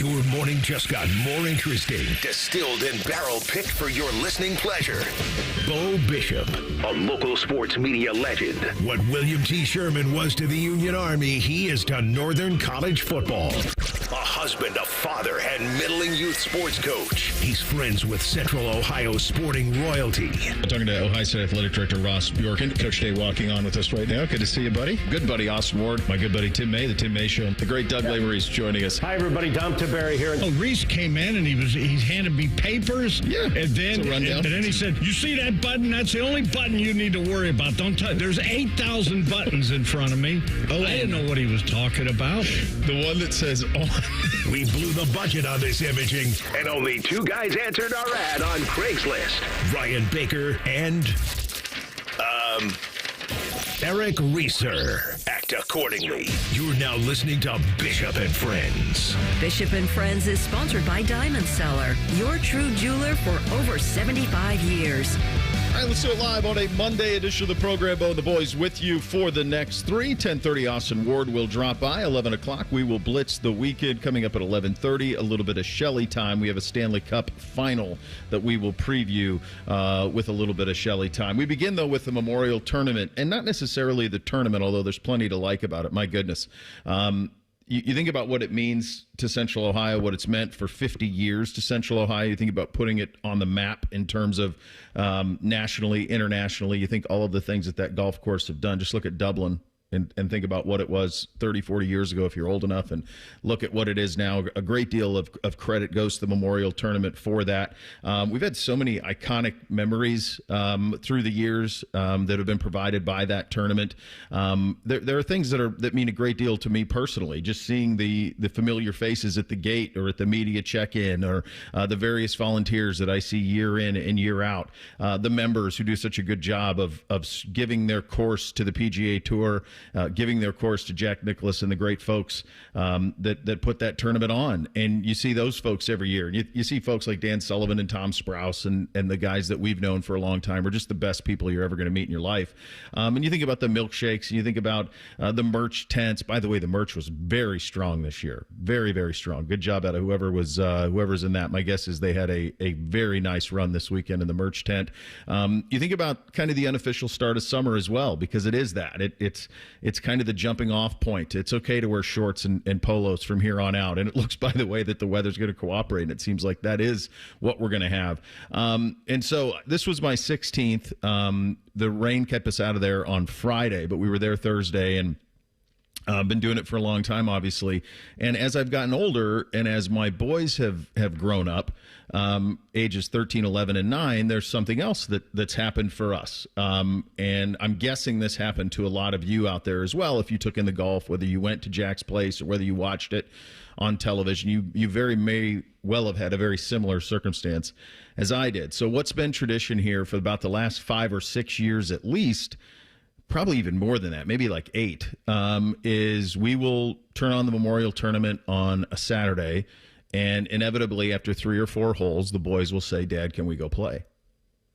Your morning just got more interesting. Distilled and barrel-picked for your listening pleasure. Bo Bishop, a local sports media legend. What William T. Sherman was to the Union Army, he is to Northern College football. A husband, a father, and middling youth sports coach. He's friends with Central Ohio sporting royalty. Talking to Ohio State Athletic Director Ross Bjorken. Coach Day walking on with us right now. Good to see you, buddy. Good buddy Austin Ward. My good buddy Tim May, the Tim May Show. The great Doug Lavery's joining us. Hi, everybody. Dom Tiberi here. Oh, Reese came in and he handed me papers. Yeah. And then he said, "You see that button? That's the only button you need to worry about. Don't touch. There's 8,000 buttons in front of me." Oh, I didn't know what he was talking about. The one that says on. We blew the budget on this imaging, and only two guys answered our ad on Craigslist. Ryan Baker and, Eric Reeser. Act accordingly. You're now listening to Bishop and Friends. Bishop and Friends is sponsored by Diamond Seller, your true jeweler for over 75 years. All right, let's do it live on a Monday edition of the program. Bo and the boys with you for the next 3. 10:30, Austin Ward will drop by. 11 o'clock, we will blitz the weekend. Coming up at 11:30, a little bit of Shelley time. We have a Stanley Cup final that we will preview with a little bit of Shelley time. We begin, though, with the Memorial Tournament, and not necessarily the tournament, although there's plenty to like about it. My goodness. You think about what it means to Central Ohio, what it's meant for 50 years to Central Ohio. You think about putting it on the map in terms of nationally, internationally. You think all of the things that golf course have done. Just look at Dublin and think about what it was 30, 40 years ago, if you're old enough, and look at what it is now. A great deal of credit goes to the Memorial Tournament for that. We've had so many iconic memories through the years that have been provided by that tournament. There are things that mean a great deal to me personally. Just seeing the familiar faces at the gate or at the media check-in, or the various volunteers that I see year in and year out. The members who do such a good job of giving their course to the PGA Tour, giving their course to Jack Nicklaus and the great folks that put that tournament on. And you see those folks every year. And you see folks like Dan Sullivan and Tom Sprouse and the guys that we've known for a long time are just the best people you're ever going to meet in your life. And you think about the milkshakes, and you think about the merch tents. By the way, the merch was very strong this year. Very, very strong. Good job out of whoever's in that. My guess is they had a very nice run this weekend in the merch tent. You think about kind of the unofficial start of summer as well, because it is that. It's kind of the jumping off point. It's okay to wear shorts and polos from here on out. And it looks, by the way, that the weather's going to cooperate. And it seems like that is what we're going to have. And so this was my 16th. The rain kept us out of there on Friday, but we were there Thursday, and been doing it for a long time, obviously. And as I've gotten older, and as my boys have grown up, ages 13, 11, and 9, there's something else that's happened for us. And I'm guessing this happened to a lot of you out there as well. If you took in the golf, whether you went to Jack's place or whether you watched it on television, you very may well have had a very similar circumstance as I did. So what's been tradition here for about the last 5 or 6 years at least, probably even more than that, maybe like 8, is we will turn on the Memorial Tournament on a Saturday, and inevitably after 3 or 4 holes, the boys will say, "Dad, can we go play?"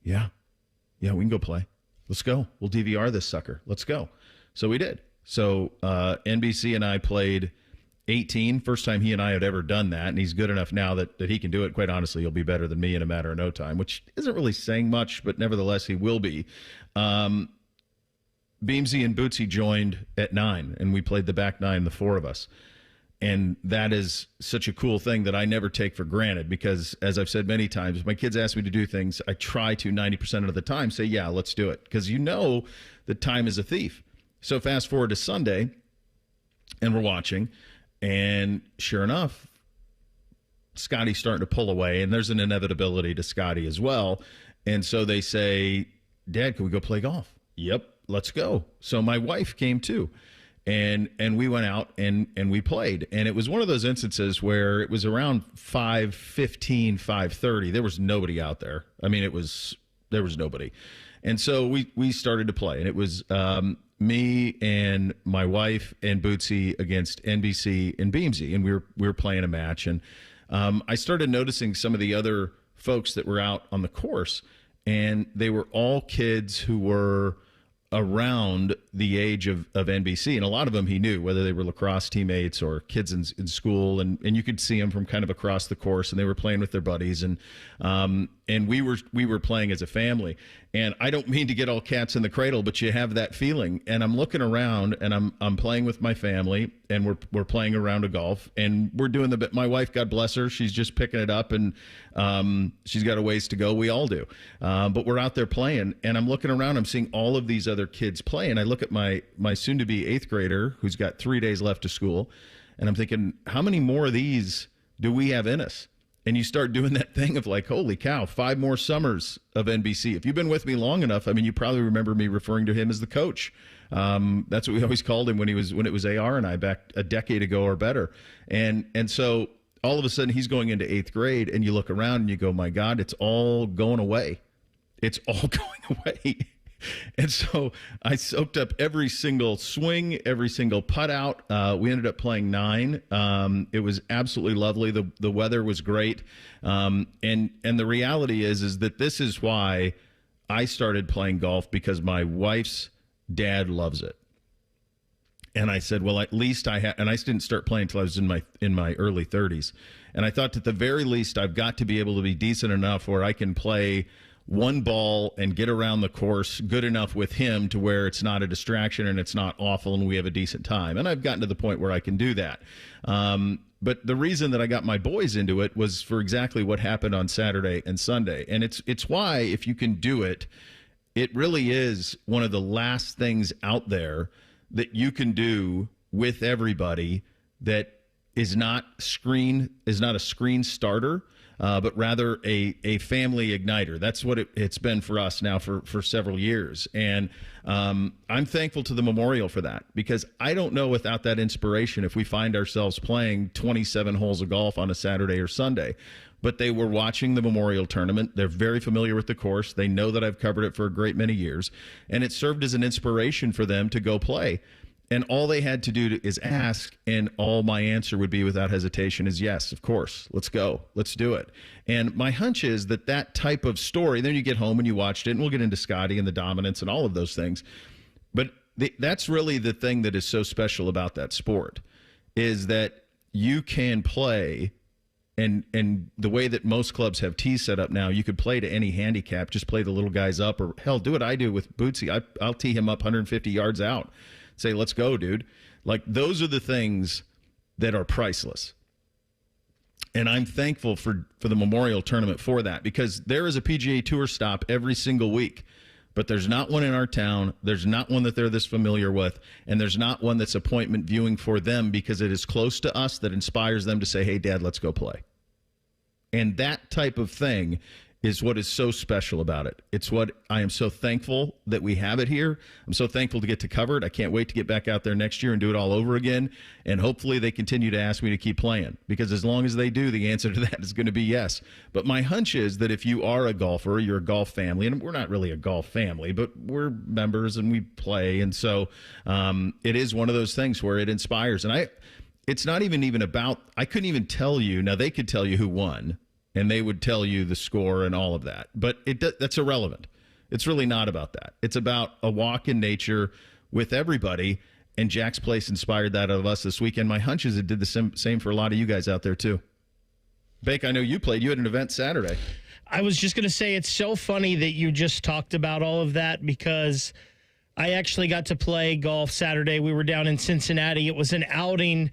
Yeah, we can go play. Let's go. We'll DVR this sucker. Let's go. So we did. So NBC and I played 18. First time he and I had ever done that, and he's good enough now that he can do it. Quite honestly, he'll be better than me in a matter of no time, which isn't really saying much, but nevertheless, he will be. Beamsy and Bootsy joined at 9, and we played the back 9, the 4 of us. And that is such a cool thing that I never take for granted, because, as I've said many times, my kids ask me to do things, I try to 90% of the time say, yeah, let's do it, because you know that time is a thief. So fast forward to Sunday, and we're watching, and sure enough, Scottie's starting to pull away, and there's an inevitability to Scottie as well. And so they say, "Dad, can we go play golf?" Yep. Let's go. So my wife came too, and we went out and we played. And it was one of those instances where it was around 5:15, 5:30. There was nobody out there. I mean, there was nobody. And so we started to play, and it was me and my wife and Bootsy against NBC and Beamsy, and we were playing a match. And I started noticing some of the other folks that were out on the course, and they were all kids who were around the age of NBC, and a lot of them he knew, whether they were lacrosse teammates or kids in school, and you could see them from kind of across the course, and they were playing with their buddies, and we were playing as a family. And I don't mean to get all cats in the cradle, but you have that feeling. And I'm looking around, and I'm playing with my family, and we're playing a round of golf, and we're doing the bit. My wife, God bless her, she's just picking it up, and she's got a ways to go. We all do, but we're out there playing, and I'm looking around. I'm seeing all of these other kids play, and I look at my soon-to-be 8th grader who's got 3 days left of school, and I'm thinking, how many more of these do we have in us? And you start doing that thing of like, holy cow, 5 more summers of NBC. If you've been with me long enough, I mean, you probably remember me referring to him as the coach. That's what we always called him when it was AR and I back a decade ago or better. And so all of a sudden he's going into 8th grade, and you look around and you go, my God, it's all going away. It's all going away. And so I soaked up every single swing, every single putt out. We ended up playing 9. It was absolutely lovely. The weather was great. And the reality is that this is why I started playing golf, because my wife's dad loves it. And I said, well, at least and I didn't start playing until I was in my early 30s. And I thought, at the very least, I've got to be able to be decent enough where I can play one ball and get around the course good enough with him to where it's not a distraction and it's not awful and we have a decent time. And I've gotten to the point where I can do that. But the reason that I got my boys into it was for exactly what happened on Saturday and Sunday. And it's why, if you can do it, it really is one of the last things out there that you can do with everybody that is not a screen starter, but rather a family igniter. That's what it's been for us now for several years. And I'm thankful to the Memorial for that, because I don't know without that inspiration if we find ourselves playing 27 holes of golf on a Saturday or Sunday. But they were watching the Memorial Tournament. They're very familiar with the course. They know that I've covered it for a great many years. And it served as an inspiration for them to go play. And all they had to do is ask, and all my answer would be without hesitation is yes, of course. Let's go. Let's do it. And my hunch is that type of story, then you get home and you watched it, and we'll get into Scottie and the dominance and all of those things. But that's really the thing that is so special about that sport, is that you can play, and the way that most clubs have tees set up now, you could play to any handicap, just play the little guys up, or hell, do what I do with Bootsy. I'll tee him up 150 yards out. Say, let's go, dude. Like, those are the things that are priceless. And I'm thankful for the Memorial Tournament for that, because there is a PGA Tour stop every single week, but there's not one in our town. There's not one that they're this familiar with, and there's not one that's appointment viewing for them because it is close to us, that inspires them to say, hey, Dad, let's go play. And that type of thing is what is so special about it. It's what I am so thankful that we have it here. I'm so thankful to get to cover it. I can't wait to get back out there next year and do it all over again. And hopefully they continue to ask me to keep playing, because as long as they do, the answer to that is going to be yes. But my hunch is that if you are a golfer, you're a golf family, and we're not really a golf family, but we're members and we play. And so it is one of those things where it inspires. And it's not even about, I couldn't even tell you. Now, they could tell you who won, and they would tell you the score and all of that. But that's irrelevant. It's really not about that. It's about a walk in nature with everybody, and Jack's Place inspired that out of us this weekend. My hunch is it did the same for a lot of you guys out there, too. Bake, I know you played. You had an event Saturday. I was just going to say, it's so funny that you just talked about all of that, because I actually got to play golf Saturday. We were down in Cincinnati. It was an outing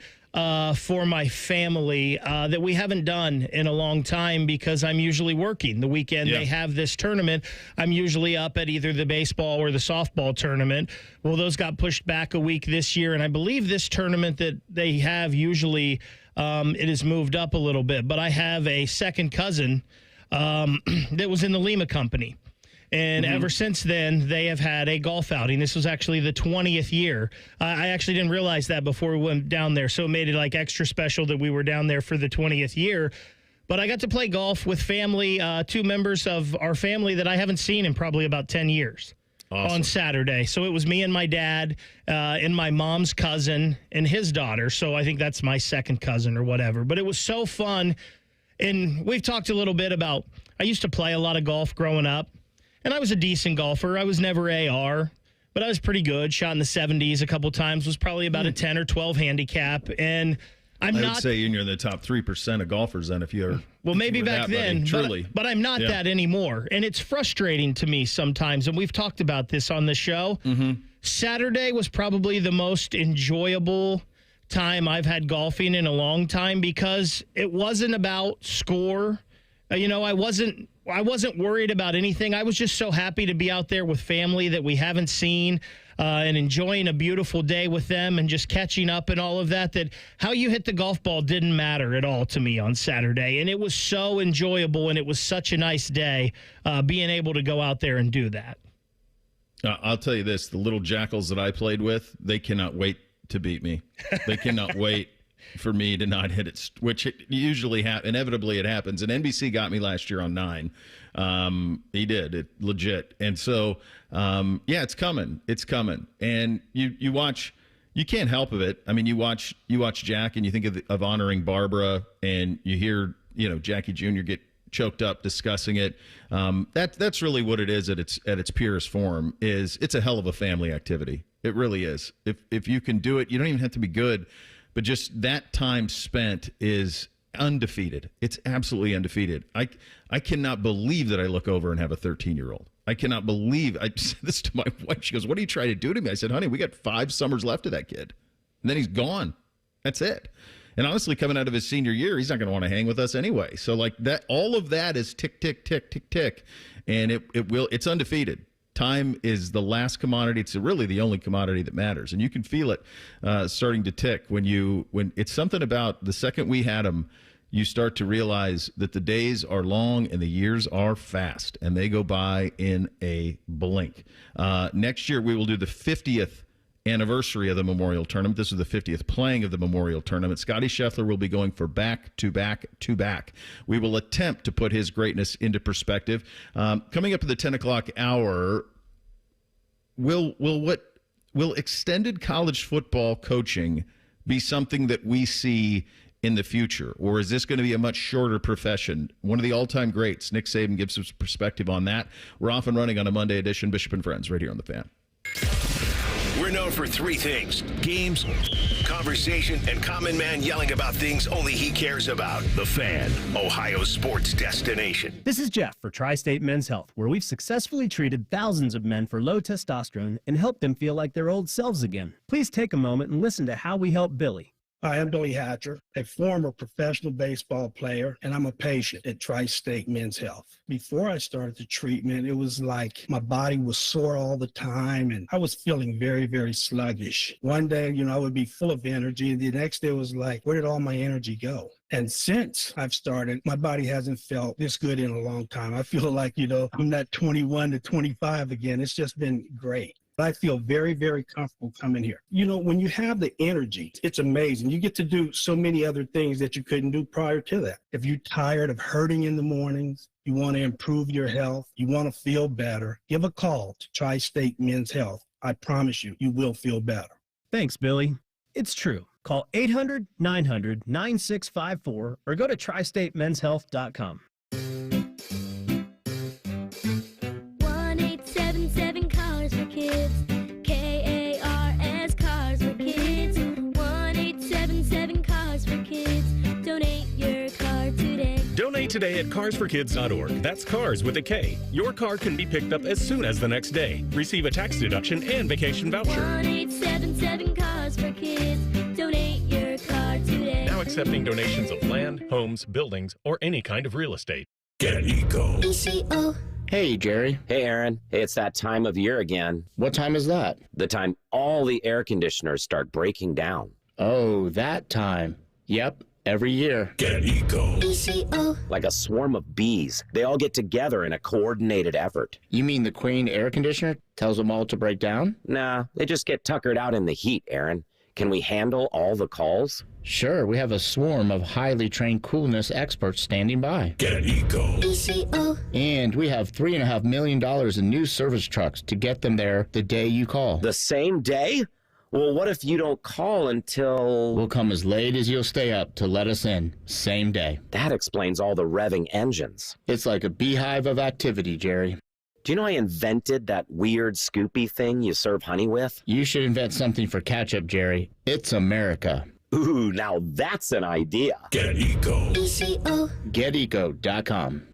for my family that we haven't done in a long time, because I'm usually working. The weekend they have this tournament, I'm usually up at either the baseball or the softball tournament. Well, those got pushed back a week this year, and I believe this tournament that they have usually it has moved up a little bit. But I have a second cousin that was in the Lima company. And ever since then, they have had a golf outing. This was actually the 20th year. I actually didn't realize that before we went down there, so it made it like extra special that we were down there for the 20th year. But I got to play golf with family, 2 members of our family that I haven't seen in probably about 10 years. Awesome. On Saturday. So it was me and my dad and my mom's cousin and his daughter. So I think that's my second cousin or whatever. But it was so fun. And we've talked a little bit about, I used to play a lot of golf growing up. And I was a decent golfer. I was never AR, but I was pretty good. Shot in the 70s a couple times. Was probably about a 10 or 12 handicap, and I would say you're in the top 3% of golfers then if you're maybe back then, truly. But I'm not that anymore, and it's frustrating to me sometimes, and we've talked about this on the show. Saturday was probably the most enjoyable time I've had golfing in a long time because it wasn't about score. I wasn't worried about anything. I was just so happy to be out there with family that we haven't seen and enjoying a beautiful day with them and just catching up and all of that how you hit the golf ball didn't matter at all to me on Saturday. And it was so enjoyable, and it was such a nice day being able to go out there and do that. I'll tell you this, the little jackals that I played with, they cannot wait to beat me. They cannot wait for me to not hit it, which usually inevitably it happens. And NBC got me last year on 9. He did it legit. And so, it's coming. It's coming. And you watch, you can't help of it. I mean, you watch Jack and you think of honoring Barbara, and you hear, Jackie Jr. get choked up discussing it. That's really what it is at its purest form. It's a hell of a family activity. It really is. If you can do it, you don't even have to be good. But just that time spent is undefeated. It's absolutely undefeated. I cannot believe that I look over and have a 13-year-old. I cannot believe. I said this to my wife. She goes, "What are you trying to do to me?" I said, "Honey, we got 5 summers left of that kid. And then he's gone. That's it." And honestly, coming out of his senior year, he's not going to want to hang with us anyway. So like that, all of that is tick, tick, tick, tick, tick. And it's undefeated. Time is the last commodity. It's really the only commodity that matters. And you can feel it starting to tick when it's something about the second we had him, you start to realize that the days are long and the years are fast, and they go by in a blink. Next year, we will do the 50th anniversary of the Memorial Tournament. This is the 50th playing of the Memorial Tournament. Scottie Scheffler will be going for back-to-back-to-back. We will attempt to put his greatness into perspective. Coming up at the 10 o'clock hour, will extended college football coaching be something that we see in the future, or is this going to be a much shorter profession? One of the all-time greats, Nick Saban, gives us perspective on that. We're off and running on a Monday edition, Bishop and Friends, right here on The Fan. We're known for 3 things: games, conversation, and common man yelling about things only he cares about. The Fan, Ohio's sports destination. This is Jeff for Tri-State Men's Health, where we've successfully treated thousands of men for low testosterone and helped them feel like their old selves again. Please take a moment and listen to how we help Billy. Hi, I'm Billy Hatcher, a former professional baseball player, and I'm a patient at Tri-State Men's Health. Before I started the treatment, it was like my body was sore all the time, and I was feeling very, very sluggish. One day, I would be full of energy, and the next day was like, where did all my energy go? And since I've started, my body hasn't felt this good in a long time. I feel like, I'm not 21 to 25 again. It's just been great. I feel very, very comfortable coming here. When you have the energy, it's amazing. You get to do so many other things that you couldn't do prior to that. If you're tired of hurting in the mornings, you want to improve your health, you want to feel better, give a call to Tri-State Men's Health. I promise you, you will feel better. Thanks, Billy. It's true. Call 800-900-9654 or go to tristatemenshealth.com. 1-877 Cars for Kids. KARS Cars for Kids. 1-877 Cars for Kids. Donate your car today. Donate today at carsforkids.org. That's cars with a K. Your car can be picked up as soon as the next day. Receive a tax deduction and vacation voucher. 1-877 Cars for Kids. Donate your car today. Now accepting donations of land, homes, buildings, or any kind of real estate. Get Eco. ECO. Hey, Jerry. Hey, Aaron. Hey, it's that time of year again. What time is that? The time all the air conditioners start breaking down. Oh, that time. Yep, every year. Get Eco. ECO. Like a swarm of bees. They all get together in a coordinated effort. You mean the Queen air conditioner tells them all to break down? Nah, they just get tuckered out in the heat, Aaron. Can we handle all the calls? Sure, we have a swarm of highly trained coolness experts standing by. Get Eco. ECO. And we have $3.5 million in new service trucks to get them there the day you call. The same day? Well, what if you don't call until... We'll come as late as you'll stay up to let us in. Same day. That explains all the revving engines. It's like a beehive of activity, Jerry. Do you know I invented that weird Scoopy thing you serve honey with? You should invent something for ketchup, Jerry. It's America. Ooh, now that's an idea. Get Eco. GetEco.com.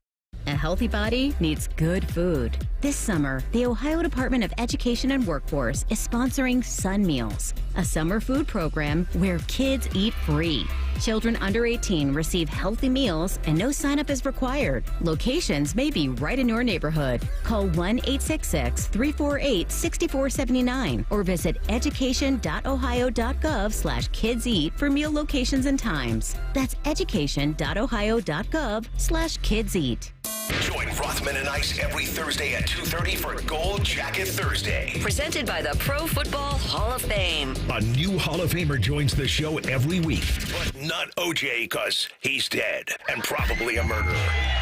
A healthy body needs good food. This summer, the Ohio Department of Education and Workforce is sponsoring Sun Meals, a summer food program where kids eat free. Children under 18 receive healthy meals and no sign-up is required. Locations may be right in your neighborhood. Call 1-866-348-6479 or visit education.ohio.gov/kidseat for meal locations and times. That's education.ohio.gov/kidseat. Join Rothman and Ice every Thursday at 2:30 for Gold Jacket Thursday. Presented by the Pro Football Hall of Fame. A new Hall of Famer joins the show every week, but not OJ because he's dead and probably a murderer.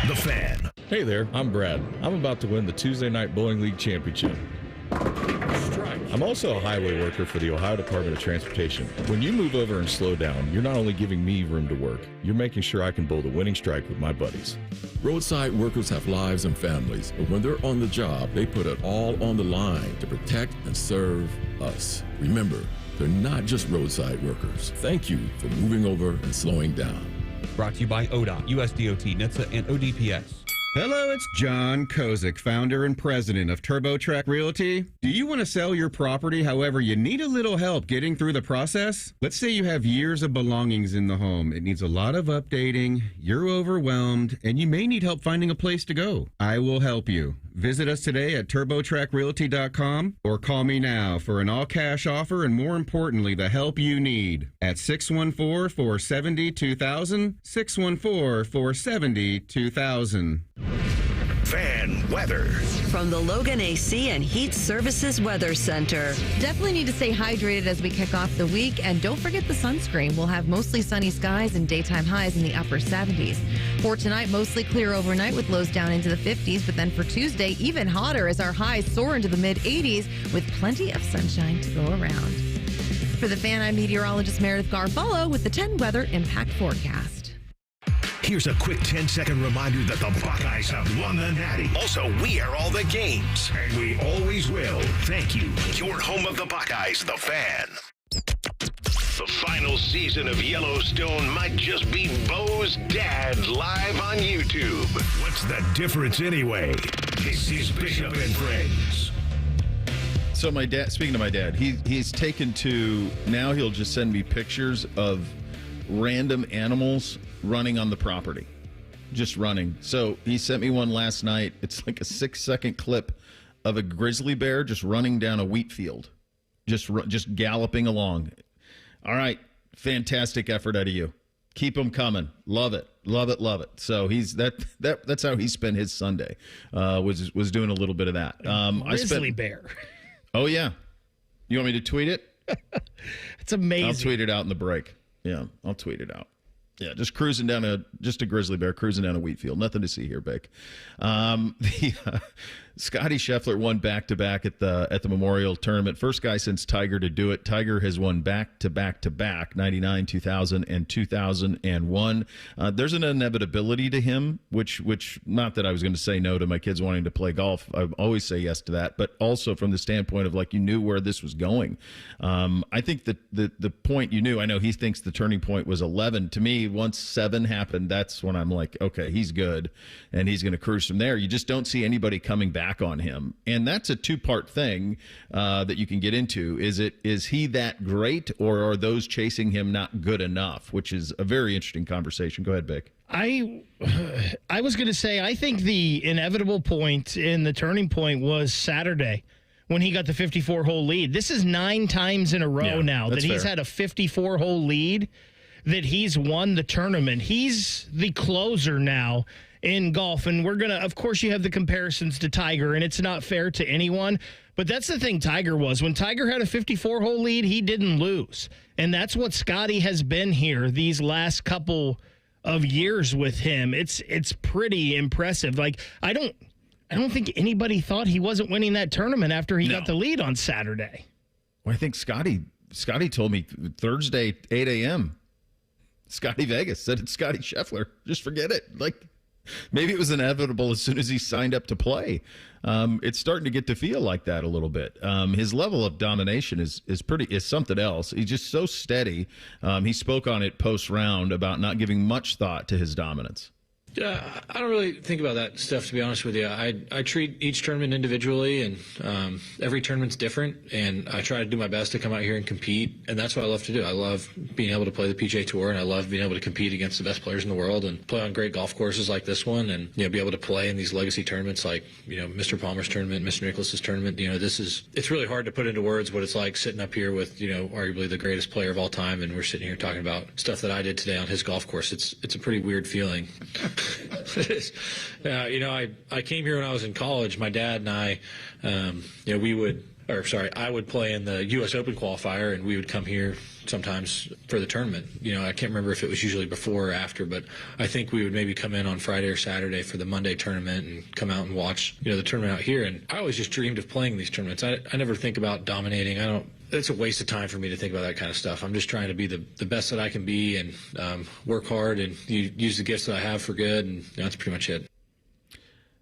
The Fan. Hey there, I'm Brad. I'm about to win the Tuesday Night Bowling League Championship. I'm also a highway worker for the Ohio Department of Transportation. When you move over and slow down, you're not only giving me room to work, you're making sure I can bowl the winning strike with my buddies. Roadside workers have lives and families, but when they're on the job, they put it all on the line to protect and serve us. Remember, they're not just roadside workers. Thank you for moving over and slowing down. Brought to you by ODOT, USDOT, NHTSA, and ODPS. Hello, it's John Kozik, founder and president of TurboTrack Realty. Do you want to sell your property, however, you need a little help getting through the process? Let's say you have years of belongings in the home. It needs a lot of updating, you're overwhelmed, and you may need help finding a place to go. I will help you. Visit us today at TurboTrackRealty.com or call me now for an all-cash offer and, more importantly, the help you need at 614-470-2000, 614-470-2000. Fan weather. From the Logan AC and Heat Services Weather Center. Definitely need to stay hydrated as we kick off the week. And don't forget the sunscreen. We'll have mostly sunny skies and daytime highs in the upper 70s. For tonight, mostly clear overnight with lows down into the 50s. But then for Tuesday, even hotter as our highs soar into the mid 80s with plenty of sunshine to go around. For the Fan, I'm meteorologist Meredith Garfolo with the 10 Weather Impact Forecast. Here's a quick 10-second reminder that the Buckeyes have won the Natty. Also, we air all the games, and we always will. Thank you. Your home of the Buckeyes, the Fan. The final season of Yellowstone might just be Bo's dad live on YouTube. What's the difference anyway? This is Bishop and Friends. So my dad, speaking of my dad, he's taken to, now he'll just send me pictures of random animals running on the property, just running. So he sent me one last night. It's like a 6-second clip of a grizzly bear just running down a wheat field, just galloping along. All right, fantastic effort out of you. Keep them coming. Love it, love it, love it. So that's how he spent his Sunday. Was doing a little bit of that. Grizzly bear. Oh yeah, you want me to tweet it? It's amazing. I'll tweet it out in the break. Yeah, I'll tweet it out. Yeah, just cruising down a grizzly bear cruising down a wheat field. Nothing to see here, Bake. Scottie Scheffler won back-to-back at the Memorial Tournament. First guy since Tiger to do it. Tiger has won back-to-back, 99, 2000, and 2001. There's an inevitability to him, which not that I was going to say no to my kids wanting to play golf. I always say yes to that, but also from the standpoint of like you knew where this was going. I think that the point you knew, I know he thinks the turning point was 11. To me, once 7 happened, that's when I'm like, okay, he's good, and he's going to cruise from there. You just don't see anybody coming back on him, and that's a 2-part thing that you can get into. Is he that great, or are those chasing him not good enough? Which is a very interesting conversation. Go ahead, Vic. I was going to say I think the inevitable point and the turning point was Saturday when he got the 54-hole lead. This is 9 times in a row now that he's had a 54-hole lead, that he's won the tournament. He's the closer now in golf, and we're going to, of course, you have the comparisons to Tiger, and it's not fair to anyone, but that's the thing Tiger was. When Tiger had a 54-hole lead, he didn't lose, and that's what Scottie has been here these last couple of years with him. It's pretty impressive. Like, I don't think anybody thought he wasn't winning that tournament after he got the lead on Saturday. Well, I think Scottie told me Thursday, 8 a.m., Scottie Vegas said it's Scottie Scheffler. Just forget it. Like, Maybe it was inevitable as soon as he signed up to play. It's starting to get to feel like that a little bit. His level of domination is something else. He's just so steady. He spoke on it post-round about not giving much thought to his dominance. I don't really think about that stuff, to be honest with you. I treat each tournament individually, and every tournament's different, and I try to do my best to come out here and compete, and that's what I love to do. I love being able to play the PGA Tour, and I love being able to compete against the best players in the world and play on great golf courses like this one, and be able to play in these legacy tournaments like Mr. Palmer's tournament, Mr. Nicklaus's tournament. It's really hard to put into words what it's like sitting up here with arguably the greatest player of all time, and we're sitting here talking about stuff that I did today on his golf course. It's a pretty weird feeling. I came here when I was in college. My dad and I, I would play in the U.S. Open qualifier, and we would come here sometimes for the tournament. I can't remember if it was usually before or after, but I think we would maybe come in on Friday or Saturday for the Monday tournament and come out and watch, the tournament out here. And I always just dreamed of playing these tournaments. I never think about dominating. It's a waste of time for me to think about that kind of stuff. I'm just trying to be the best that I can be and work hard and use the gifts that I have for good, and that's pretty much it.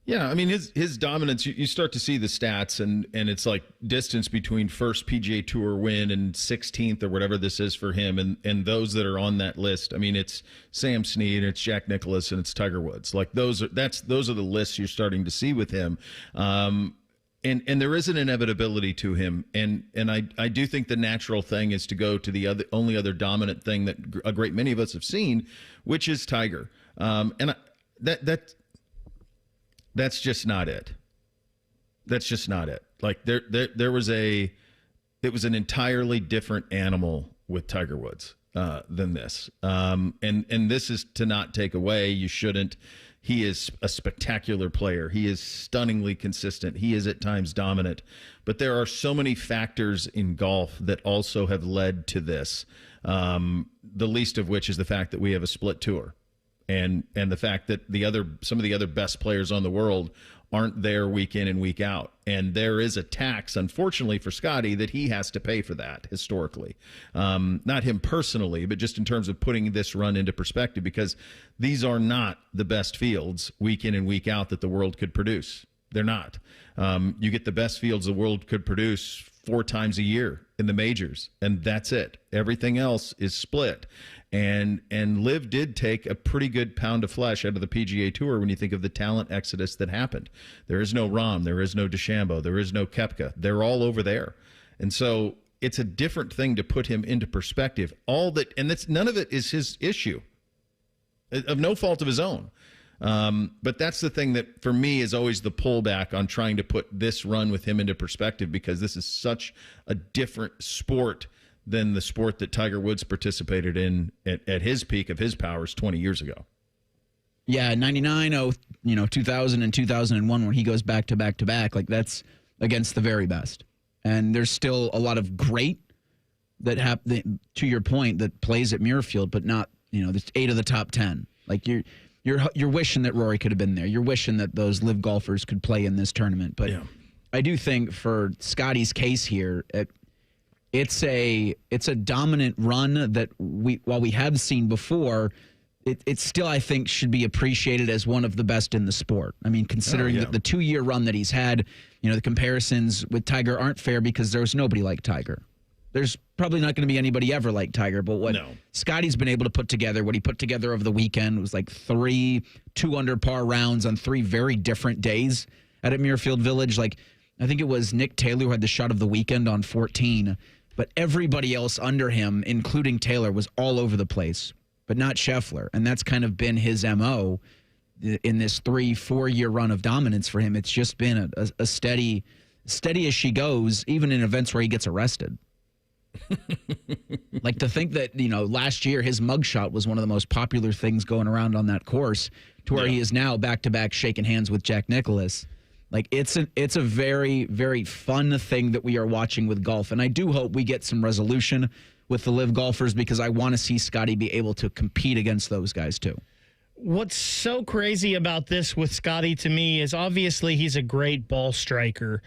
Yeah, I mean, his dominance, you start to see the stats, and it's like distance between first PGA Tour win and 16th or whatever this is for him, and those that are on that list. I mean, it's Sam Snead, and it's Jack Nicklaus, and it's Tiger Woods. Like those are the lists you're starting to see with him. And there is an inevitability to him, and I do think the natural thing is to go to the only other dominant thing that a great many of us have seen, which is Tiger. That's just not it. That's just not it. Like it was an entirely different animal with Tiger Woods than this. And this is to not take away. You shouldn't. He is a spectacular player. He is stunningly consistent. He is at times dominant. But there are so many factors in golf that also have led to this. The least of which is the fact that we have a split tour. And the fact that some of the other best players on the world aren't there week in and week out. And there is a tax, unfortunately, for Scottie that he has to pay for that historically. Not him personally, but just in terms of putting this run into perspective, because these are not the best fields week in and week out that the world could produce. They're not. You get the best fields the world could produce 4 times a year in the majors, and that's it. Everything else is split. And Liv did take a pretty good pound of flesh out of the PGA Tour when you think of the talent exodus that happened. There is no Rahm, there is no DeChambeau, there is no Koepka. They're all over there. And so it's a different thing to put him into perspective. None of it is his issue, of no fault of his own. But that's the thing that, for me, is always the pullback on trying to put this run with him into perspective, because this is such a different sport than the sport that Tiger Woods participated in at his peak of his powers 20 years ago. Yeah, 99, 2000 and 2001, when he goes back to back to back, like that's against the very best. And there's still a lot of great that to your point, that plays at Muirfield, but not, there's 8 of the top 10. Like you're wishing that Rory could have been there. You're wishing that those live golfers could play in this tournament. But yeah. I do think for Scottie's case here, it's a dominant run that while we have seen before, it still, I think, should be appreciated as one of the best in the sport. I mean, considering the 2-year run that he's had, the comparisons with Tiger aren't fair because there's nobody like Tiger. There's probably not going to be anybody ever like Tiger, but what Scottie's been able to put together, what he put together over the weekend was like 3 2-under par rounds on 3 very different days at Muirfield Village. Like, I think it was Nick Taylor who had the shot of the weekend on 14, but everybody else under him, including Taylor, was all over the place, but not Scheffler. And that's kind of been his MO in this 3-4 year run of dominance for him. It's just been a steady as she goes, even in events where he gets arrested. Like, to think that, last year his mugshot was one of the most popular things going around on that course, to where he is now back-to-back shaking hands with Jack Nicklaus. Like, it's a very, very fun thing that we are watching with golf. And I do hope we get some resolution with the live golfers, because I want to see Scottie be able to compete against those guys too. What's so crazy about this with Scottie to me is obviously he's a great ball striker.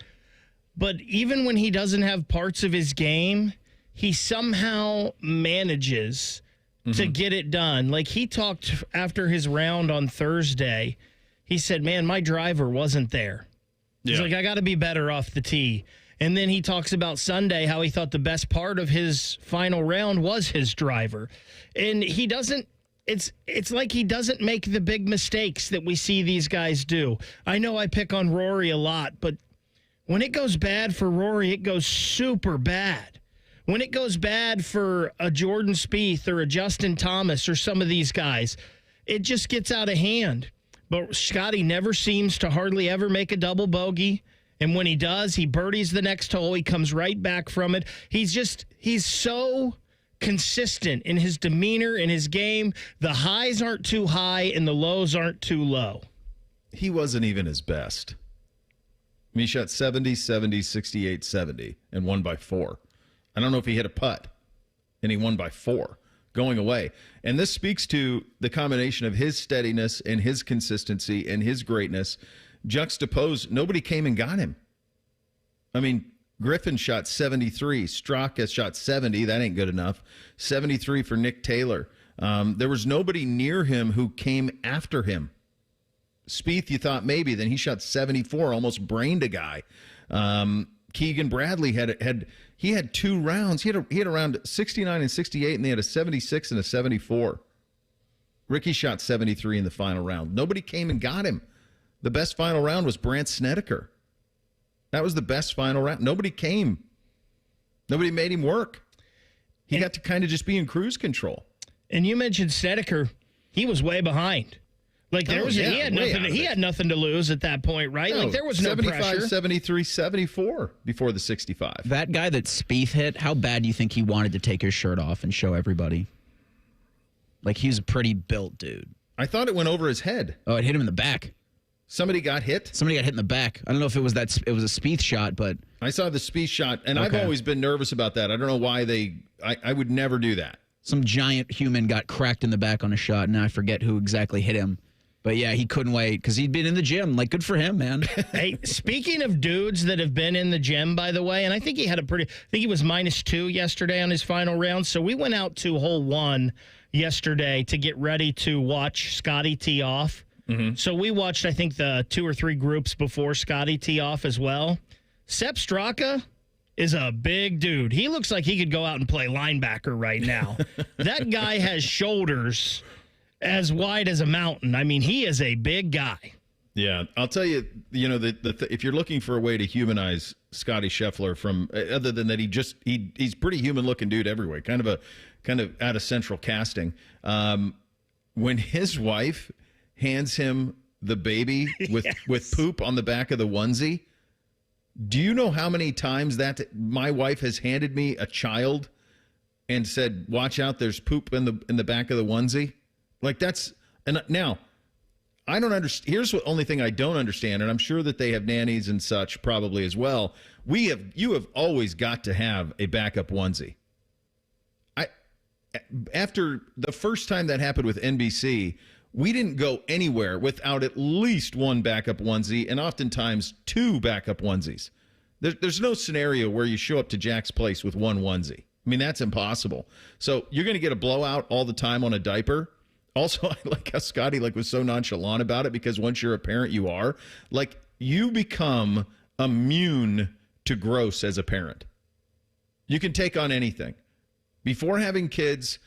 But even when he doesn't have parts of his game, he somehow manages to get it done. Like, he talked after his round on Thursday. He said, man, my driver wasn't there. He's like, I got to be better off the tee. And then he talks about Sunday, how he thought the best part of his final round was his driver. And he doesn't, it's like he doesn't make the big mistakes that we see these guys do. I know I pick on Rory a lot, but when it goes bad for Rory, it goes super bad. When it goes bad for a Jordan Spieth or a Justin Thomas or some of these guys, it just gets out of hand. But Scottie never seems to hardly ever make a double bogey. And when he does, he birdies the next hole. He comes right back from it. He's so consistent in his demeanor, in his game. The highs aren't too high and the lows aren't too low. He wasn't even his best. I mean, he shot 70, 70, 68, 70, and won by 4. I don't know if he hit a putt, and he won by 4 going away. And this speaks to the combination of his steadiness and his consistency and his greatness. Juxtaposed, nobody came and got him. I mean, Griffin shot 73. Straka shot 70. That ain't good enough. 73 for Nick Taylor. There was nobody near him who came after him. Spieth, you thought maybe. Then he shot 74, almost brained a guy. Keegan Bradley had 2 rounds. He had around 69 and 68, and they had a 76 and a 74. Ricky shot 73 in the final round. Nobody came and got him. The best final round was Brandt Snedeker. That was the best final round. Nobody came. Nobody made him work. He got to kind of just be in cruise control. And you mentioned Snedeker. He was way behind. Like, he had nothing to lose at that point, right? No, like, there was no 75, pressure. 73, 74 before the 65. That guy that Spieth hit, how bad do you think he wanted to take his shirt off and show everybody? Like, he's a pretty built dude. I thought it went over his head. Oh, it hit him in the back. Somebody got hit? Somebody got hit in the back. I don't know if it was a Spieth shot, but... I saw the Spieth shot, and I've always been nervous about that. I don't know why I would never do that. Some giant human got cracked in the back on a shot, and I forget who exactly hit him. But, yeah, he couldn't wait because he'd been in the gym. Like, good for him, man. Hey, speaking of dudes that have been in the gym, by the way, and I think he he was -2 yesterday on his final round. So we went out to hole 1 yesterday to get ready to watch Scottie tee off. Mm-hmm. So we watched, I think, the 2 or 3 groups before Scottie tee off as well. Sepp Straka is a big dude. He looks like he could go out and play linebacker right now. That guy has shoulders as wide as a mountain. I mean, he is a big guy. Yeah, I'll tell you, if you're looking for a way to humanize Scottie Scheffler from other than that he's pretty human looking dude everywhere, kind of out of central casting. When his wife hands him the baby with poop on the back of the onesie, do you know how many times that my wife has handed me a child and said, "Watch out, there's poop in the back of the onesie"? Like, that's, and now I don't understand. Here's the only thing I don't understand, and I'm sure that they have nannies and such probably as well. You have always got to have a backup onesie. After the first time that happened with NBC, we didn't go anywhere without at least one backup onesie, and oftentimes 2 backup onesies. There's no scenario where you show up to Jack's place with one onesie. I mean, that's impossible. So you're going to get a blowout all the time on a diaper. Also, I like how Scottie was so nonchalant about it, because once you're a parent, you become immune to gross as a parent. You can take on anything. Before having kids,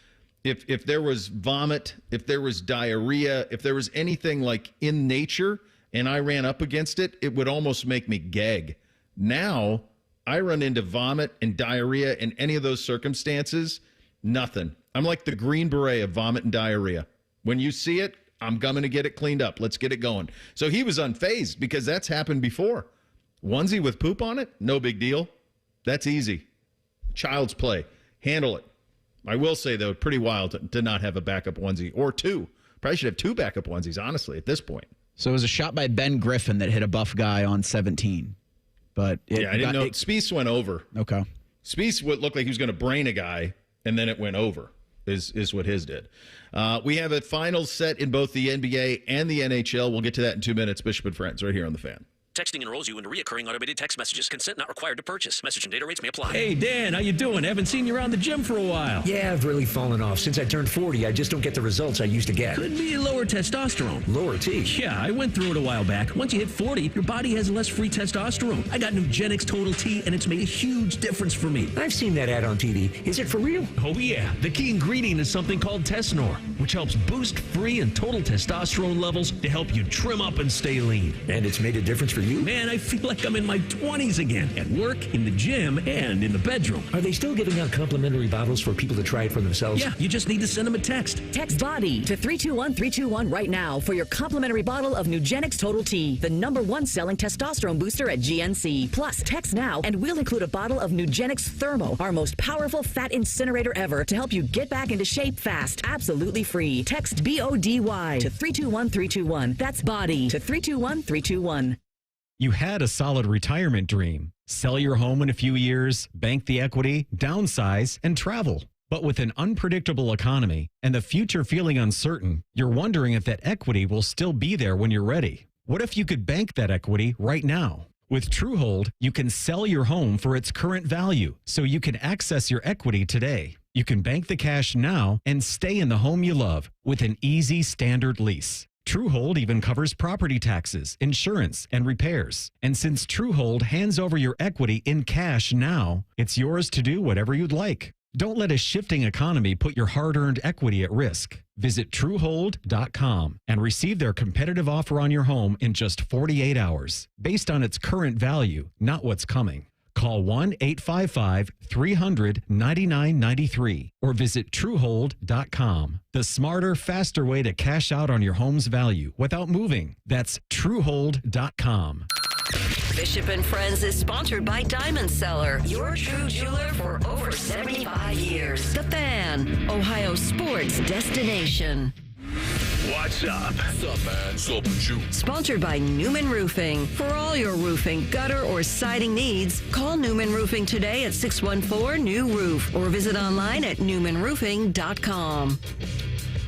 if there was vomit, if there was diarrhea, if there was anything like in nature and I ran up against it, it would almost make me gag. Now, I run into vomit and diarrhea in any of those circumstances, nothing. I'm like the Green Beret of vomit and diarrhea. When you see it, I'm coming to get it cleaned up. Let's get it going. So he was unfazed because that's happened before. Onesie with poop on it, no big deal. That's easy. Child's play. Handle it. I will say, though, pretty wild to not have a backup onesie or 2. Probably should have 2 backup onesies, honestly, at this point. So it was a shot by Ben Griffin that hit a buff guy on 17. But I didn't know. Spieth went over. Okay. Spieth looked like he was going to brain a guy, and then it went over, is what his did. We have a final set in both the NBA and the NHL. We'll get to that in 2 minutes. Bishop and Friends right here on The Fan. Texting enrolls you into recurring automated text messages. Consent not required to purchase. Message and data rates may apply. Hey, Dan, how you doing? Haven't seen you around the gym for a while. Yeah, I've really fallen off. Since I turned 40, I just don't get the results I used to get. Could be lower testosterone. Lower T? Yeah, I went through it a while back. Once you hit 40, your body has less free testosterone. I got Nugenix Total T, and it's made a huge difference for me. I've seen that ad on TV. Is it for real? Oh, yeah. The key ingredient is something called Tesnor, which helps boost free and total testosterone levels to help you trim up and stay lean. And it's made a difference for you? Man, I feel like I'm in my 20s again, at work, in the gym, and in the bedroom. Are they still giving out complimentary bottles for people to try it for themselves? Yeah, you just need to send them a text. Text BODY to 321-321 right now for your complimentary bottle of Nugenix Total T, the #1 selling testosterone booster at GNC. Plus, text now and we'll include a bottle of Nugenix Thermo, our most powerful fat incinerator ever, to help you get back into shape fast. Absolutely free. Text BODY to 321-321. That's BODY to 321-321. You had a solid retirement dream. Sell your home in a few years, bank the equity, downsize, and travel. But with an unpredictable economy and the future feeling uncertain, you're wondering if that equity will still be there when you're ready. What if you could bank that equity right now? With TrueHold, you can sell your home for its current value, so you can access your equity today. You can bank the cash now and stay in the home you love with an easy standard lease. TrueHold even covers property taxes, insurance, and repairs. And since TrueHold hands over your equity in cash now, it's yours to do whatever you'd like. Don't let a shifting economy put your hard-earned equity at risk. Visit TrueHold.com and receive their competitive offer on your home in just 48 hours, based on its current value, not what's coming. Call 1-855-300-9993 or visit TrueHold.com. The smarter, faster way to cash out on your home's value without moving. That's TrueHold.com. Bishop and Friends is sponsored by Diamond Seller, your true jeweler for over 75 years. The Fan, Ohio sports destination. What's up? What's up, man? What's up with you? Sponsored by Newman Roofing. For all your roofing, gutter, or siding needs, call Newman Roofing today at 614-NEW-ROOF or visit online at newmanroofing.com.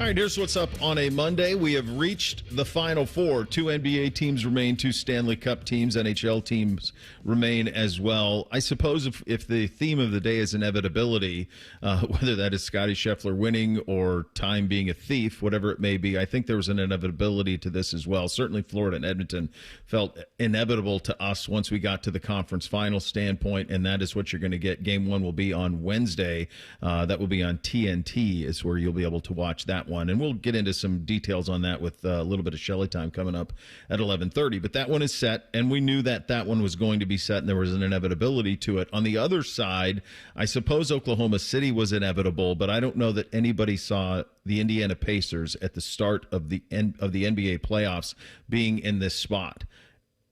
All right, here's what's up on a Monday. We have reached the Final Four. 2 NBA teams remain, 2 Stanley Cup teams, NHL teams remain as well. I suppose if the theme of the day is inevitability, whether that is Scottie Scheffler winning or time being a thief, whatever it may be, I think there was an inevitability to this as well. Certainly Florida and Edmonton felt inevitable to us once we got to the conference final standpoint, and that is what you're going to get. Game 1 will be on Wednesday. That will be on TNT is where you'll be able to watch that one, and we'll get into some details on that with a little bit of Shelley time coming up at 11:30. But that one is set, and we knew that one was going to be set, and there was an inevitability to it. On the other side, I suppose Oklahoma City was inevitable, but I don't know that anybody saw the Indiana Pacers at the start of the NBA playoffs being in this spot.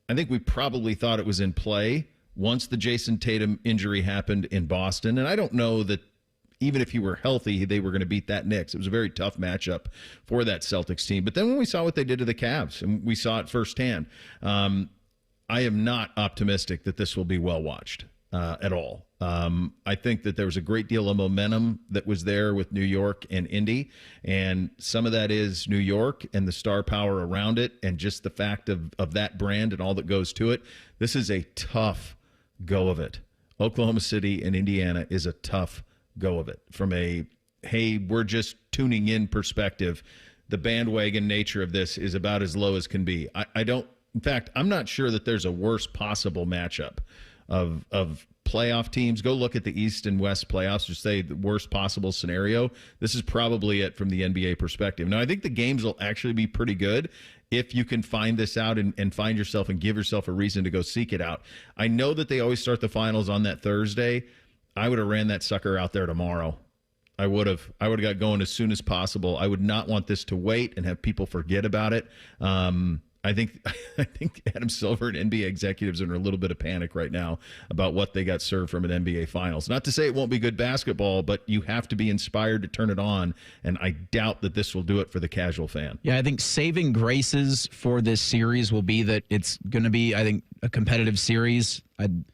I think we probably thought it was in play once the Jason Tatum injury happened in Boston, and I don't know that even if he were healthy, they were going to beat that Knicks. It was a very tough matchup for that Celtics team. But then when we saw what they did to the Cavs, and we saw it firsthand, I am not optimistic that this will be well watched at all. I think that there was a great deal of momentum that was there with New York and Indy, and some of that is New York and the star power around it and just the fact of that brand and all that goes to it. This is a tough go of it. Oklahoma City and Indiana is a tough go of it. From a, hey, we're just tuning in perspective, the bandwagon nature of this is about as low as can be. In fact, I'm not sure that there's a worse possible matchup of playoff teams. Go look at the East and West playoffs, just say the worst possible scenario. This is probably it from the NBA perspective. Now, I think the games will actually be pretty good if you can find this out and find yourself and give yourself a reason to go seek it out. I know that they always start the finals on that Thursday. I would have ran that sucker out there tomorrow. I would have got going as soon as possible. I would not want this to wait and have people forget about it. I think Adam Silver and NBA executives are in a little bit of panic right now about what they got served from an NBA Finals. Not to say it won't be good basketball, but you have to be inspired to turn it on, and I doubt that this will do it for the casual fan. Yeah, I think saving graces for this series will be that it's going to be, I think, a competitive series. I'd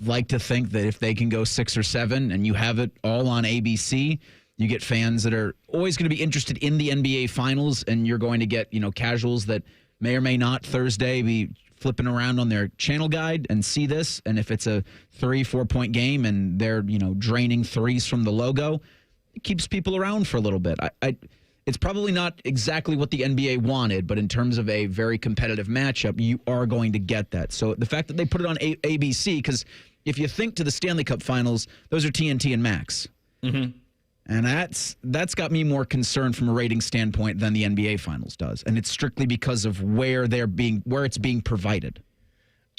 like to think that if they can go 6 or 7 and you have it all on ABC, you get fans that are always going to be interested in the NBA Finals, and you're going to get, casuals that may or may not Thursday be flipping around on their channel guide and see this, and if it's a 3-4 point game and they're draining threes from the logo, it keeps people around for a little bit. It's probably not exactly what the NBA wanted, but in terms of a very competitive matchup, you are going to get that. So the fact that they put it on ABC, because if you think to the Stanley Cup Finals, those are TNT and Max. Mm-hmm. And that's got me more concerned from a rating standpoint than the NBA Finals does, and it's strictly because of where it's being provided.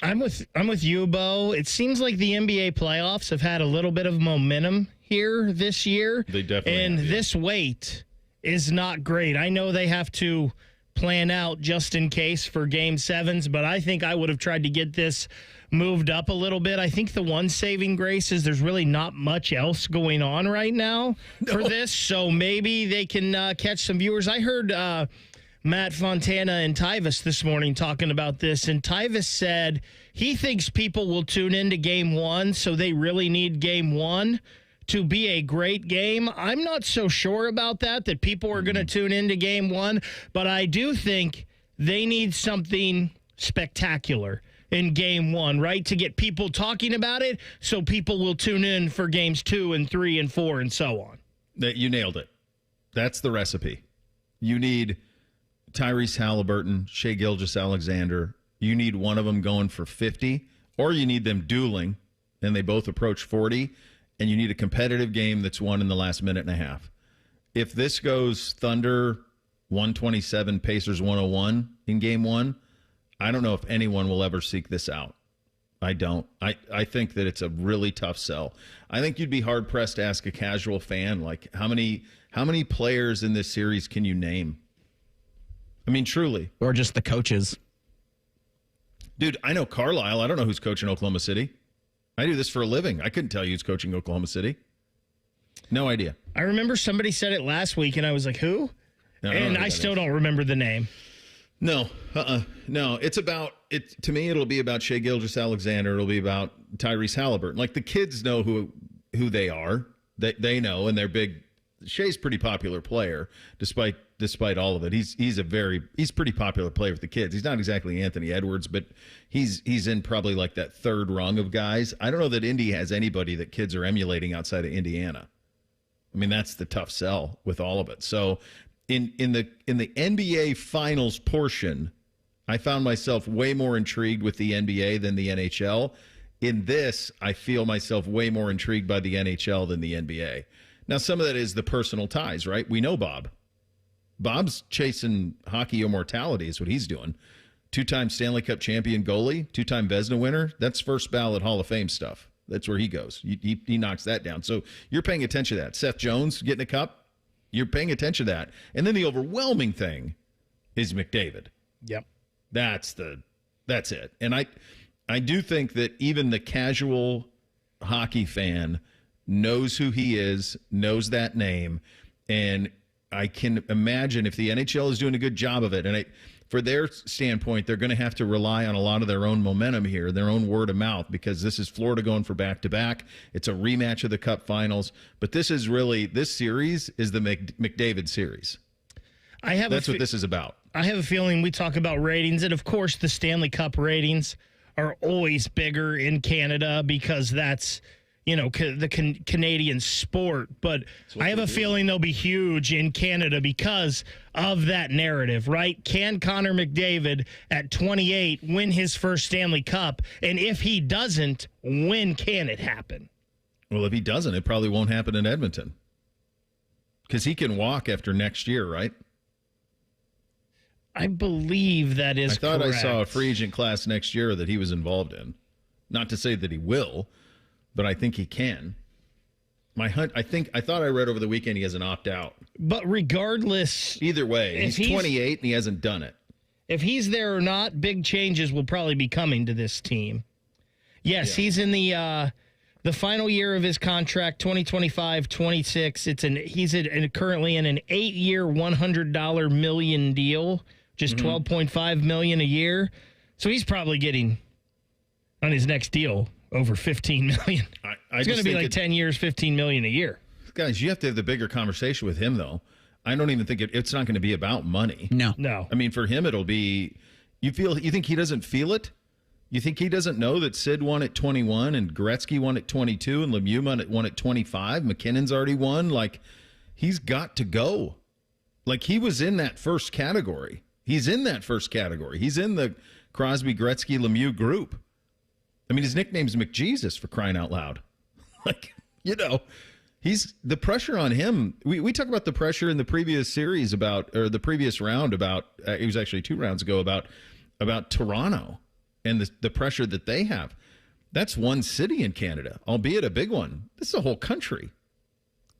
I'm with you, Bo. It seems like the NBA playoffs have had a little bit of momentum here this year. They definitely and have, yeah. This wait is not great. I know they have to plan out just in case for Game 7s, but I think I would have tried to get this moved up a little bit. I think the one saving grace is there's really not much else going on right now for this, so maybe they can catch some viewers. I heard Matt Fontana and Tyvus this morning talking about this, and Tyvus said he thinks people will tune into Game 1, so they really need Game 1 to be a great game. I'm not so sure about that people are going to tune into Game 1, but I do think they need something spectacular in Game 1, right, to get people talking about it so people will tune in for Games 2 and 3 and 4 and so on. You nailed it. That's the recipe. You need Tyrese Halliburton, Shai Gilgeous-Alexander. You need one of them going for 50, or you need them dueling, and they both approach 40, and you need a competitive game that's won in the last minute and a half. If this goes Thunder 127, Pacers 101 in Game 1, I don't know if anyone will ever seek this out. I don't. I think that it's a really tough sell. I think you'd be hard-pressed to ask a casual fan, like, how many players in this series can you name? I mean, truly. Or just the coaches. Dude, I know Carlisle. I don't know who's coaching Oklahoma City. I do this for a living. I couldn't tell you who's coaching Oklahoma City. No idea. I remember somebody said it last week, and I was like, who? No, and I still don't remember the name. No, No, it's about it. To me, it'll be about Shai Gilgeous-Alexander. It'll be about Tyrese Halliburton. Like, the kids know who they are. They know, and they're big. Shai's a pretty popular player, despite all of it. He's pretty popular player with the kids. He's not exactly Anthony Edwards, but he's in probably like that third rung of guys. I don't know that Indy has anybody that kids are emulating outside of Indiana. I mean, that's the tough sell with all of it. So in the NBA Finals portion, I found myself way more intrigued with the NBA than the NHL. In this, I feel myself way more intrigued by the NHL than the NBA. Now, some of that is the personal ties, right? We know Bob. Bob's chasing hockey immortality is what he's doing. 2-time Stanley Cup champion goalie, 2-time Vezina winner. That's first ballot Hall of Fame stuff. That's where he goes. He knocks that down. So you're paying attention to that. Seth Jones getting a cup, you're paying attention to that. And then the overwhelming thing is McDavid. Yep. That's it. And I do think that even the casual hockey fan knows who he is, knows that name, and I can imagine if the NHL is doing a good job of it, and for their standpoint, they're going to have to rely on a lot of their own momentum here, their own word of mouth, because this is Florida going for back-to-back. It's a rematch of the Cup Finals, but this series is the McDavid series. That's what this is about. I have a feeling we talk about ratings, and of course the Stanley Cup ratings are always bigger in Canada because that's the Canadian sport, but I have a feeling they'll be huge in Canada because of that narrative, right? Can Connor McDavid at 28 win his first Stanley Cup? And if he doesn't, when can it happen? Well, if he doesn't, it probably won't happen in Edmonton because he can walk after next year, right? I believe that is correct. I saw a free agent class next year that he was involved in. Not to say that he will, but I think he can. I thought I read over the weekend he has an opt-out. But regardless... Either way, he's 28 and he hasn't done it. If he's there or not, big changes will probably be coming to this team. Yes, yeah. He's in the final year of his contract, 2025-26. He's currently in an 8-year, $100 million deal, just $12.5 million a year. So he's probably getting, on his next deal, over $15 million. It's going to be like 10 years, $15 million a year. Guys, you have to have the bigger conversation with him, though. I don't even think it's not going to be about money. No. I mean, for him, it'll be You think he doesn't feel it? You think he doesn't know that Sid won at 21 and Gretzky won at 22 and Lemieux won at 25? McKinnon's already won. Like, he's got to go. Like, he was in that first category. He's in that first category. He's in the Crosby, Gretzky, Lemieux group. I mean, his nickname's McJesus, for crying out loud. Like, you know, he's the pressure on him. We talked about the pressure in the previous series or the previous round it was actually 2 rounds ago about Toronto and the pressure that they have. That's one city in Canada, albeit a big one. This is a whole country.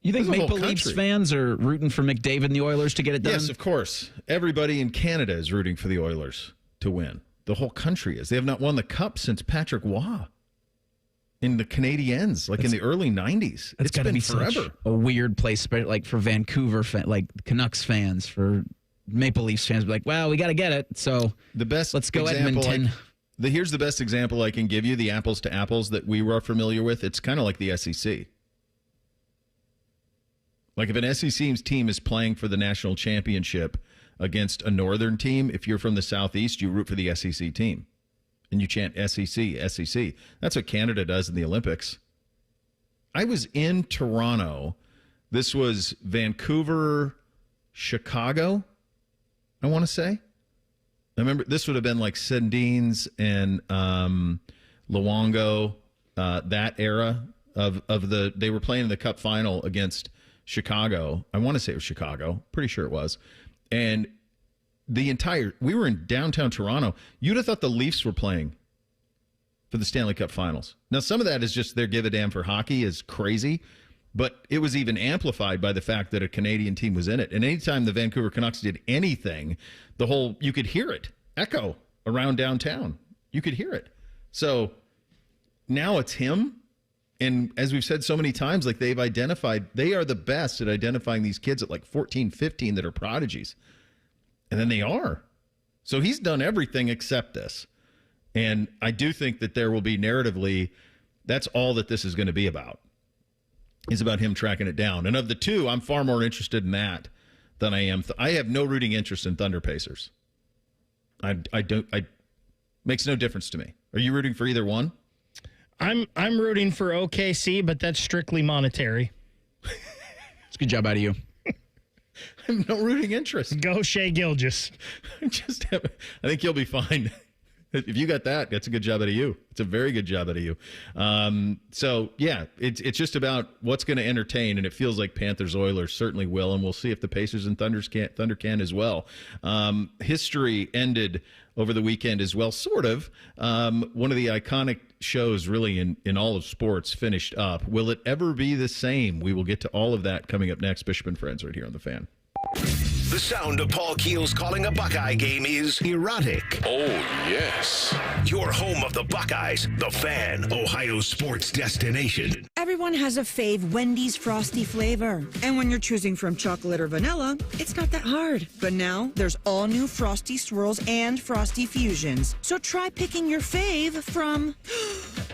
You think Maple Leafs fans are rooting for McDavid and the Oilers to get it done? Yes, of course. Everybody in Canada is rooting for the Oilers to win. The whole country is. They have not won the Cup since Patrick Waugh in the Canadiens, in the early 90s. It's gotta been be forever. Such a weird place, like for Vancouver, Canucks fans, for Maple Leafs fans, be like, well, we got to get it. So let's go Edmonton. Here's the best example I can give you, the apples to apples that we were familiar with. It's kind of like the SEC. Like if an SEC team is playing for the national championship against a northern team, if you're from the Southeast, you root for the SEC team. And you chant SEC, SEC. That's what Canada does in the Olympics. I was in Toronto. This was Vancouver, Chicago, I want to say. I remember this would have been like Sundins and Luongo, that era they were playing in the Cup final against Chicago. I want to say it was Chicago. Pretty sure it was. And we were in downtown Toronto. You'd have thought the Leafs were playing for the Stanley Cup Finals. Now, some of that is just their give a damn for hockey is crazy, but it was even amplified by the fact that a Canadian team was in it. And anytime the Vancouver Canucks did anything, you could hear it echo around downtown. You could hear it. So now it's him. And as we've said so many times, like they are the best at identifying these kids at like 14, 15 that are prodigies. And then they are. So he's done everything except this. And I do think that there will be narratively, that's all that this is going to be about, is about him tracking it down. And of the two, I'm far more interested in that than I am. I have no rooting interest in Thunder Pacers. Makes no difference to me. Are you rooting for either one? I'm rooting for OKC, but that's strictly monetary. It's a good job out of you. I have no rooting interest. Go Shea Gilgeous. I think you'll be fine. If you got that, that's a good job out of you. It's a very good job out of you. So, yeah, it's just about what's going to entertain, and it feels like Panthers-Oilers certainly will, and we'll see if the Pacers and Thunder can as well. History ended over the weekend as well, sort of. One of the iconic shows really in all of sports finished up. Will it ever be the same? We will get to all of that coming up next. Bishop and Friends right here on The Fan. The sound of Paul Keels calling a Buckeye game is erotic. Oh, yes. Your home of the Buckeyes, The Fan, Ohio sports destination. Everyone has a fave Wendy's Frosty flavor. And when you're choosing from chocolate or vanilla, it's not that hard. But now there's all new Frosty Swirls and Frosty Fusions. So try picking your fave from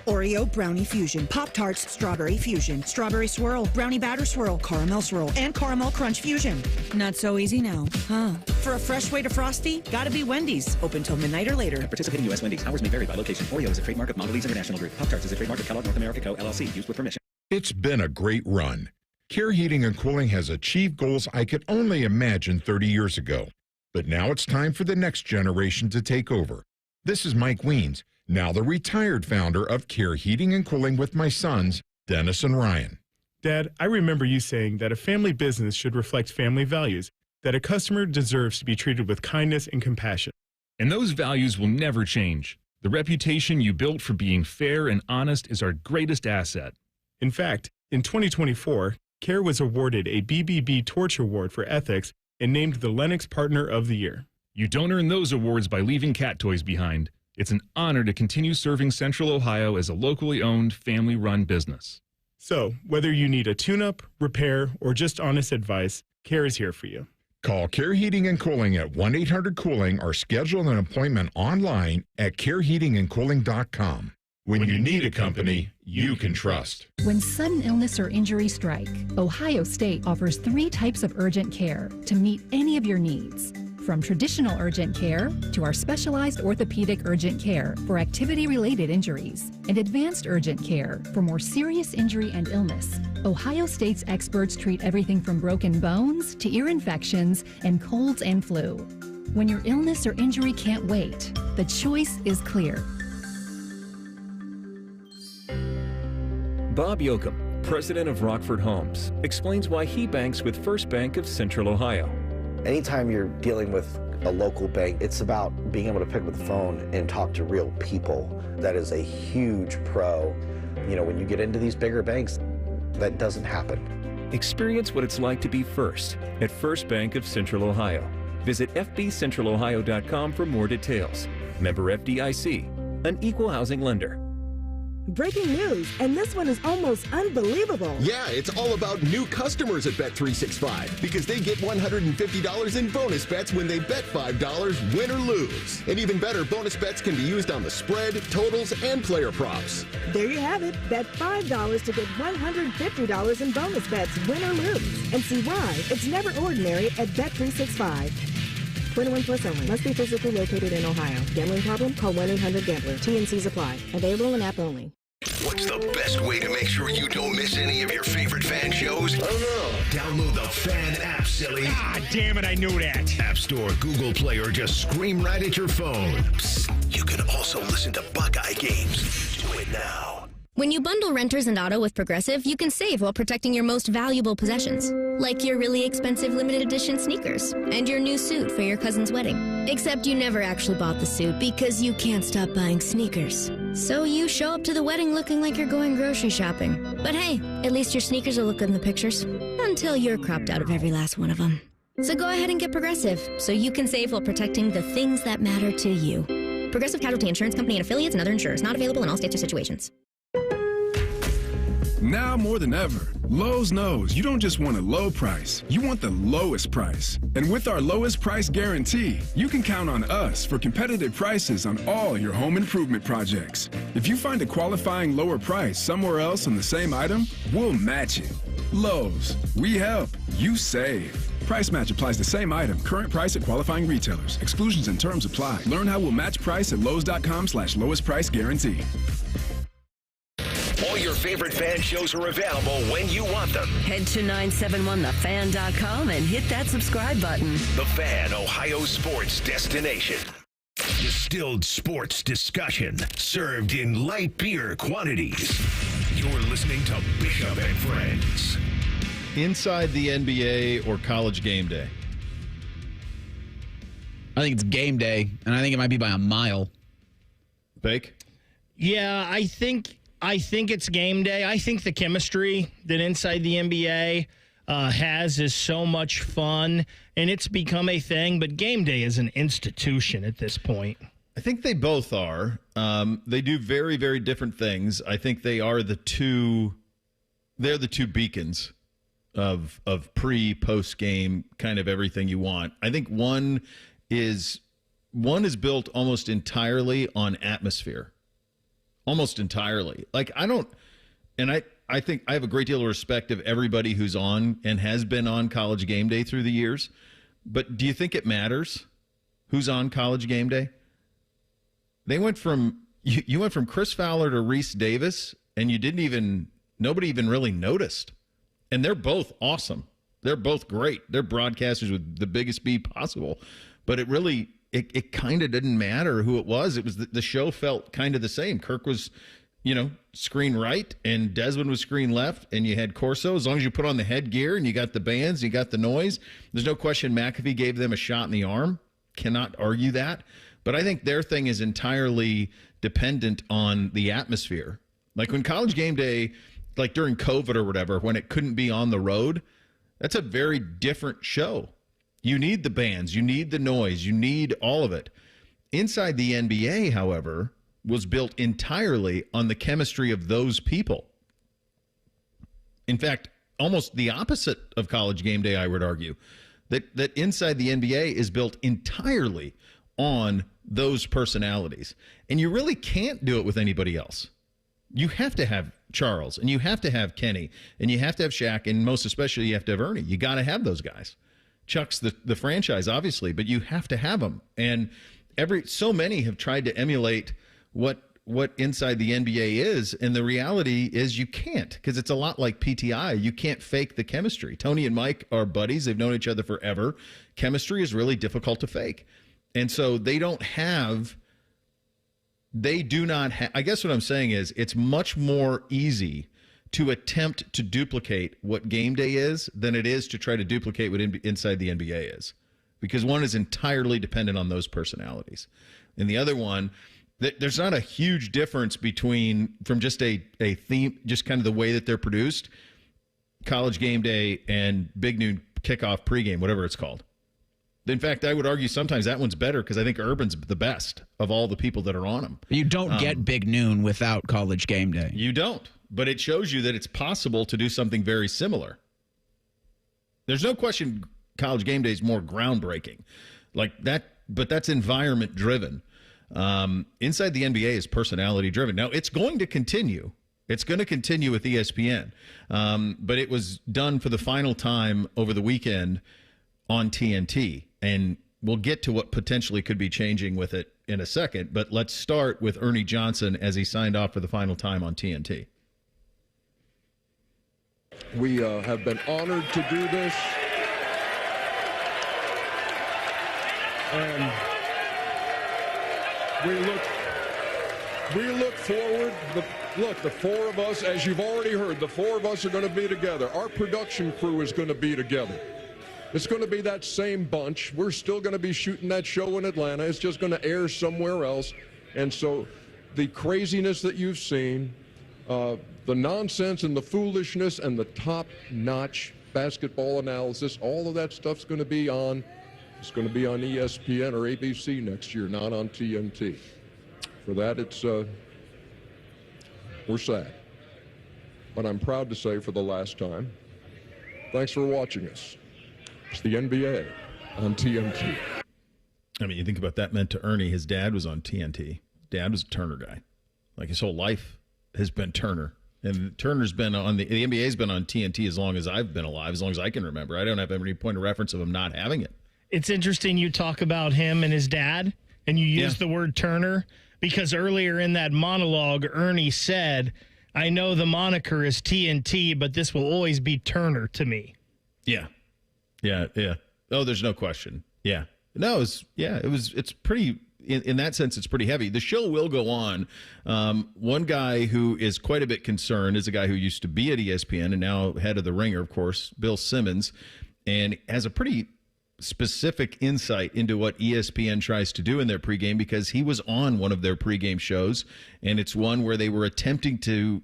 Oreo Brownie Fusion, Pop-Tarts Strawberry Fusion, Strawberry Swirl, Brownie Batter Swirl, Caramel Swirl, and Caramel Crunch Fusion. Not so easy now, huh? For a fresh way to Frosty, gotta be Wendy's. Open till midnight or later. Participating U.S. Wendy's. Hours may vary by location. Oreo is a trademark of Mondelez International Group. Pop-Tarts is a trademark of Kellogg North America Co., LLC. Used with permission. It's been a great run. Care Heating and Cooling has achieved goals I could only imagine 30 years ago. But now it's time for the next generation to take over. This is Mike Weens, now the retired founder of Care Heating and Cooling with my sons, Dennis and Ryan. Dad, I remember you saying that a family business should reflect family values, that a customer deserves to be treated with kindness and compassion. And those values will never change. The reputation you built for being fair and honest is our greatest asset. In fact, in 2024, CARE was awarded a BBB Torch Award for Ethics and named the Lennox Partner of the Year. You don't earn those awards by leaving cat toys behind. It's an honor to continue serving Central Ohio as a locally owned, family-run business. So, whether you need a tune-up, repair, or just honest advice, CARE is here for you. Call Care Heating and Cooling at 1-800-COOLING or schedule an appointment online at careheatingandcooling.com. When you need a company you can trust. When sudden illness or injury strike, Ohio State offers 3 types of urgent care to meet any of your needs. From traditional urgent care to our specialized orthopedic urgent care for activity-related injuries and advanced urgent care for more serious injury and illness, Ohio State's experts treat everything from broken bones to ear infections and colds and flu. When your illness or injury can't wait, the choice is clear. Bob Yoakum, president of Rockford Homes, explains why he banks with First Bank of Central Ohio. Anytime you're dealing with a local bank, it's about being able to pick up the phone and talk to real people. That is a huge pro. You know, when you get into these bigger banks, that doesn't happen. Experience what it's like to be first at First Bank of Central Ohio. Visit fbcentralohio.com for more details. Member FDIC, an equal housing lender. Breaking news, and this one is almost unbelievable. Yeah, it's all about new customers at Bet365 because they get $150 in bonus bets when they bet $5, win or lose. And even better, bonus bets can be used on the spread, totals, and player props. There you have it. Bet $5 to get $150 in bonus bets, win or lose. And see why it's never ordinary at Bet365. 21 plus only. Must be physically located in Ohio. Gambling problem? Call 1-800-GAMBLER. T&Cs apply. Available in app only. What's the best way to make sure you don't miss any of your favorite fan shows? Oh no. Download the Fan app, silly. Ah, damn it, I knew that. App Store, Google Play, or just scream right at your phone. Psst, you can also listen to Buckeye games. Do it now. When you bundle renters and auto with Progressive, you can save while protecting your most valuable possessions, like your really expensive limited edition sneakers and your new suit for your cousin's wedding. Except you never actually bought the suit because you can't stop buying sneakers. So you show up to the wedding looking like you're going grocery shopping. But hey, at least your sneakers will look good in the pictures, until you're cropped out of every last one of them. So go ahead and get Progressive, so you can save while protecting the things that matter to you. Progressive Casualty Insurance Company and affiliates and other insurers. Not available in all states or situations. Now more than ever, Lowe's knows you don't just want a low price, you want the lowest price. And with our lowest price guarantee, you can count on us for competitive prices on all your home improvement projects. If you find a qualifying lower price somewhere else on the same item, we'll match it. Lowe's, we help, you save. Price match applies to same item, current price at qualifying retailers. Exclusions and terms apply. Learn how we'll match price at lowes.com/lowest price guarantee. All your favorite fan shows are available when you want them. Head to 971thefan.com and hit that subscribe button. The Fan, Ohio sports destination. Distilled sports discussion served in light beer quantities. You're listening to Bishop and Friends. Inside the NBA or College Game Day? I think it's Game Day, and I think it might be by a mile. Bake? Yeah, I think it's Game Day. I think the chemistry that Inside the NBA has is so much fun, and it's become a thing, but Game Day is an institution at this point. I think they both are. They do very, very different things. I think they are they're the two beacons of pre-post game kind of everything you want. I think one is built almost entirely on atmosphere. Almost entirely. Like I think I have a great deal of respect of everybody who's on and has been on College Game Day through the years. But do you think it matters who's on College Game Day? They went from you went from Chris Fowler to Reese Davis, and nobody even really noticed. And they're both awesome. They're both great. They're broadcasters with the biggest B possible. But it kind of didn't matter who it was. It was the show felt kind of the same. Kirk was, screen right, and Desmond was screen left, and you had Corso. As long as you put on the headgear and you got the bands, you got the noise, there's no question McAfee gave them a shot in the arm. Cannot argue that. But I think their thing is entirely dependent on the atmosphere. Like when College Game Day, like during COVID or whatever, when it couldn't be on the road, that's a very different show. You need the bands, you need the noise, you need all of it. Inside the NBA, however, was built entirely on the chemistry of those people. In fact, almost the opposite of College Game Day, I would argue. That Inside the NBA is built entirely on those personalities. And you really can't do it with anybody else. You have to have Charles, and you have to have Kenny, and you have to have Shaq, and most especially you have to have Ernie. You got to have those guys. Chuck's the franchise, obviously, but you have to have them. And so many have tried to emulate what Inside the NBA is, and the reality is you can't, because it's a lot like PTI. You can't fake the chemistry. Tony and Mike are buddies. They've known each other forever. Chemistry is really difficult to fake. And so they do not have, I guess what I'm saying is it's much more easy to attempt to duplicate what game day is than it is to try to duplicate what Inside the NBA is, because one is entirely dependent on those personalities. And the other one, there's not a huge difference from just a theme, just kind of the way that they're produced, College Game Day and Big Noon Kickoff pregame, whatever it's called. In fact, I would argue sometimes that one's better because I think Urban's the best of all the people that are on them. You don't get Big Noon without College Game Day. You don't, but it shows you that it's possible to do something very similar. There's no question College Game Day is more groundbreaking, like that, but that's environment driven. Inside the NBA is personality driven. Now it's going to continue. It's going to continue with ESPN. But it was done for the final time over the weekend on TNT. And we'll get to what potentially could be changing with it in a second. But let's start with Ernie Johnson as he signed off for the final time on TNT. We have been honored to do this. And we look forward. The four of us, as you've already heard, the four of us are going to be together. Our production crew is going to be together. It's going to be that same bunch. We're still going to be shooting that show in Atlanta. It's just going to air somewhere else. And so the craziness that you've seen, the nonsense and the foolishness and the top-notch basketball analysis, all of that stuff's going to be on. It's going to be on ESPN or ABC next year, not on TNT. For that, we're sad. But I'm proud to say for the last time, thanks for watching us. It's the NBA on TNT. I mean, you think about that meant to Ernie. His dad was on TNT. Dad was a Turner guy. Like his whole life has been Turner. And Turner's been on the NBA's been on TNT as long as I've been alive, as long as I can remember. I don't have any point of reference of him not having it. It's interesting you talk about him and his dad, and you use the word Turner, because earlier in that monologue, Ernie said, I know the moniker is TNT, but this will always be Turner to me. Yeah. Oh, there's no question. Yeah. No, it's pretty, in that sense, it's pretty heavy. The show will go on. One guy who is quite a bit concerned is a guy who used to be at ESPN and now head of the Ringer, of course, Bill Simmons, and has a pretty specific insight into what ESPN tries to do in their pregame, because he was on one of their pregame shows, and it's one where they were attempting to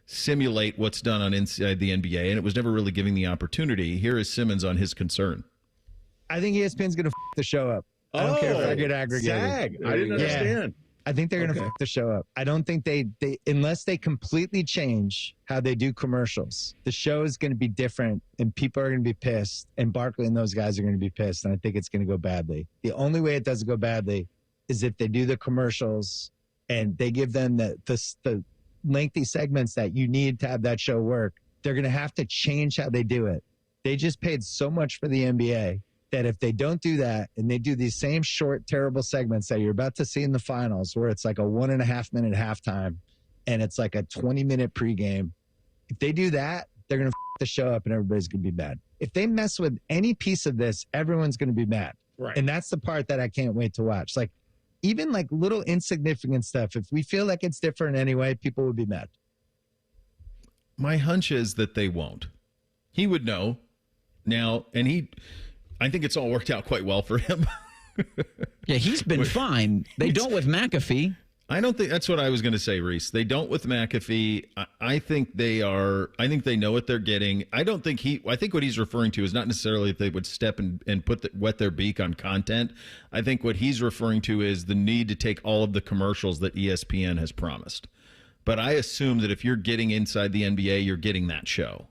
simulate what's done on Inside the NBA, and it was never really giving the opportunity. Here is Simmons on his concern. I think ESPN's going to the show up. I don't care if I get aggregated. Zag. I didn't understand. I think they're going to the show up. I don't think they unless they completely change how they do commercials, the show is going to be different and people are going to be pissed, and Barkley and those guys are going to be pissed, and I think it's going to go badly. The only way it doesn't go badly is if they do the commercials and they give them the lengthy segments that you need to have that show work. They're going to have to change how they do it. They just paid so much for the NBA that if they don't do that and they do these same short, terrible segments that you're about to see in the finals, where it's like a 1.5 minute halftime and it's like a 20-minute pregame, if they do that, they're going to the show up and everybody's going to be mad. If they mess with any piece of this, everyone's going to be mad. Right. And that's the part that I can't wait to watch. Like, even like little insignificant stuff, if we feel like it's different anyway, people would be mad. My hunch is that they won't. He would know now, and I think it's all worked out quite well for him. Yeah, he's been fine. They don't with McAfee. I don't think that's what I was going to say, Reese. They don't with McAfee. I think they know what they're getting. I think what he's referring to is not necessarily if they would step and wet their beak on content. I think what he's referring to is the need to take all of the commercials that ESPN has promised. But I assume that if you're getting Inside the NBA, you're getting that show.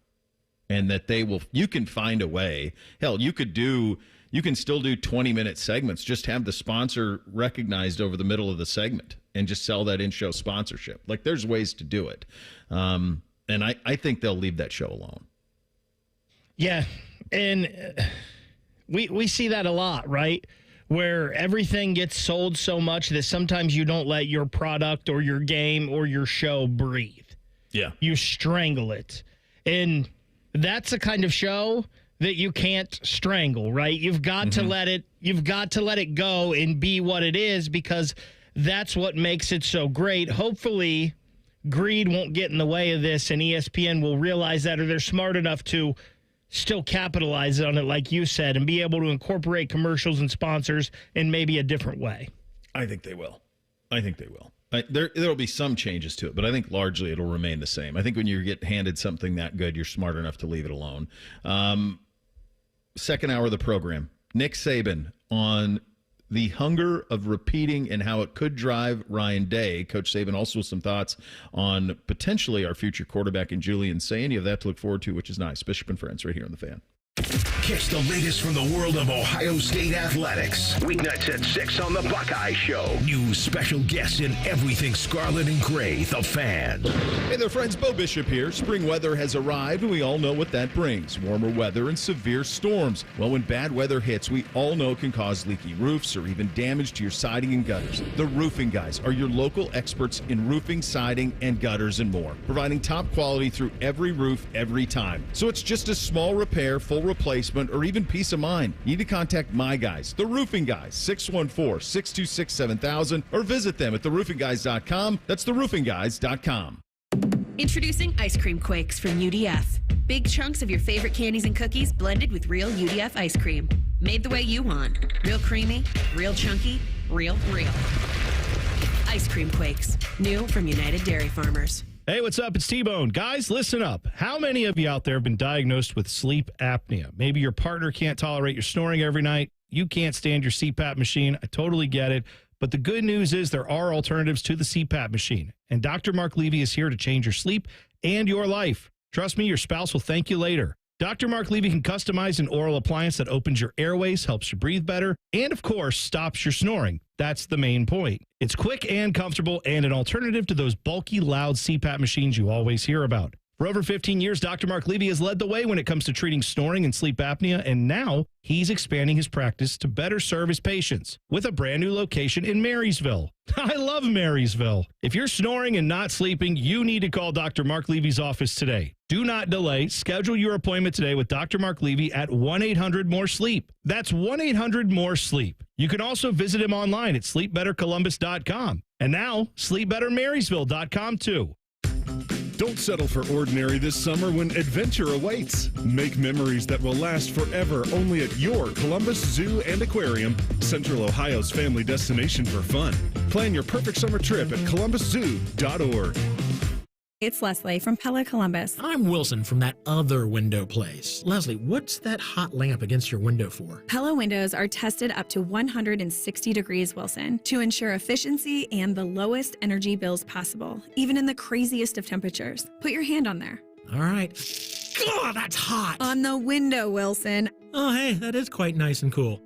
And that you can find a way. Hell, you can still do 20-minute segments. Just have the sponsor recognized over the middle of the segment and just sell that in-show sponsorship. Like, there's ways to do it. And I think they'll leave that show alone. Yeah. And we see that a lot, right? Where everything gets sold so much that sometimes you don't let your product or your game or your show breathe. Yeah. You strangle it. And that's the kind of show that you can't strangle, right? You've got to let it go and be what it is, because that's what makes it so great. Hopefully, greed won't get in the way of this, and ESPN will realize that, or they're smart enough to still capitalize on it, like you said, and be able to incorporate commercials and sponsors in maybe a different way. I think they will. There'll be some changes to it, but I think largely it'll remain the same. I think when you get handed something that good, you're smart enough to leave it alone. Second hour of the program, Nick Saban on the hunger of repeating and how it could drive Ryan Day. Coach Saban also with some thoughts on potentially our future quarterback in Julian Sayin. You have that to look forward to, which is nice. Bishop and Friends right here on The Fan. Catch the latest from the world of Ohio State athletics. Weeknights at 6 on The Buckeye Show. New special guests in everything scarlet and gray. The Fan. Hey there, friends. Bo Bishop here. Spring weather has arrived, and we all know what that brings. Warmer weather and severe storms. Well, when bad weather hits, we all know it can cause leaky roofs or even damage to your siding and gutters. The Roofing Guys are your local experts in roofing, siding, and gutters and more, providing top quality through every roof, every time. So it's just a small repair, full replacement, or even peace of mind. You need to contact my guys, the Roofing Guys, 614-626-7000, or visit them at theroofingguys.com. That's theroofingguys.com. Introducing Ice Cream Quakes from UDF. Big chunks of your favorite candies and cookies blended with real UDF ice cream. Made the way you want. Real creamy, real chunky, real. Ice Cream Quakes. New from United Dairy Farmers. Hey, what's up? It's T-Bone. Guys, listen up. How many of you out there have been diagnosed with sleep apnea? Maybe your partner can't tolerate your snoring every night. You can't stand your CPAP machine. I totally get it. But the good news is there are alternatives to the CPAP machine. And Dr. Mark Levy is here to change your sleep and your life. Trust me, your spouse will thank you later. Dr. Mark Levy can customize an oral appliance that opens your airways, helps you breathe better, and, of course, stops your snoring. That's the main point. It's quick and comfortable and an alternative to those bulky, loud CPAP machines you always hear about. For over 15 years, Dr. Mark Levy has led the way when it comes to treating snoring and sleep apnea, and now he's expanding his practice to better serve his patients with a brand new location in Marysville. I love Marysville. If you're snoring and not sleeping, you need to call Dr. Mark Levy's office today. Do not delay. Schedule your appointment today with Dr. Mark Levy at 1-800-MORE-SLEEP. That's 1-800-MORE-SLEEP. You can also visit him online at sleepbettercolumbus.com. And now, sleepbettermarysville.com too. Don't settle for ordinary this summer when adventure awaits. Make memories that will last forever only at your Columbus Zoo and Aquarium, Central Ohio's family destination for fun. Plan your perfect summer trip at columbuszoo.org. It's Leslie from Pella Columbus. I'm Wilson from that other window place. Leslie, what's that hot lamp against your window for? Pella windows are tested up to 160 degrees Wilson to ensure efficiency and the lowest energy bills possible, even in the craziest of temperatures. Put your hand on there. All right. God, that's hot. On the window, Wilson. Oh, hey, that is quite nice and cool.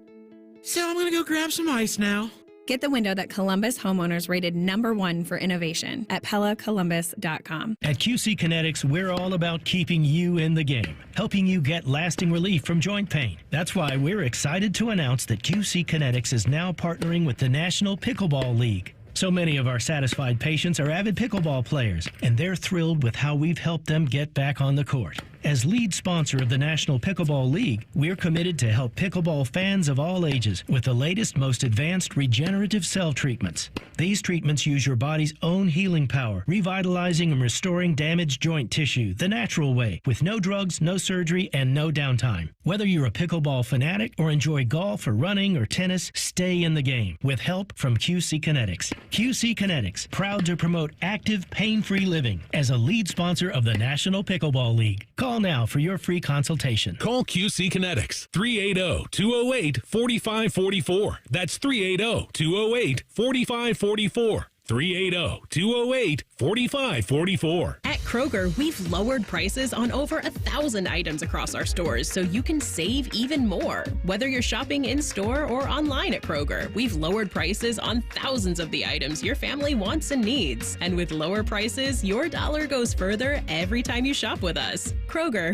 So I'm going to go grab some ice now. Get the window that Columbus homeowners rated #1 for innovation at PellaColumbus.com. At QC Kinetics, we're all about keeping you in the game, helping you get lasting relief from joint pain. That's why we're excited to announce that QC Kinetics is now partnering with the National Pickleball League. So many of our satisfied patients are avid pickleball players, and they're thrilled with how we've helped them get back on the court. As lead sponsor of the National Pickleball League, we're committed to help pickleball fans of all ages with the latest, most advanced regenerative cell treatments. These treatments use your body's own healing power, revitalizing and restoring damaged joint tissue the natural way, with no drugs, no surgery, and no downtime. Whether you're a pickleball fanatic or enjoy golf or running or tennis, stay in the game with help from QC Kinetics. QC Kinetics, proud to promote active, pain-free living as a lead sponsor of the National Pickleball League. Call now for your free consultation. Call QC Kinetics, 380-208-4544. That's 380-208-4544. 380-208-4544. At Kroger, we've lowered prices on over 1,000 items across our stores so you can save even more. Whether you're shopping in-store or online at Kroger, we've lowered prices on thousands of the items your family wants and needs. And with lower prices, your dollar goes further every time you shop with us. Kroger.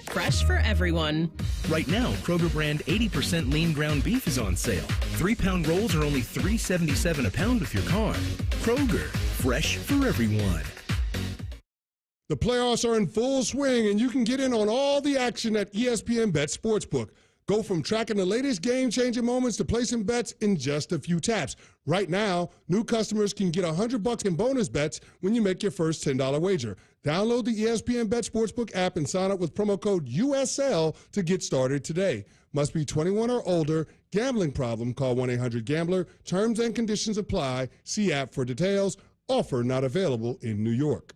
fresh for everyone. Right now, Kroger brand 80% lean ground beef is on sale. 3-pound rolls are only $3.77 a pound with your card. Kroger, fresh for everyone. The playoffs are in full swing, and you can get in on all the action at ESPN Bet Sportsbook. Go from tracking the latest game-changing moments to placing bets in just a few taps. Right now, new customers can get $100 in bonus bets when you make your first $10 wager. Download the ESPN Bet Sportsbook app and sign up with promo code USL to get started today. Must be 21 or older. Gambling problem? Call 1-800-GAMBLER. Terms and conditions apply. See app for details. Offer not available in New York.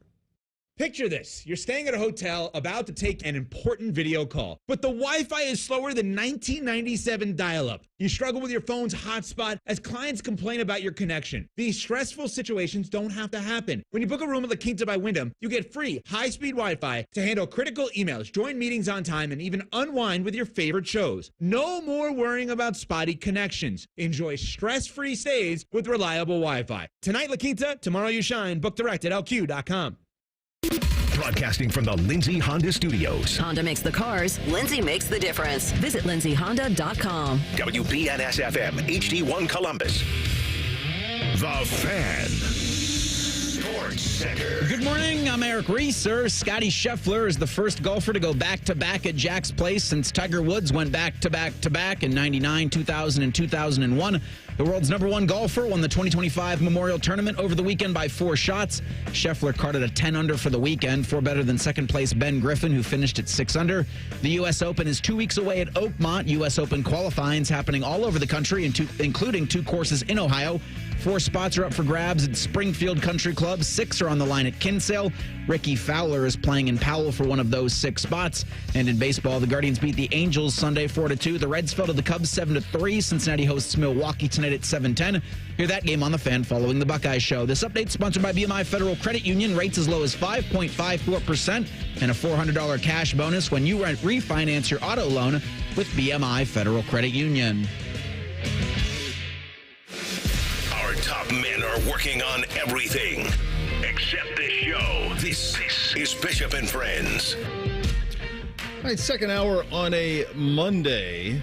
Picture this. You're staying at a hotel about to take an important video call, but the Wi-Fi is slower than 1997 dial-up. You struggle with your phone's hotspot as clients complain about your connection. These stressful situations don't have to happen. When you book a room at La Quinta by Wyndham, you get free high-speed Wi-Fi to handle critical emails, join meetings on time, and even unwind with your favorite shows. No more worrying about spotty connections. Enjoy stress-free stays with reliable Wi-Fi. Tonight, La Quinta, tomorrow you shine. Book direct at lq.com. Broadcasting from the Lindsay Honda Studios. Honda makes the cars. Lindsay makes the difference. Visit lindsayhonda.com. WBNS-FM, HD1 Columbus. The Fan. Sports Center. Good morning. I'm Eric Reeser. Scottie Scheffler is the first golfer to go back-to-back at Jack's Place since Tiger Woods went back-to-back-to-back in 99, 2000, and 2001. The world's number one golfer won the 2025 Memorial Tournament over the weekend by 4 shots. Scheffler carded a 10-under for the weekend, 4 better than second-place Ben Griffin, who finished at 6 under. The U.S. Open is 2 weeks away at Oakmont. U.S. Open qualifying is happening all over the country, including 2 courses in Ohio. 4 spots are up for grabs at Springfield Country Club. 6 are on the line at Kinsale. Ricky Fowler is playing in Powell for one of those 6 spots. And in baseball, the Guardians beat the Angels Sunday 4-2. The Reds fell to the Cubs 7-3. Cincinnati hosts Milwaukee tonight at 7:10. Hear that game on the Fan following the Buckeye Show. This update sponsored by BMI Federal Credit Union. Rates as low as 5.54% and a $400 cash bonus when you refinance your auto loan with BMI Federal Credit Union. Our top men are working on everything except this show. This is Bishop and Friends. All right, second hour on a Monday.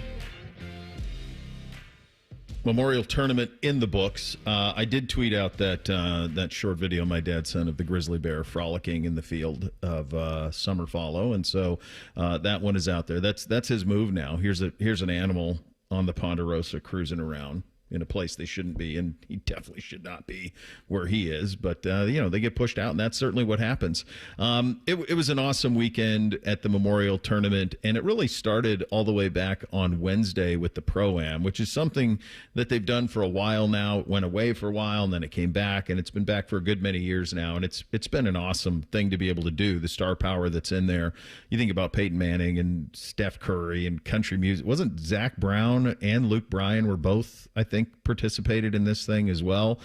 Memorial Tournament in the books. I did tweet out that short video my dad sent of the grizzly bear frolicking in the field of summer fallow, and so that one is out there. That's his move now. Here's an animal on the Ponderosa cruising around in a place they shouldn't be, and he definitely should not be where he is. But they get pushed out, and that's certainly what happens. It was an awesome weekend at the Memorial Tournament, and it really started all the way back on Wednesday with the Pro-Am, which is something that they've done for a while now. It went away for a while, and then it came back, and it's been back for a good many years now. And it's been an awesome thing to be able to do. The star power that's in there. You think about Peyton Manning and Steph Curry and country music. Wasn't Zach Brown and Luke Bryan were both, I think, participated in this thing as well.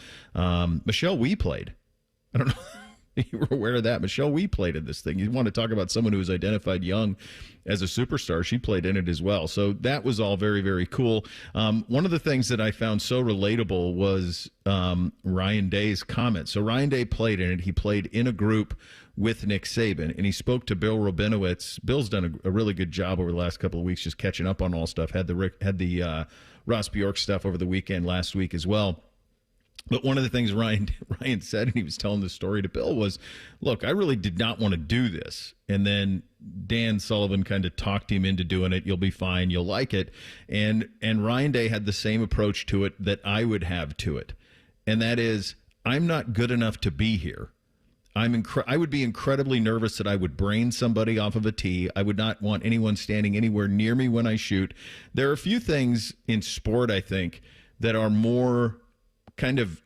Michelle Wee played. I don't know if you were aware of that. Michelle Wee played in this thing. You want to talk about someone who was identified young as a superstar. She played in it as well. So that was all very, very cool. One of the things that I found so relatable was Ryan Day's comment. So Ryan Day played in it. He played in a group with Nick Saban, and he spoke to Bill Rabinowitz. Bill's done a really good job over the last couple of weeks just catching up on all stuff. Had the Ross Bjork stuff over the weekend last week as well. But one of the things Ryan said, and he was telling the story to Bill, was, look, I really did not want to do this. And then Dan Sullivan kind of talked him into doing it. You'll be fine. You'll like it. And Ryan Day had the same approach to it that I would have to it. And that is, I'm not good enough to be here. I would be incredibly nervous that I would brain somebody off of a tee. I would not want anyone standing anywhere near me when I shoot. There are a few things in sport, I think, that are more kind of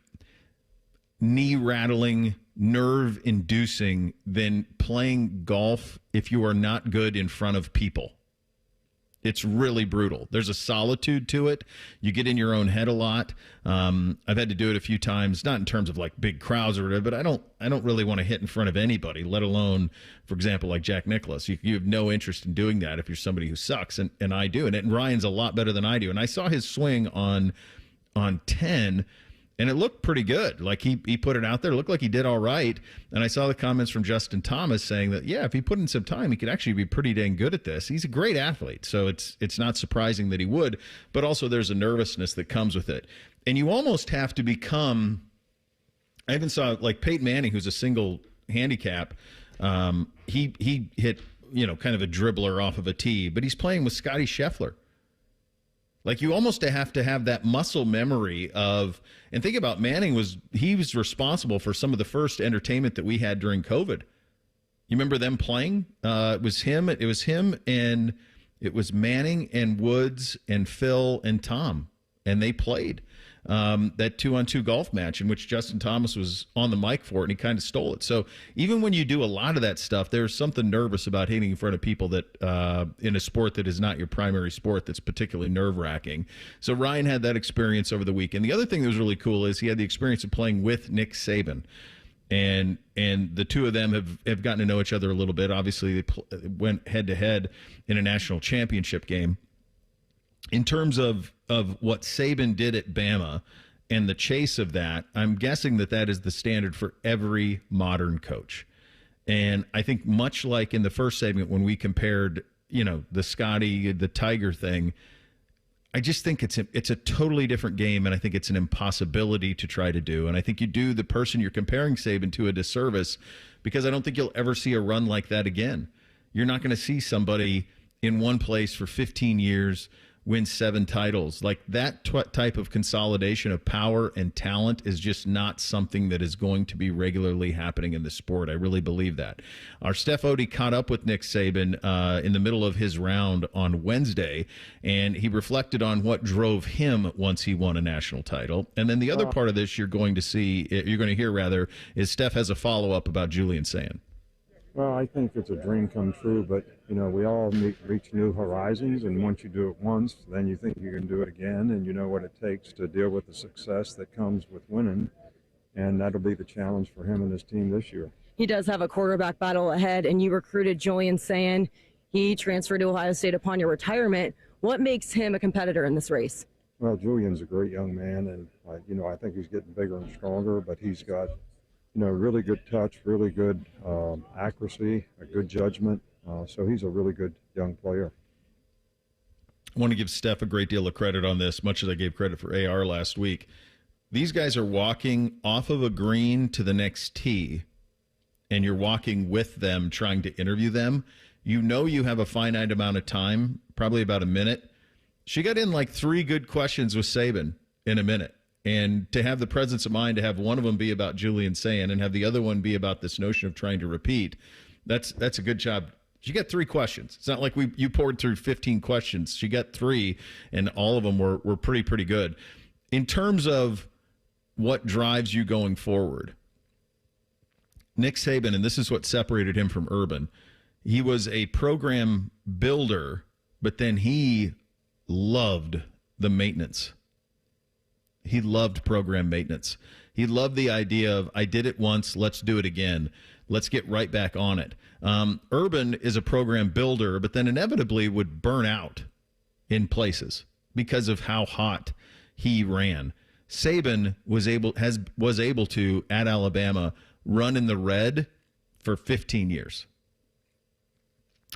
knee-rattling, nerve-inducing than playing golf if you are not good in front of people. It's really brutal. There's a solitude to it. You get in your own head a lot. I've had to do it a few times, not in terms of like big crowds or whatever, but I don't really want to hit in front of anybody, let alone, for example, like Jack Nicklaus. You have no interest in doing that if you're somebody who sucks, and I do. And Ryan's a lot better than I do. And I saw his swing on 10, And it looked pretty good. Like he put it out there. It looked like he did all right. And I saw the comments from Justin Thomas saying that, yeah, if he put in some time, he could actually be pretty dang good at this. He's a great athlete. So it's not surprising that he would. But also there's a nervousness that comes with it. And you almost have to become – I even saw like Peyton Manning, who's a single handicap. He hit, kind of a dribbler off of a tee. But he's playing with Scottie Scheffler. Like you almost have to have that muscle memory of, and think about Manning he was responsible for some of the first entertainment that we had during COVID. You remember them playing? It was him and it was Manning and Woods and Phil and Tom, and they played that 2-on-2 golf match in which Justin Thomas was on the mic for it, and he kind of stole it. So even when you do a lot of that stuff, there's something nervous about hitting in front of people that in a sport that is not your primary sport that's particularly nerve-wracking. So Ryan had that experience over the weekend. The other thing that was really cool is he had the experience of playing with Nick Saban. And the two of them have gotten to know each other a little bit. Obviously, they went head-to-head in a national championship game. In terms of what Saban did at Bama and the chase of that, I'm guessing that is the standard for every modern coach. And I think much like in the first segment when we compared, the Scottie, the Tiger thing, I just think it's a totally different game, and I think it's an impossibility to try to do. And I think you do the person you're comparing Saban to a disservice because I don't think you'll ever see a run like that again. You're not going to see somebody in one place for 15 years win 7 titles. Like that type of consolidation of power and talent is just not something that is going to be regularly happening in the sport. I really believe that. Our Steph Odie caught up with Nick Saban in the middle of his round on Wednesday, and he reflected on what drove him once he won a national title. And then the other part of this you're going to hear is Steph has a follow-up about Julian Sand. Well, I think it's a dream come true, but, we all reach new horizons, and once you do it once, then you think you can do it again, and you know what it takes to deal with the success that comes with winning, and that'll be the challenge for him and his team this year. He does have a quarterback battle ahead, and you recruited Julian Sand. He transferred to Ohio State upon your retirement. What makes him a competitor in this race? Well, Julian's a great young man, and, I think he's getting bigger and stronger, but he's got really good touch, really good accuracy, a good judgment. So he's a really good young player. I want to give Steph a great deal of credit on this, much as I gave credit for AR last week. These guys are walking off of a green to the next tee, and you're walking with them trying to interview them. You have a finite amount of time, probably about a minute. She got in like 3 good questions with Saban in a minute. And to have the presence of mind to have one of them be about Julian Sand and have the other one be about this notion of trying to repeat, that's a good job. She got 3 questions. It's not like you poured through 15 questions. She got 3, and all of them were pretty good. In terms of what drives you going forward, Nick Saban, and this is what separated him from Urban, he was a program builder, but then he loved the maintenance. He loved program maintenance. He loved the idea of, I did it once, let's do it again. Let's get right back on it. Urban is a program builder, but then inevitably would burn out in places because of how hot he ran. Saban was able to, at Alabama, run in the red for 15 years.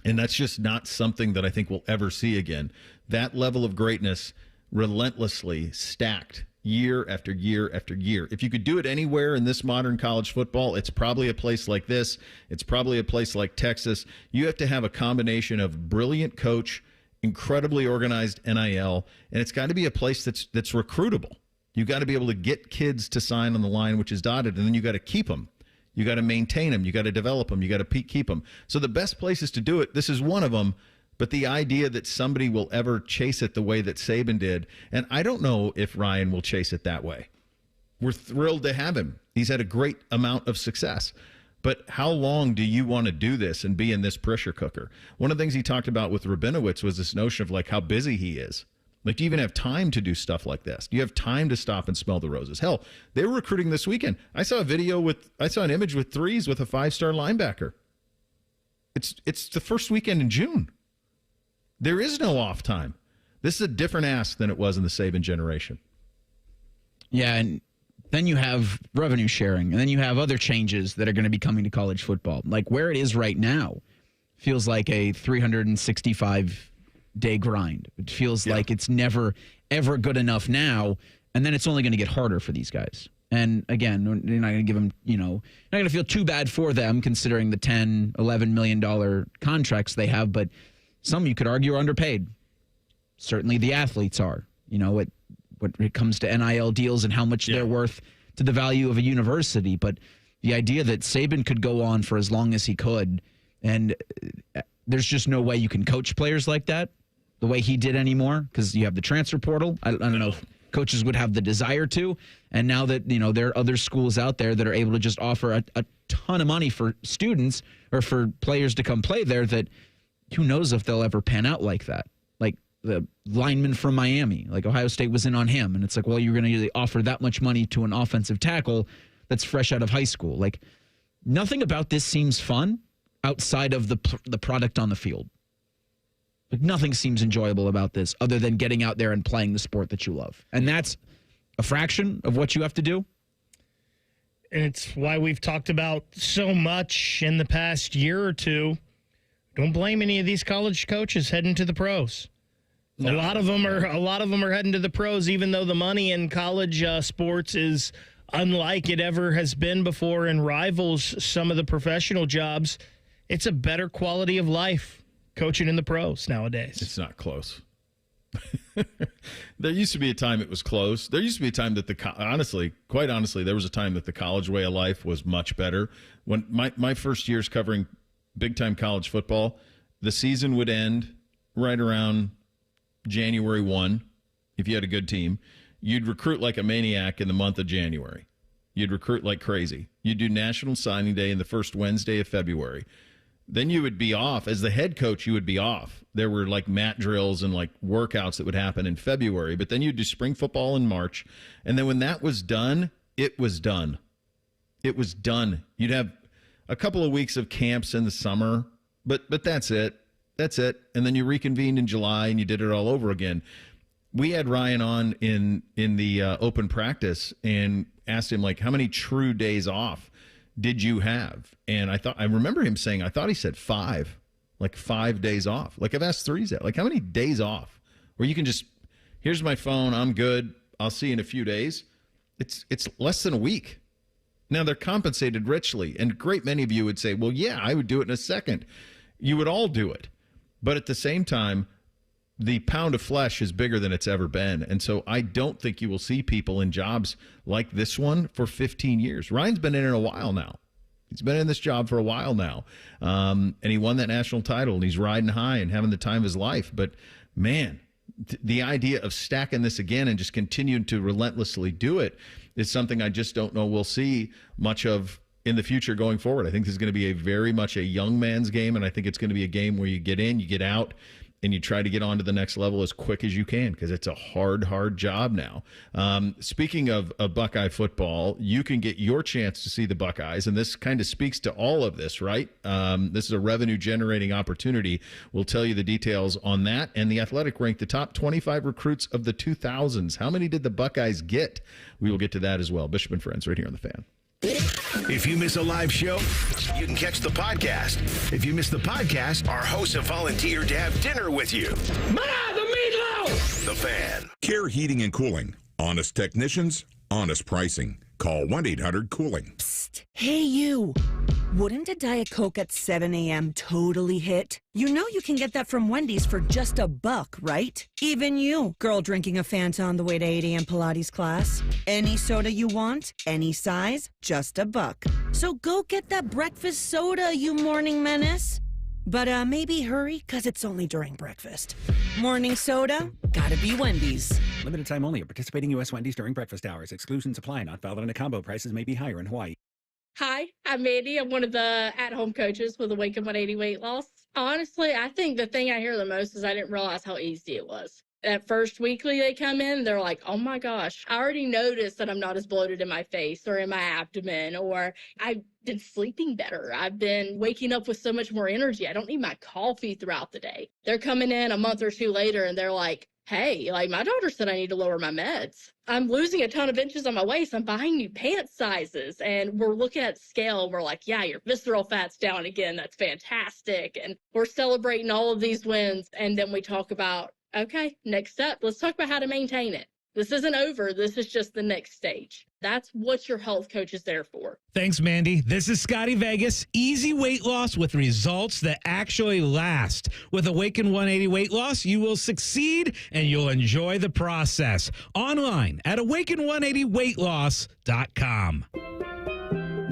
And that's just not something that I think we'll ever see again. That level of greatness relentlessly stacked year after year after year. If you could do it anywhere in this modern college football, it's probably a place like this. It's probably a place like Texas. You have to have a combination of brilliant coach, incredibly organized NIL, and it's got to be a place that's recruitable. You got to be able to get kids to sign on the line, which is dotted, and then you got to keep them. You got to maintain them. You got to develop them. You got to keep them. So the best places to do it, this is one of them. But the idea that somebody will ever chase it the way that Saban did, and I don't know if Ryan will chase it that way. We're thrilled to have him. He's had a great amount of success. But how long do you want to do this and be in this pressure cooker? One of the things he talked about with Rabinowitz was this notion of like how busy he is. Like, do you even have time to do stuff like this? Do you have time to stop and smell the roses? Hell, they were recruiting this weekend. I saw an image with 3s with a 5-star linebacker. It's the first weekend in June. There is no off time. This is a different ask than it was in the Saban generation. Yeah, and Then you have revenue sharing, and then you have other changes that are going to be coming to college football. Like where it is right now feels like a 365-day grind. It feels like it's never, ever good enough now, and then it's only going to get harder for these guys. And again, you're not going to give them, not going to feel too bad for them considering the $10, $11 million contracts they have, but some you could argue are underpaid. Certainly the athletes are, when it comes to NIL deals and how much they're worth to the value of a university. But the idea that Saban could go on for as long as he could, and there's just no way you can coach players like that the way he did anymore because you have the transfer portal. I don't know if coaches would have the desire to. And now that, there are other schools out there that are able to just offer a ton of money for students or for players to come play there, that who knows if they'll ever pan out like that. Like the lineman from Miami, like Ohio State was in on him. And it's like, well, you're going to offer that much money to an offensive tackle that's fresh out of high school. Like nothing about this seems fun outside of the product on the field. Like nothing seems enjoyable about this other than getting out there and playing the sport that you love. And that's a fraction of what you have to do. And it's why we've talked about so much in the past year or two. Don't blame any of these college coaches heading to the pros. A lot of them are heading to the pros, even though the money in college sports is unlike it ever has been before and rivals some of the professional jobs. It's a better quality of life coaching in the pros nowadays. It's not close. There used to be a time it was close. There used to be a time that quite honestly, there was a time that the college way of life was much better. When my first years covering big-time college football, the season would end right around January 1, if you had a good team. You'd recruit like a maniac in the month of January. You'd recruit like crazy. You'd do National Signing Day in the first Wednesday of February. Then you would be off. As the head coach, you would be off. There were like mat drills and like workouts that would happen in February. But then you'd do spring football in March. And then when that was done, it was done. It was done. You'd have a couple of weeks of camps in the summer, but that's it. That's it. And then you reconvened in July and you did it all over again. We had Ryan on in the open practice and asked him, like, how many true days off did you have? And I remember him saying, I thought he said 5, like 5 days off. Like I've asked 3, like how many days off where you can just, here's my phone, I'm good, I'll see you in a few days. It's less than a week. Now they're compensated richly, and a great many of you would say, well, yeah, I would do it in a second. You would all do it. But at the same time, the pound of flesh is bigger than it's ever been. And so I don't think you will see people in jobs like this one for 15 years. Ryan's been in it a while now. He's been in this job for a while now. And he won that national title, and he's riding high and having the time of his life. But, man, the idea of stacking this again and just continuing to relentlessly do it is something I just don't know we'll see much of in the future going forward. I think this is going to be very much a young man's game, and I think it's going to be a game where you get in, you get out, and you try to get on to the next level as quick as you can because it's a hard job now. Speaking of Buckeye football, you can get your chance to see the Buckeyes, and this kind of speaks to all of this, right? This is a revenue-generating opportunity. We'll tell you the details on that. And The Athletic ranked the top 25 recruits of the 2000s. How many did the Buckeyes get? We will get to that as well. Bishop and Friends right here on The Fan. If you miss a live show, you can catch the podcast. If you miss the podcast, our hosts have volunteered to have dinner with you. The meatloaf! The Fan. Care Heating and Cooling. Honest technicians, honest pricing. Call 1-800-COOLING. Psst. Hey, you. Wouldn't a Diet Coke at 7 a.m. totally hit? You know you can get that from Wendy's for just $1, right? Even you, girl drinking a Fanta on the way to 8 a.m. Pilates class. Any soda you want, any size, just $1. So go get that breakfast soda, you morning menace. But maybe hurry, because it's only during breakfast. Morning soda, gotta be Wendy's. Limited time only at participating U.S. Wendy's during breakfast hours. Exclusions apply. Not valid in a combo. Prices may be higher in Hawaii. Hi, I'm Mandy. I'm one of the at-home coaches with Awaken 180 Weight Loss. Honestly, I think the thing I hear the most is I didn't realize how easy it was. That first weekly they come in, they're like, oh my gosh, I already noticed that I'm not as bloated in my face or in my abdomen, or I've been sleeping better. I've been waking up with so much more energy. I don't need my coffee throughout the day. They're coming in a month or two later and they're like, hey, like my daughter said I need to lower my meds. I'm losing a ton of inches on my waist. I'm buying new pant sizes. And we're looking at the scale. We're like, yeah, your visceral fat's down again. That's fantastic. And we're celebrating all of these wins. And then we talk about, okay, next step. Let's talk about how to maintain it. This isn't over. This is just the next stage. That's what your health coach is there for. Thanks, Mandy. This is Scottie Vegas. Easy weight loss with results that actually last. With Awaken 180 Weight Loss, you will succeed and you'll enjoy the process. Online at awaken180weightloss.com.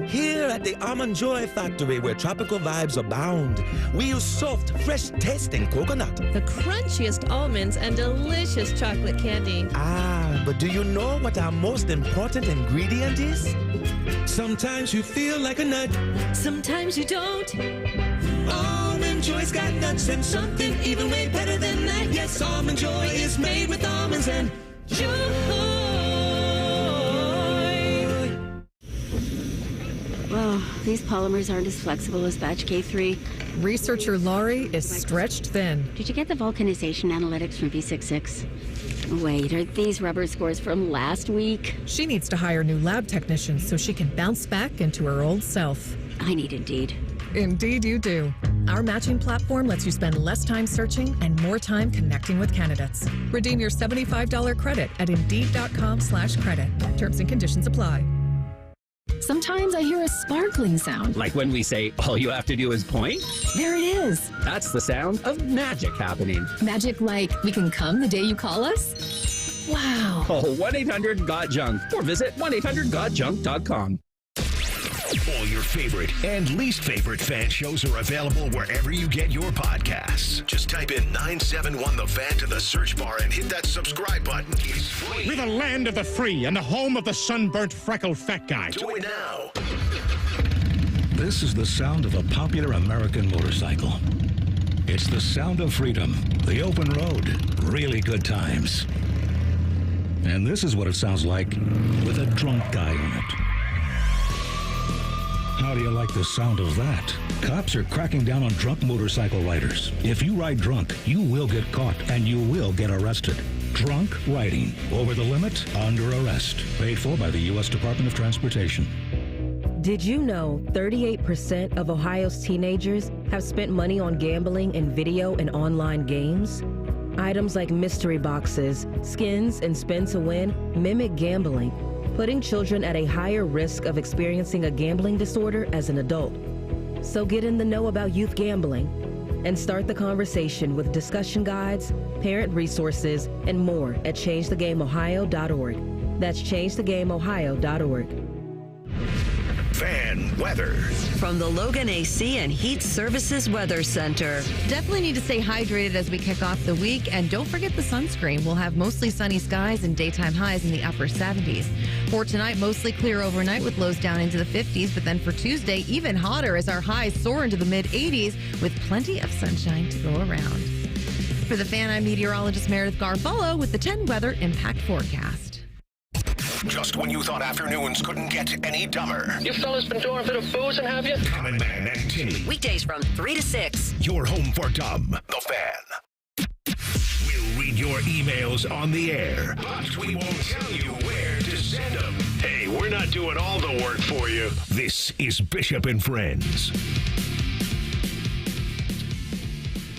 Here at the Almond Joy Factory, where tropical vibes abound, we use soft, fresh-tasting coconut. The crunchiest almonds and delicious chocolate candy. Ah, but do you know what our most important ingredient is? Sometimes you feel like a nut. Sometimes you don't. Almond Joy's got nuts and something even way better than that. Yes, Almond Joy is made with almonds and joy. Whoa, these polymers aren't as flexible as batch K3. Researcher Laurie is stretched thin. Did you get the vulcanization analytics from V66? Wait, are these rubber scores from last week? She needs to hire new lab technicians so she can bounce back into her old self. I need Indeed. Indeed you do. Our matching platform lets you spend less time searching and more time connecting with candidates. Redeem your $75 credit at Indeed.com/credit. Terms and conditions apply. Sometimes I hear a sparkling sound. Like when we say, all you have to do is point? There it is. That's the sound of magic happening. Magic like we can come the day you call us? Wow. Call 1-800-GOT-JUNK or visit 1-800-GOT-JUNK.com. All your favorite and least favorite fan shows are available wherever you get your podcasts. Just type in 971 The Fan to the search bar and hit that subscribe button. It's free. We're the land of the free and the home of the sunburnt, freckled fat guy. Do it now. This is the sound of a popular American motorcycle. It's the sound of freedom, the open road, really good times. And this is what it sounds like with a drunk guy in it. How do you like the sound of that? Cops are cracking down on drunk motorcycle riders. If you ride drunk, you will get caught and you will get arrested. Drunk riding. Over the limit, under arrest. Paid for by the U.S. Department of Transportation. Did you know 38% of Ohio's teenagers have spent money on gambling in video and online games? Items like mystery boxes, skins, and spin to win mimic gambling, putting children at a higher risk of experiencing a gambling disorder as an adult. So get in the know about youth gambling and start the conversation with discussion guides, parent resources, and more at changethegameohio.org. That's changethegameohio.org. Fan weather. From the Logan AC and Heat Services Weather Center. Definitely need to stay hydrated as we kick off the week. And don't forget the sunscreen. We'll have mostly sunny skies and daytime highs in the upper 70s. For tonight, mostly clear overnight with lows down into the 50s. But then for Tuesday, even hotter as our highs soar into the mid-80s with plenty of sunshine to go around. For the Fan, I'm meteorologist Meredith Garfolo with the 10 Weather Impact Forecast. Just when you thought afternoons couldn't get any dumber. You fellas been doing a bit of boozing, have you? Common Man and Timmy. Weekdays from 3 to 6. Your home for dumb. The Fan. We'll read your emails on the air, but we won't tell you where to send them. Hey, we're not doing all the work for you. This is Bishop and Friends.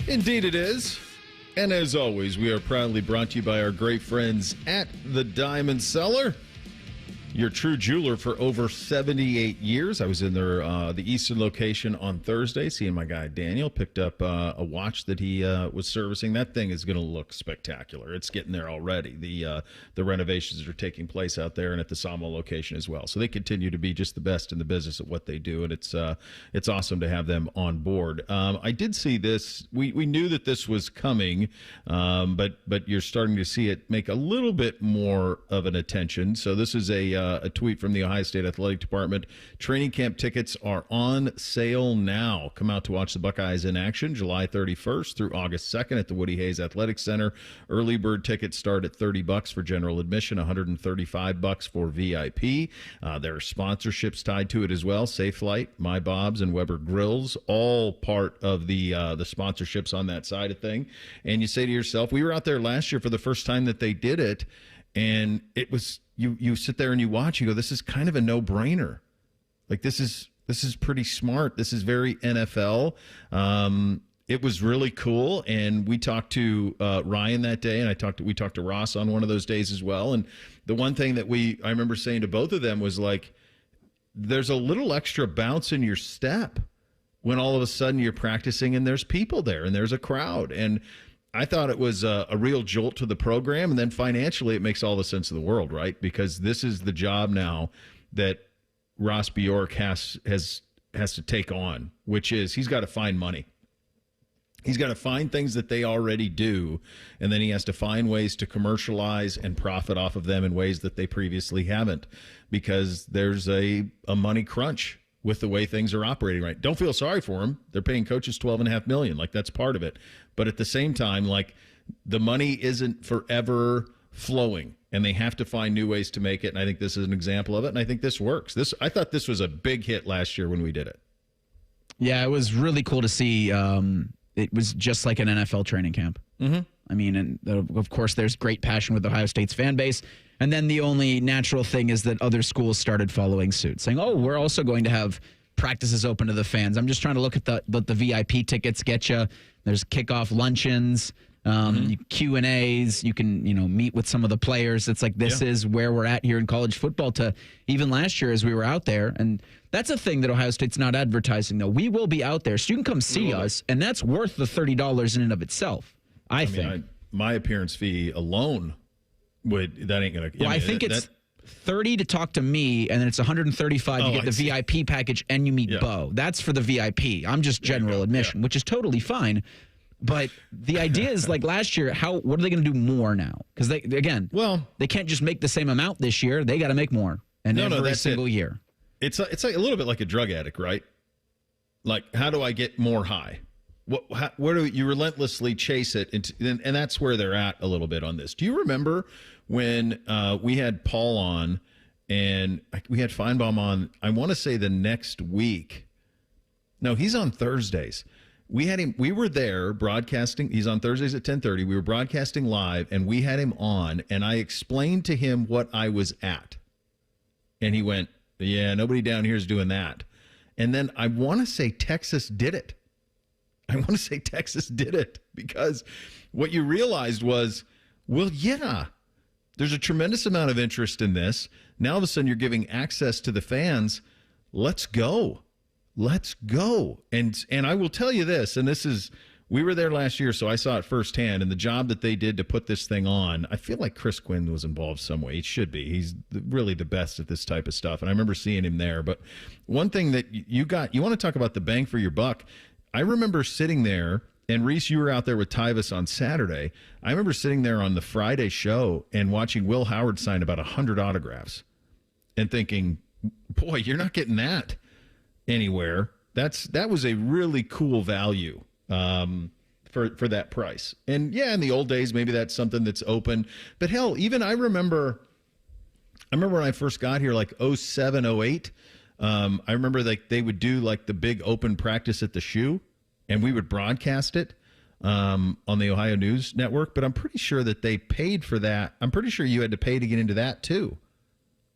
Indeed it is. And as always, we are proudly brought to you by our great friends at the Diamond Cellar. Your true jeweler for over 78 years. I was in their the Eastern location on Thursday, seeing my guy Daniel. Picked up a watch that he was servicing. That thing is going to look spectacular. It's getting there already. The renovations are taking place out there and at the Samo location as well. So they continue to be just the best in the business at what they do, and it's awesome to have them on board. I did see this. We knew that this was coming, but you're starting to see it make a little bit more of an attention. So this is a a tweet from the Ohio State Athletic Department. Training camp tickets are on sale now. Come out to watch the Buckeyes in action July 31st through August 2nd at the Woody Hayes Athletic Center. Early bird tickets start at $30 for general admission, $135 for VIP. There are sponsorships tied to it as well. Safe Flight, My Bob's, and Weber Grills, all part of the sponsorships on that side of thing. And you say to yourself, we were out there last year for the first time that they did it, and it was you sit there and you watch, you go, this is kind of a no-brainer. Like, this is pretty smart. This is very NFL. It was really cool, and we talked to Ryan that day, and we talked to Ross on one of those days as well. And the one thing that I remember saying to both of them was, like, there's a little extra bounce in your step when all of a sudden you're practicing and there's people there and there's a crowd. And I thought it was a real jolt to the program. And then financially, it makes all the sense in the world, right? Because this is the job now that Ross Bjork has to take on, which is he's got to find money. He's got to find things that they already do, and then he has to find ways to commercialize and profit off of them in ways that they previously haven't, because there's a money crunch with the way things are operating right. Don't feel sorry for them. They're paying coaches $12.5 million. Like, that's part of it. But at the same time, like, the money isn't forever flowing, and they have to find new ways to make it. And I think this is an example of it. And I think this works. I thought this was a big hit last year when we did it. Yeah, it was really cool to see. It was just like an NFL training camp. Mm-hmm. I mean, and of course, there's great passion with Ohio State's fan base. And then the only natural thing is that other schools started following suit, saying, oh, we're also going to have practices open to the fans. I'm just trying to look at the VIP tickets get you. There's kickoff luncheons, Q&As. You can, meet with some of the players. It's like, this is where we're at here in college football. To even last year as we were out there. And that's a thing that Ohio State's not advertising, though. We will be out there, so you can come see us, and that's worth the $30 in and of itself, I think. My appearance fee alone that ain't going to... Well, I think it's $30 to talk to me, and then it's $135 to get the VIP package, and you meet Bo. That's for the VIP. I'm just general admission, which is totally fine. But the idea is, like last year, what are they going to do more now? Because they can't just make the same amount this year. They got to make more, and every single year. It's like a little bit like a drug addict, right? Like, how do I get more high? Where do you relentlessly chase it? And that's where they're at a little bit on this. Do you remember when we had Paul on and we had Feinbaum on, I want to say the next week. No, he's on Thursdays. We had him. We were there broadcasting. He's on Thursdays at 10:30. We were broadcasting live, and we had him on, and I explained to him what I was at. And he went, yeah, nobody down here is doing that. And then I want to say Texas did it. Because what you realized was, well, yeah, there's a tremendous amount of interest in this. Now all of a sudden you're giving access to the fans. Let's go. And I will tell you this, and we were there last year, so I saw it firsthand, and the job that they did to put this thing on, I feel like Chris Quinn was involved some way. He should be. He's really the best at this type of stuff, and I remember seeing him there. But one thing that you want to talk about the bang for your buck, I remember sitting there, and Reese, you were out there with Tyvus on Saturday. I remember sitting there on the Friday show and watching Will Howard sign about 100 autographs and thinking, boy, you're not getting that anywhere. That was a really cool value for that price. And yeah, in the old days, maybe that's something that's open. But hell, even I remember when I first got here, like 07, 08, I remember they would do like the big open practice at the Shoe, and we would broadcast it on the Ohio News Network. But I'm pretty sure that they paid for that. I'm pretty sure you had to pay to get into that too.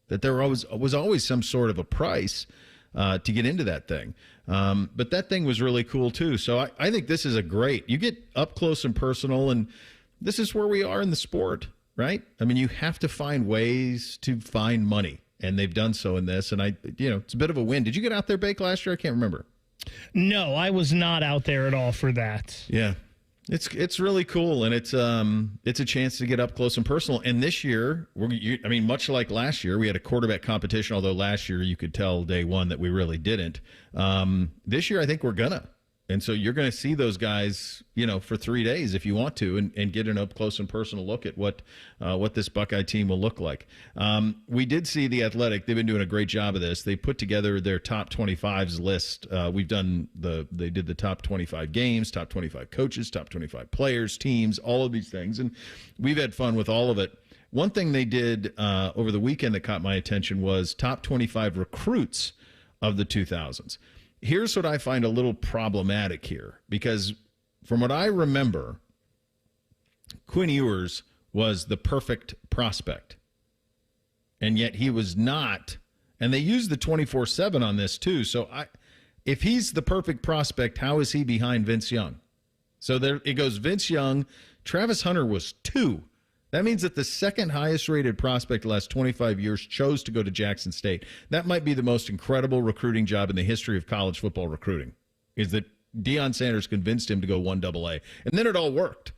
That there was always some sort of a price to get into that thing. But that thing was really cool too. So I think this is you get up close and personal, and this is where we are in the sport, right? I mean, you have to find ways to find money, and they've done so in this. And it's a bit of a win. Did you get out there, Bake, last year? I can't remember. No, I was not out there at all for that. Yeah. It's really cool, and it's a chance to get up close and personal. And this year, much like last year, we had a quarterback competition. Although last year you could tell day one that we really didn't. This year, I think we're gonna. And so you're going to see those guys, for 3 days if you want to, and get an up close and personal look at what this Buckeye team will look like. We did see The Athletic. They've been doing a great job of this. They put together their top 25s list. They did the top 25 games, top 25 coaches, top 25 players, teams, all of these things. And we've had fun with all of it. One thing they did over the weekend that caught my attention was top 25 recruits of the 2000s. Here's what I find a little problematic here, because from what I remember, Quinn Ewers was the perfect prospect, and yet he was not. And they used the 24/7 on this too. So if he's the perfect prospect, how is he behind Vince Young? So there it goes. Vince Young, Travis Hunter was 2. That means that the second highest rated prospect the last 25 years chose to go to Jackson State. That might be the most incredible recruiting job in the history of college football recruiting, is that Deion Sanders convinced him to go 1AA. And then it all worked.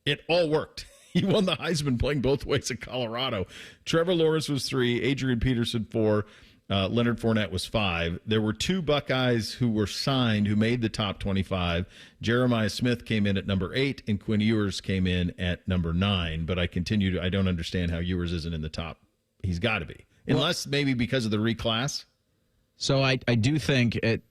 It all worked. He won the Heisman playing both ways at Colorado. Trevor Lawrence was 3, Adrian Peterson 4, Leonard Fournette was 5. There were 2 Buckeyes who were signed who made the top 25. Jeremiah Smith came in at number 8, and Quinn Ewers came in at number 9. But I don't understand how Ewers isn't in the top. He's got to be. Unless maybe because of the reclass. So I do think it,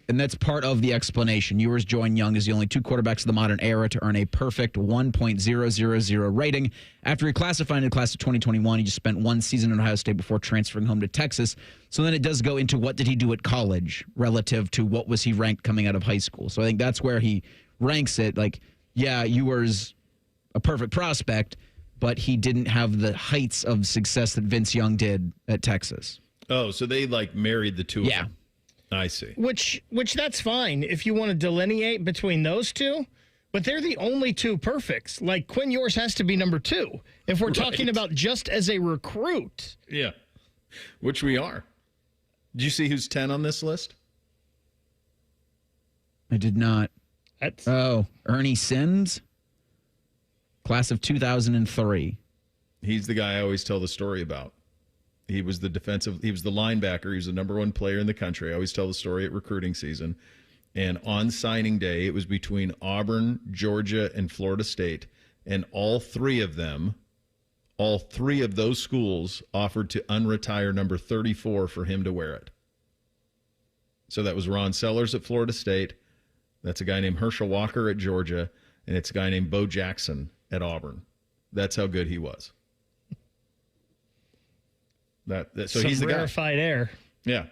and that's part of the explanation. Ewers joined Young as the only 2 quarterbacks of the modern era to earn a perfect 1.000 rating. After he classified in the class of 2021, he just spent 1 season at Ohio State before transferring home to Texas. So then it does go into what did he do at college relative to what was he ranked coming out of high school. So I think that's where he ranks it. Like, yeah, Ewers a perfect prospect, but he didn't have the heights of success that Vince Young did at Texas. Oh, so they married the 2 of them. I see. Which that's fine if you want to delineate between those 2, but they're the only 2 perfects. Like, Quinn Ewers has to be number 2 if we're talking about just as a recruit. Yeah, which we are. Did you see who's 10 on this list? I did not. Ernie Sims, class of 2003. He's the guy I always tell the story about. He was the linebacker. He was the number 1 player in the country. I always tell the story at recruiting season. And on signing day, it was between Auburn, Georgia, and Florida State. And all 3 of those schools offered to unretire number 34 for him to wear it. So that was Ron Sellers at Florida State. That's a guy named Herschel Walker at Georgia. And it's a guy named Bo Jackson at Auburn. That's how good he was. So he's the guy. Rarefied air. Yeah.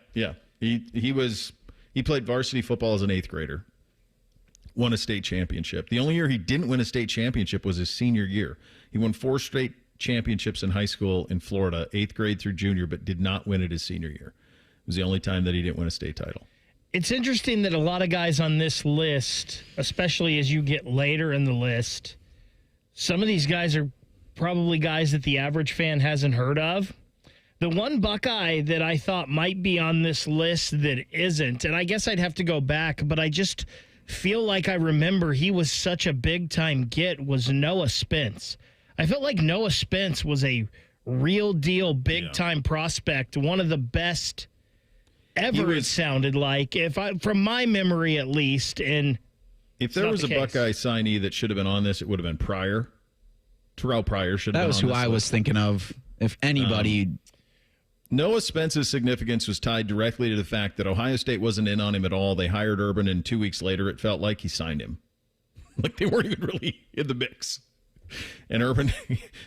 He played varsity football as an 8th grader. Won a state championship. The only year he didn't win a state championship was his senior year. He won 4 straight championships in high school in Florida, 8th grade through junior, but did not win it his senior year. It was the only time that he didn't win a state title. It's interesting that a lot of guys on this list, especially as you get later in the list, some of these guys are probably guys that the average fan hasn't heard of. The one Buckeye that I thought might be on this list that isn't, and I guess I'd have to go back, but I just feel like I remember he was such a big-time get, was Noah Spence. I felt like Noah Spence was a real deal, big-time prospect, one of the best ever, it sounded like, from my memory at least. And if there was a Buckeye signee that should have been on this, it would have been Pryor. Terrell Pryor should have been on this. That was who I was thinking of, if anybody. Noah Spence's significance was tied directly to the fact that Ohio State wasn't in on him at all. They hired Urban, and 2 weeks later, it felt like he signed him. Like they weren't even really in the mix. And Urban,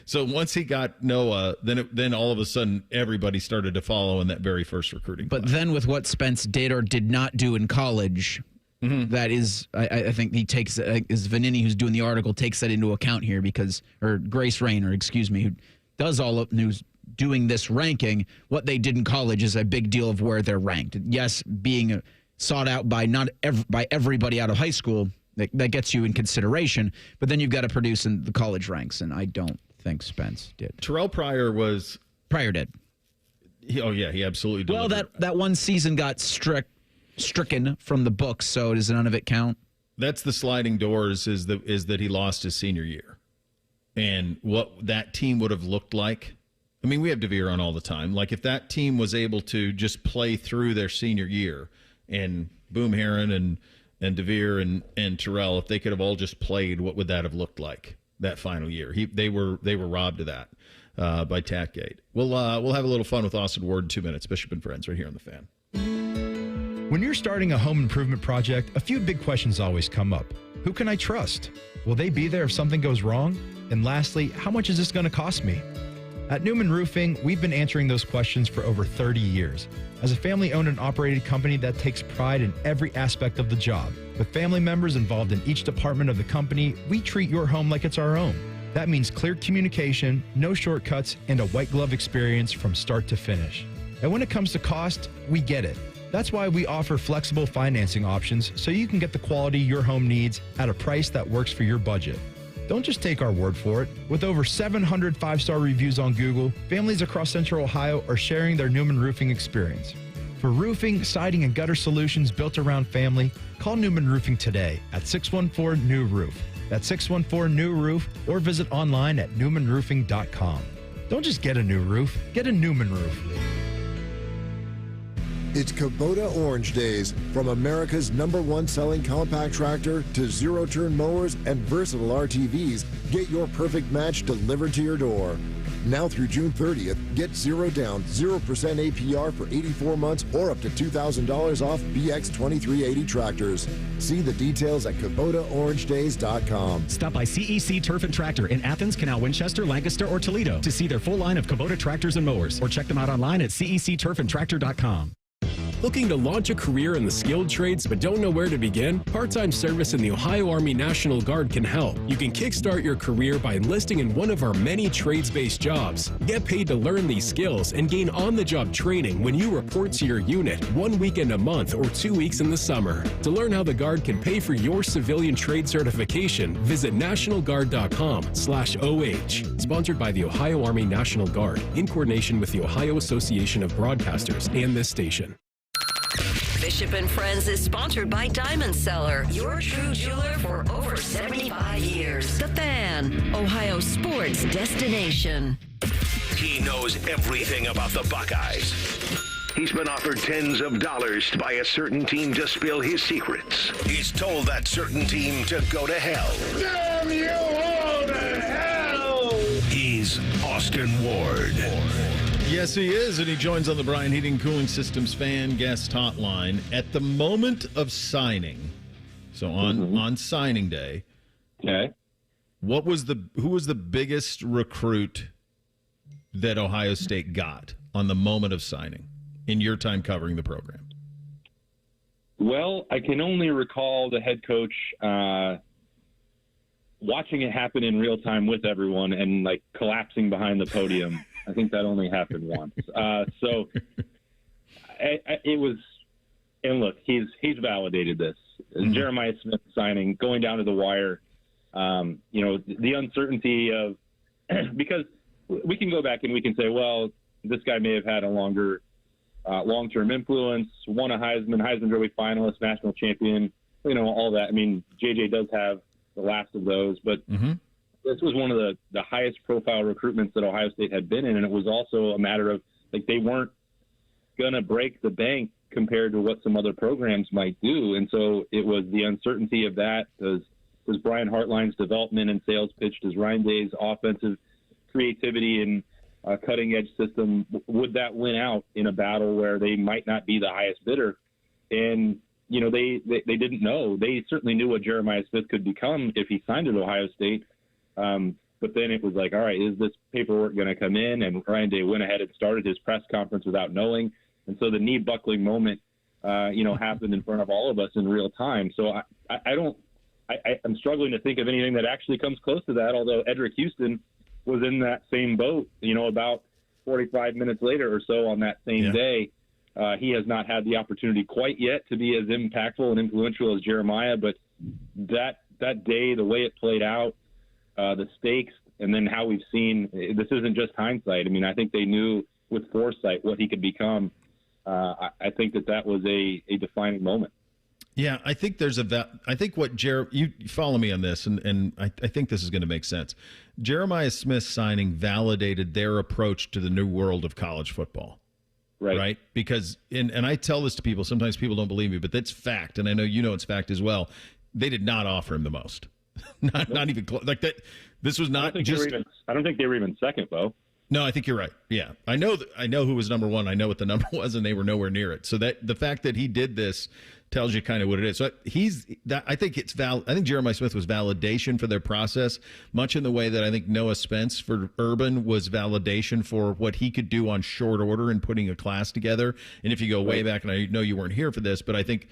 so once he got Noah, then all of a sudden everybody started to follow in that very first recruiting class. But then with what Spence did or did not do in college, that is, I think he takes, is Vanini, who's doing the article, takes that into account here or Grace Rayner, who does all of news. Doing this ranking, what they did in college is a big deal of where they're ranked. Yes, being sought out by by everybody out of high school, that gets you in consideration, but then you've got to produce in the college ranks, and I don't think Spence did. Terrell Pryor did. He absolutely did. Well, that one season got stricken from the books, so does none of it count? That's the sliding doors, is that he lost his senior year. And what that team would have looked like, I mean, we have DeVere on all the time. Like, if that team was able to just play through their senior year, and Boom Herron and and DeVere and Terrell, if they could have all just played, what would that have looked like that final year? They were robbed of that by Tatgate. We'll have a little fun with Austin Ward in 2 minutes. Bishop and Friends right here on The Fan. When you're starting a home improvement project, a few big questions always come up. Who can I trust? Will they be there if something goes wrong? And lastly, how much is this going to cost me? At Newman Roofing, we've been answering those questions for over 30 years. As a family-owned and operated company that takes pride in every aspect of the job, with family members involved in each department of the company, we treat your home like it's our own. That means clear communication, no shortcuts, and a white glove experience from start to finish. And when it comes to cost, we get it. That's why we offer flexible financing options so you can get the quality your home needs at a price that works for your budget. Don't just take our word for it. With over 700 five-star reviews on Google, families across Central Ohio are sharing their Newman Roofing experience. For roofing, siding, and gutter solutions built around family, call Newman Roofing today at 614-NEW-ROOF. That's 614-NEW-ROOF, or visit online at newmanroofing.com. Don't just get a new roof, get a Newman roof. It's Kubota Orange Days. From America's #1 selling compact tractor to zero-turn mowers and versatile RTVs, get your perfect match delivered to your door. Now through June 30th, get 0 down, 0% APR for 84 months or up to $2,000 off BX 2380 tractors. See the details at KubotaOrangeDays.com. Stop by CEC Turf and Tractor in Athens, Canal, Winchester, Lancaster, or Toledo to see their full line of Kubota tractors and mowers, or check them out online at CECTurfandTractor.com. Looking to launch a career in the skilled trades but don't know where to begin? Part-time service in the Ohio Army National Guard can help. You can kickstart your career by enlisting in one of our many trades-based jobs. Get paid to learn these skills and gain on-the-job training when you report to your unit 1 weekend a month or 2 weeks in the summer. To learn how the Guard can pay for your civilian trade certification, visit nationalguard.com/OH. Sponsored by the Ohio Army National Guard in coordination with the Ohio Association of Broadcasters and this station. Bishop and Friends is sponsored by Diamond Seller, your true jeweler for over 75 years. The Fan, Ohio sports destination. He knows everything about the Buckeyes. He's been offered tens of dollars by a certain team to spill his secrets. He's told that certain team to go to hell. Damn you all to hell! He's Austin Ward. Yes, he is, and he joins on the Brian Heating Cooling Systems fan guest hotline at the moment of signing. So on signing day, okay. Who was the biggest recruit that Ohio State got on the moment of signing in your time covering the program? Well, I can only recall the head coach watching it happen in real time with everyone and like collapsing behind the podium. I think that only happened once. So it was, and look, he's validated this. Jeremiah Smith signing, going down to the wire, the uncertainty of, because we can go back and we can say, well, this guy may have had a longer long-term influence, won a Heisman Trophy finalist, national champion, all that. I mean, JJ does have the last of those, but this was one of the highest profile recruitments that Ohio State had been in. And it was also a matter of, like, they weren't going to break the bank compared to what some other programs might do. And so it was the uncertainty of that. Does Brian Hartline's development and sales pitch, does Ryan Day's offensive creativity and cutting edge system, would that win out in a battle where they might not be the highest bidder? And, they didn't know. They certainly knew what Jeremiah Smith could become if he signed at Ohio State. But then it was like, all right, is this paperwork going to come in? And Ryan Day went ahead and started his press conference without knowing. And so the knee buckling moment, happened in front of all of us in real time. So I'm struggling to think of anything that actually comes close to that. Although Edric Houston was in that same boat, about 45 minutes later or so on that same day. He has not had the opportunity quite yet to be as impactful and influential as Jeremiah. But that day, the way it played out, the stakes, and then how we've seen, this isn't just hindsight. I mean, I think they knew with foresight what he could become. I think that was a defining moment. Yeah, I think I think what you follow me on this, and I think this is going to make sense. Jeremiah Smith signing validated their approach to the new world of college football. Right? Because, and I tell this to people, sometimes people don't believe me, but that's fact. And I know you know it's fact as well. They did not offer him the most. not even close. Like that. This was not just. I don't think they were even second, Bo. No, I think you're right. Yeah, I know who was number one. I know what the number was, and they were nowhere near it. So that the fact that he did this tells you kind of what it is. So I think it's I think Jeremiah Smith was validation for their process, much in the way that I think Noah Spence for Urban was validation for what he could do on short order and putting a class together. And if you go way back, and I know you weren't here for this, but I think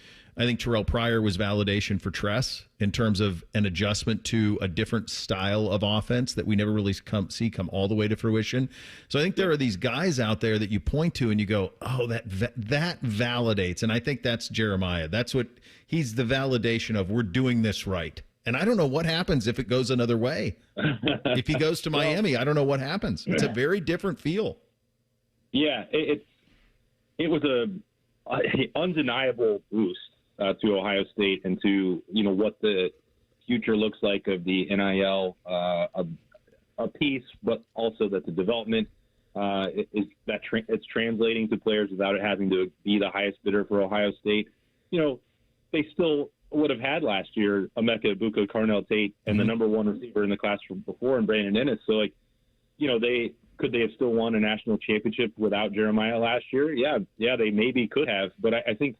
Terrell Pryor was validation for Tress in terms of an adjustment to a different style of offense that we never really see come all the way to fruition. So I think there are these guys out there that you point to and you go, oh, that validates. And I think that's Jeremiah. That's what he's the validation of. We're doing this right. And I don't know what happens if it goes another way. If he goes to Miami, I don't know what happens. It's a very different feel. Yeah, it was an undeniable boost to Ohio State and to what the future looks like of the NIL a piece, but also that the development is that it's translating to players without it having to be the highest bidder for Ohio State. They still would have had last year Emeka Egbuka, Carnell Tate, and the number one receiver in the class from before, and Brandon Ennis. So they have still won a national championship without Jeremiah last year? Yeah, they maybe could have, but I think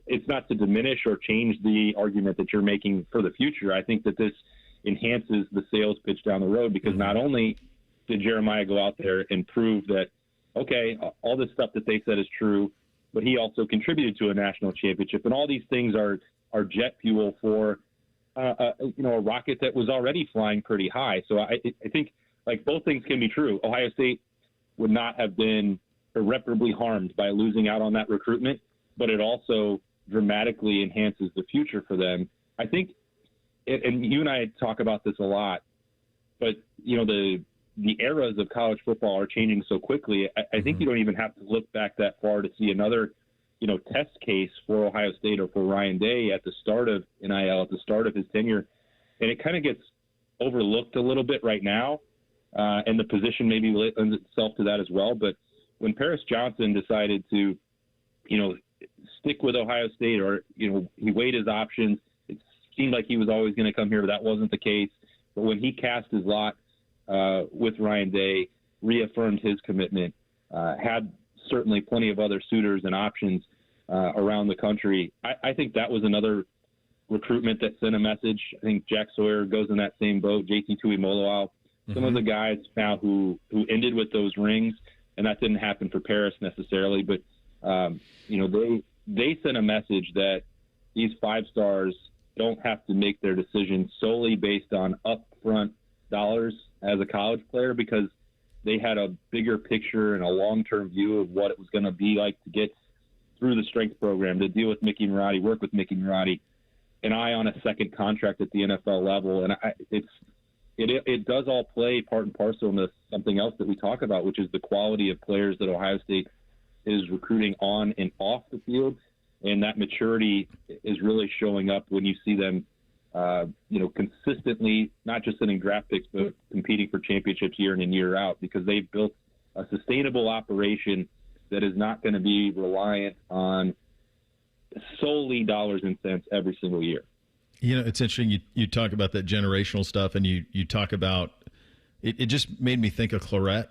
it's not to diminish or change the argument that you're making for the future. I think that this enhances the sales pitch down the road because not only did Jeremiah go out there and prove that, okay, all this stuff that they said is true, but he also contributed to a national championship. And all these things are jet fuel for a rocket that was already flying pretty high. So I think both things can be true. Ohio State would not have been irreparably harmed by losing out on that recruitment, but it also dramatically enhances the future for them. I think, and you and I talk about this a lot, but the eras of college football are changing so quickly. I think you don't even have to look back that far to see another, test case for Ohio State or for Ryan Day at the start of NIL, at the start of his tenure, and it kind of gets overlooked a little bit right now, and the position maybe lends itself to that as well. But when Paris Johnson decided to, stick with Ohio State, or he weighed his options. It seemed like he was always going to come here, but that wasn't the case. But when he cast his lot with Ryan Day, reaffirmed his commitment, had certainly plenty of other suitors and options around the country. I think that was another recruitment that sent a message. I think Jack Sawyer goes in that same boat. JT Tuimoloau, some of the guys now who ended with those rings, and that didn't happen for Paris necessarily, but they sent a message that these 5 stars don't have to make their decisions solely based on upfront dollars as a college player, because they had a bigger picture and a long-term view of what it was going to be like to get through the strength program, to deal with Mickey Marotti, work with Mickey Marotti, an eye on a second contract at the NFL level. And it does all play part and parcel into something else that we talk about, which is the quality of players that Ohio State is recruiting on and off the field, and that maturity is really showing up when you see them, consistently not just sending draft picks, but competing for championships year in and year out, because they've built a sustainable operation that is not going to be reliant on solely dollars and cents every single year. It's interesting. You talk about that generational stuff, and you talk about it just made me think of Claret.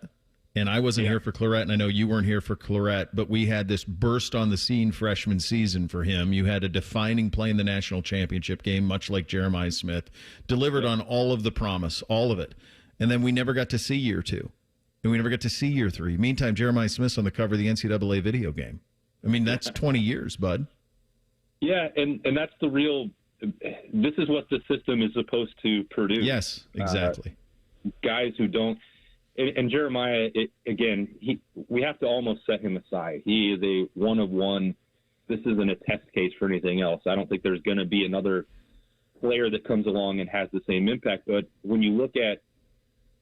And I wasn't here for Claret, and I know you weren't here for Claret, but we had this burst on the scene freshman season for him. You had a defining play in the national championship game, much like Jeremiah Smith, delivered on all of the promise, all of it. And then we never got to see year 2, and we never got to see year 3. Meantime, Jeremiah Smith's on the cover of the NCAA video game. I mean, that's 20 years, bud. Yeah, and that's the real – this is what the system is supposed to produce. Yes, exactly. Guys who don't – and Jeremiah, we have to almost set him aside. He is a one of one. This isn't a test case for anything else. I don't think there's going to be another player that comes along and has the same impact. But when you look at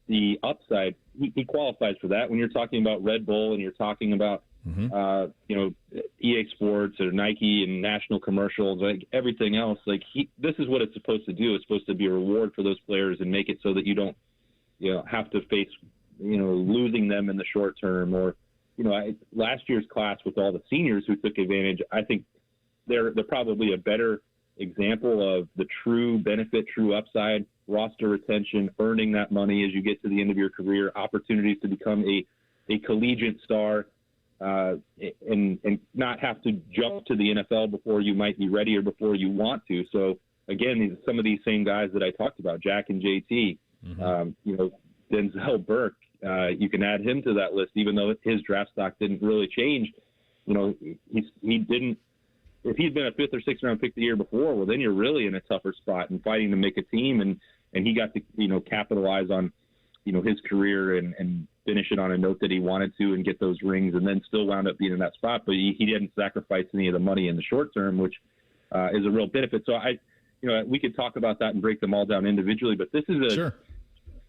the upside, he qualifies for that. When you're talking about Red Bull and you're talking about, EA Sports or Nike and national commercials, like everything else, this is what it's supposed to do. It's supposed to be a reward for those players and make it so that you don't, have to face, losing them in the short term or last year's class with all the seniors who took advantage, I think they're probably a better example of the true benefit, true upside, roster retention, earning that money as you get to the end of your career, opportunities to become a collegiate star, and not have to jump to the NFL before you might be ready or before you want to. So again, some of these same guys that I talked about, Jack and JT, Denzel Burke, you can add him to that list, even though his draft stock didn't really change. He didn't. If he'd been a 5th or 6th round pick the year before, well, then you're really in a tougher spot and fighting to make a team. And he got to, capitalize on, his career and finish it on a note that he wanted to and get those rings, and then still wound up being in that spot. But he didn't sacrifice any of the money in the short term, which is a real benefit. So we could talk about that and break them all down individually, but this is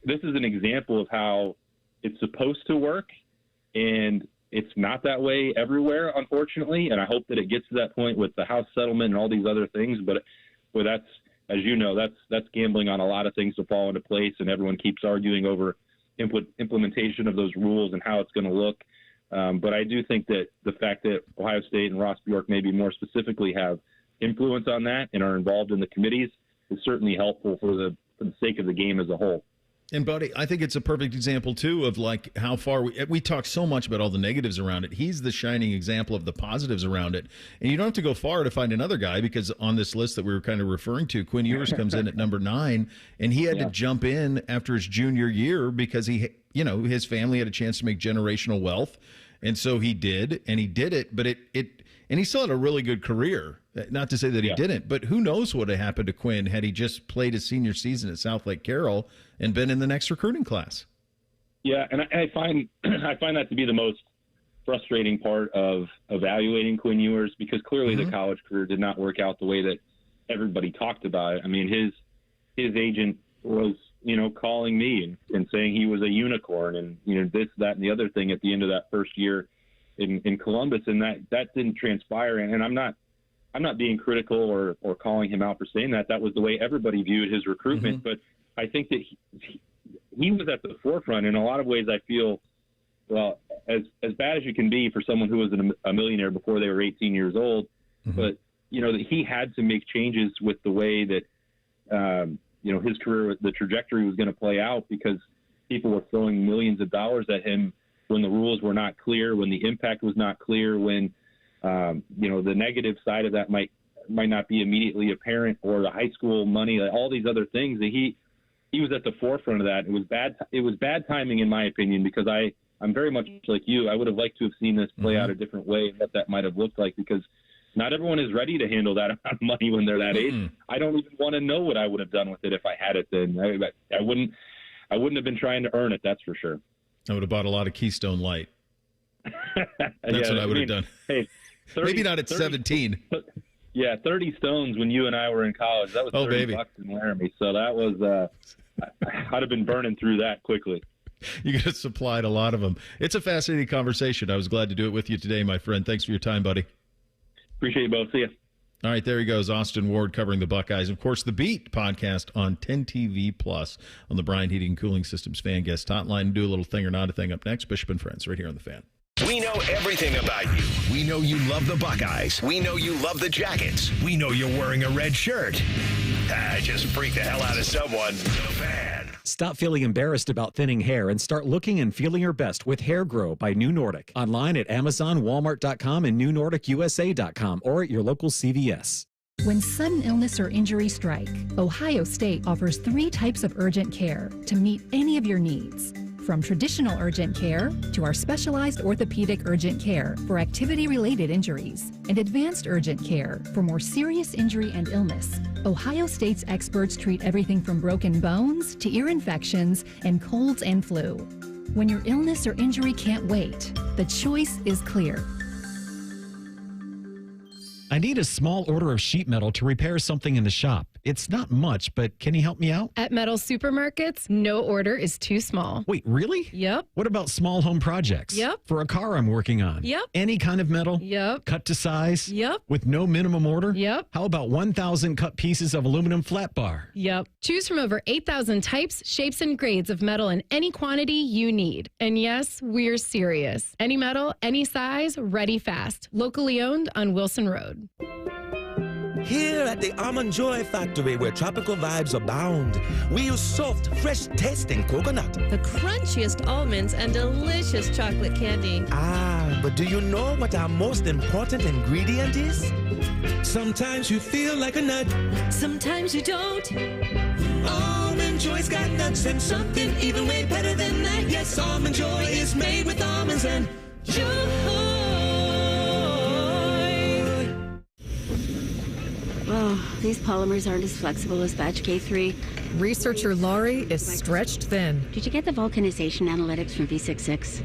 an example of how it's supposed to work, and it's not that way everywhere, unfortunately. And I hope that it gets to that point with the house settlement and all these other things. But that's, as you know, that's gambling on a lot of things to fall into place, and everyone keeps arguing over implementation of those rules and how it's going to look. But I do think that the fact that Ohio State and Ross Bjork maybe more specifically have influence on that and are involved in the committees is certainly helpful for the sake of the game as a whole. And, Buddy, I think it's a perfect example, too, of like how far we talk so much about all the negatives around it. He's the shining example of the positives around it. And you don't have to go far to find another guy, because on this list that we were kind of referring to, Quinn Ewers comes in at number 9, and he had to jump in after his junior year because his family had a chance to make generational wealth. And so he did, and he did it, but and he still had a really good career. Not to say that he didn't, but who knows what would have happened to Quinn had he just played his senior season at South Lake Carroll and been in the next recruiting class. Yeah, and I find that to be the most frustrating part of evaluating Quinn Ewers, because clearly the college career did not work out the way that everybody talked about it. I mean, his agent was, calling me and saying he was a unicorn and, this, that, and the other thing at the end of that first year in Columbus, and that didn't transpire. And I'm not being critical or calling him out for saying that. That was the way everybody viewed his recruitment. But I think that he was at the forefront in a lot of ways. I feel, well, as bad as you can be for someone who was a millionaire before they were 18 years old, but that he had to make changes with the way that his career, the trajectory was going to play out, because people were throwing millions of dollars at him when the rules were not clear, when the impact was not clear, when the negative side of that might not be immediately apparent, or the high school money, all these other things. That he was at the forefront of that. It was bad timing, in my opinion, because I'm very much like you. I would have liked to have seen this play out a different way, and what that might have looked like, because not everyone is ready to handle that amount of money when they're that age. I don't even want to know what I would have done with it if I had it then. I wouldn't have been trying to earn it, that's for sure. I would have bought a lot of Keystone Light. That's what I would have done. Hey, maybe not at 17. Yeah, 30 stones when you and I were in college. That was $30 in Laramie. So that was I'd have been burning through that quickly. You could have supplied a lot of them. It's a fascinating conversation. I was glad to do it with you today, my friend. Thanks for your time, buddy. Appreciate you both. See ya. All right, there he goes, Austin Ward covering the Buckeyes. Of course, The Beat podcast on 10TV Plus on the Bryant Heating and Cooling Systems fan guest hotline. Do a little thing or not a thing up next. Bishop and Friends right here on The Fan. We know everything about you. We know you love the Buckeyes. We know you love the Jackets. We know you're wearing a red shirt. Just freak the hell out of someone. The Fan. Stop feeling embarrassed about thinning hair and start looking and feeling your best with Hair Grow by New Nordic. Online at Amazon, Walmart.com, and NewNordicUSA.com, or at your local CVS. When sudden illness or injury strike, Ohio State offers 3 types of urgent care to meet any of your needs. From traditional urgent care to our specialized orthopedic urgent care for activity-related injuries and advanced urgent care for more serious injury and illness, Ohio State's experts treat everything from broken bones to ear infections and colds and flu. When your illness or injury can't wait, the choice is clear. I need a small order of sheet metal to repair something in the shop. It's not much, but can you help me out? At Metal Supermarkets, no order is too small. Wait, really? Yep. What about small home projects? Yep. For a car I'm working on? Yep. Any kind of metal? Yep. Cut to size? Yep. With no minimum order? Yep. How about 1,000 cut pieces of aluminum flat bar? Yep. Choose from over 8,000 types, shapes, and grades of metal in any quantity you need. And yes, we're serious. Any metal, any size, ready fast. Locally owned on Wilson Road. Here at the Almond Joy Factory, where tropical vibes abound, we use soft, fresh-tasting coconut. The crunchiest almonds and delicious chocolate candy. Ah, but do you know what our most important ingredient is? Sometimes you feel like a nut. Sometimes you don't. Almond Joy's got nuts and something even way better than that. Yes, Almond Joy is made with almonds and joy. Oh, these polymers aren't as flexible as batch K3. Researcher Laurie is stretched thin. Did you get the vulcanization analytics from V66?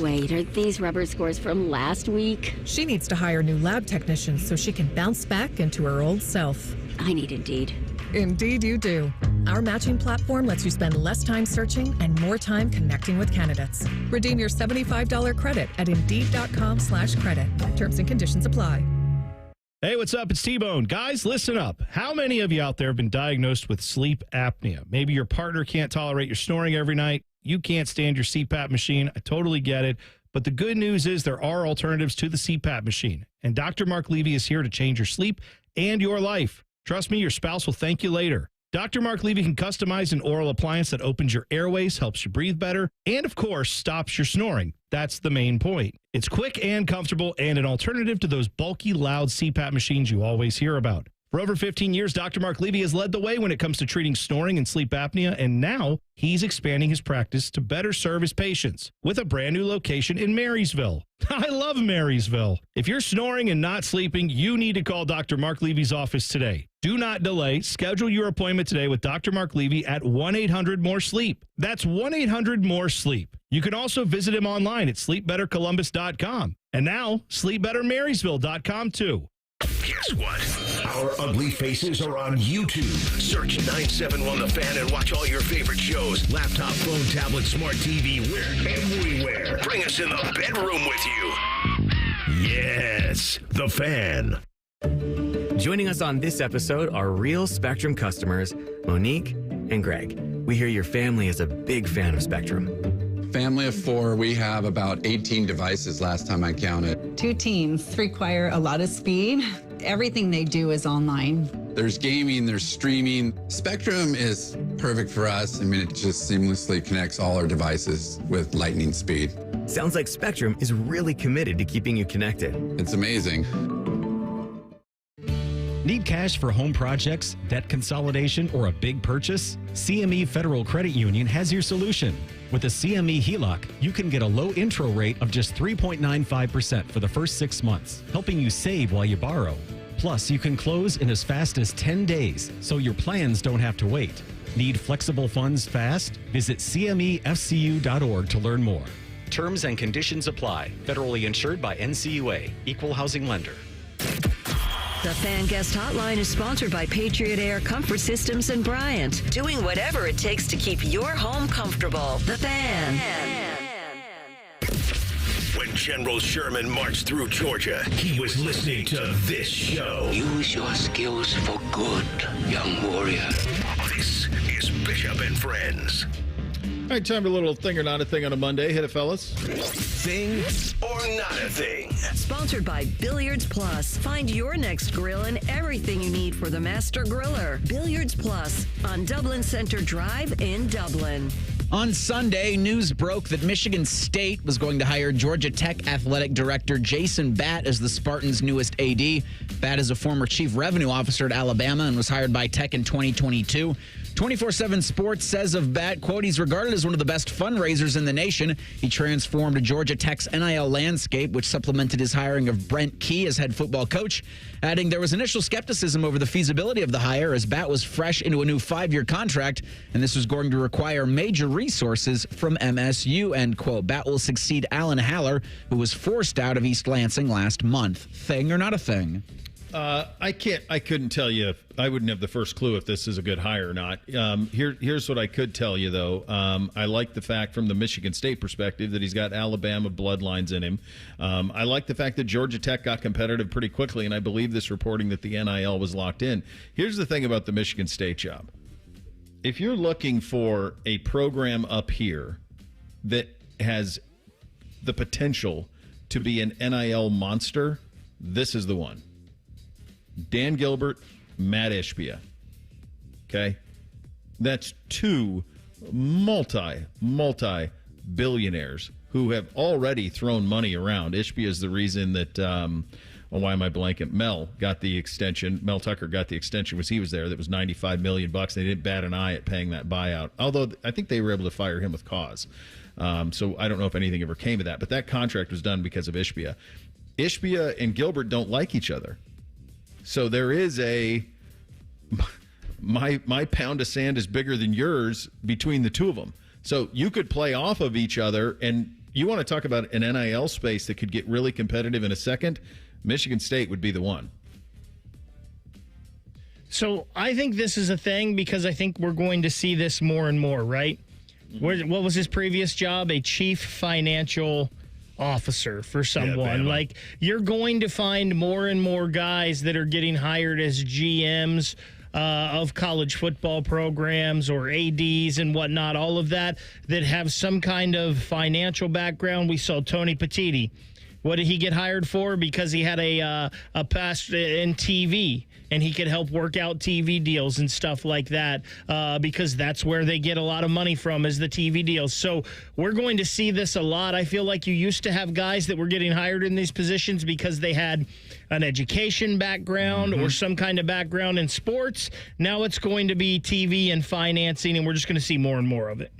Wait, are these rubber scores from last week? She needs to hire new lab technicians so she can bounce back into her old self. I need Indeed. Indeed you do. Our matching platform lets you spend less time searching and more time connecting with candidates. Redeem your $75 credit at Indeed.com/credit. Terms and conditions apply. Hey, what's up? It's T-Bone. Guys, listen up. How many of you out there have been diagnosed with sleep apnea? Maybe your partner can't tolerate your snoring every night. You can't stand your CPAP machine. I totally get it. But the good news is there are alternatives to the CPAP machine. And Dr. Mark Levy is here to change your sleep and your life. Trust me, your spouse will thank you later. Dr. Mark Levy can customize an oral appliance that opens your airways, helps you breathe better, and of course, stops your snoring. That's the main point. It's quick and comfortable and an alternative to those bulky, loud CPAP machines you always hear about. For over 15 years, Dr. Mark Levy has led the way when it comes to treating snoring and sleep apnea, and now he's expanding his practice to better serve his patients with a brand new location in Marysville. I love Marysville. If you're snoring and not sleeping, you need to call Dr. Mark Levy's office today. Do not delay. Schedule your appointment today with Dr. Mark Levy at 1-800-MORE-SLEEP. That's 1-800-MORE-SLEEP. You can also visit him online at sleepbettercolumbus.com. And now, sleepbettermarysville.com too. Guess what? Our ugly faces are on YouTube. Search 971 The Fan and watch all your favorite shows. Laptop, phone, tablet, smart TV, we're everywhere. Bring us in the bedroom with you. Yes, The Fan. Joining us on this episode are real Spectrum customers, Monique and Greg. We hear your family is a big fan of Spectrum. Family of 4, we have about 18 devices last time I counted. 2 teams require a lot of speed. Everything they do is online. There's gaming, there's streaming. Spectrum is perfect for us. I mean, it just seamlessly connects all our devices with lightning speed. Sounds like Spectrum is really committed to keeping you connected. It's amazing. Need cash for home projects, debt consolidation, or a big purchase? CME Federal Credit Union has your solution. With a CME HELOC, you can get a low intro rate of just 3.95% for the first 6 months, helping you save while you borrow. Plus, you can close in as fast as 10 days, so your plans don't have to wait. Need flexible funds fast? Visit CMEFCU.org to learn more. Terms and conditions apply. Federally insured by NCUA. Equal housing lender. The Fan Guest Hotline is sponsored by Patriot Air Comfort Systems and Bryant, doing whatever it takes to keep your home comfortable. The Fan. When General Sherman marched through Georgia, he was listening to this show. Use your skills for good, young warrior. This is Bishop and Friends. All right, time for a little thing or not a thing on a Monday. Hit it, fellas. Thing or not a thing. Sponsored by Billiards Plus. Find your next grill and everything you need for the master griller. Billiards Plus on Dublin Center Drive in Dublin. On Sunday, news broke that Michigan State was going to hire Georgia Tech athletic director Jason Batt as the Spartans' newest AD. Batt is a former chief revenue officer at Alabama and was hired by Tech in 2022. 24/7 Sports says of Batt, quote, he's regarded as one of the best fundraisers in the nation. He transformed Georgia Tech's NIL landscape, which supplemented his hiring of Brent Key as head football coach, adding there was initial skepticism over the feasibility of the hire as Batt was fresh into a new 5-year contract, and this was going to require major resources from MSU, end quote. Batt will succeed Alan Haller, who was forced out of East Lansing last month. Thing or not a thing? I couldn't tell you. I wouldn't have the first clue if this is a good hire or not. Here's what I could tell you, though. I like the fact from the Michigan State perspective that he's got Alabama bloodlines in him. I like the fact that Georgia Tech got competitive pretty quickly, and I believe this reporting that the NIL was locked in. Here's the thing about the Michigan State job. If you're looking for a program up here that has the potential to be an NIL monster, this is the one. Dan Gilbert, Matt Ishbia. Okay? That's two multi-billionaires who have already thrown money around. Ishbia is the reason that, why am I blanking? Mel got the extension. Mel Tucker got the extension was he was there. That was $95 million. They didn't bat an eye at paying that buyout. Although I think they were able to fire him with cause. So I don't know if anything ever came of that. But that contract was done because of Ishbia. Ishbia and Gilbert don't like each other. So there is my pound of sand is bigger than yours between the two of them. So you could play off of each other, and you want to talk about an NIL space that could get really competitive in a second, Michigan State would be the one. So I think this is a thing because I think we're going to see this more and more, right? Mm-hmm. What was his previous job? A chief financial officer for someone. Like, you're going to find more and more guys that are getting hired as GMs of college football programs or ADs and whatnot, all of that have some kind of financial background. We saw Tony Petitti. What did he get hired for? Because he had a past in TV, and he could help work out TV deals and stuff like that, because that's where they get a lot of money from, is the TV deals. So we're going to see this a lot. I feel like you used to have guys that were getting hired in these positions because they had an education background or some kind of background in sports. Now it's going to be TV and financing, and we're just going to see more and more of it.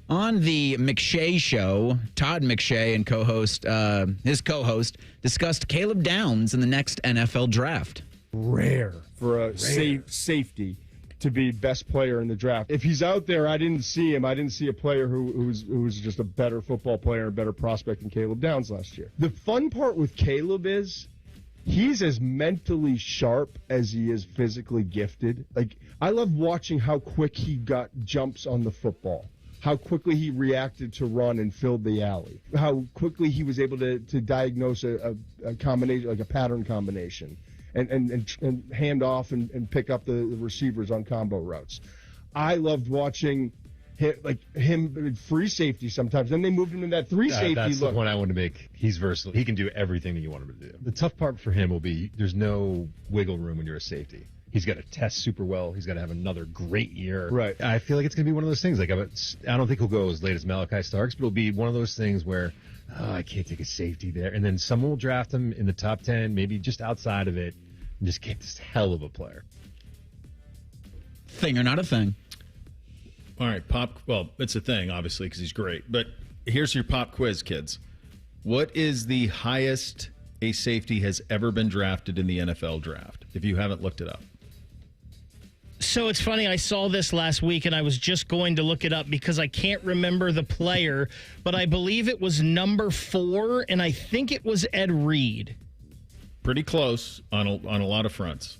On the McShay show, Todd McShay and his co-host discussed Caleb Downs in the next NFL draft. Rare for a safety to be best player in the draft. If he's out there, I didn't see him. I didn't see a player who was just a better football player and better prospect than Caleb Downs last year. The fun part with Caleb is he's as mentally sharp as he is physically gifted. Like, I love watching how quick he got jumps on the football, how quickly he reacted to run and filled the alley, how quickly he was able to diagnose a combination, like a pattern combination, and hand off and pick up the receivers on combo routes. I loved watching him in free safety sometimes. Then they moved him to that three safety that's look. The one I want to make. He's versatile. He can do everything that you want him to do. The tough part for him will be there's no wiggle room when you're a safety. He's got to test super well. He's got to have another great year. Right. I feel like it's going to be one of those things. Like, I don't think he'll go as late as Malachi Starks, but it'll be one of those things where, I can't take a safety there. And then someone will draft him in the top 10, maybe just outside of it, and just get this hell of a player. Thing or not a thing? All right, well, it's a thing, obviously, because he's great. But here's your pop quiz, kids. What is the highest a safety has ever been drafted in the NFL draft, if you haven't looked it up? So it's funny, I saw this last week, and I was just going to look it up because I can't remember the player, but I believe it was number 4, and I think it was Ed Reed. Pretty close on a lot of fronts.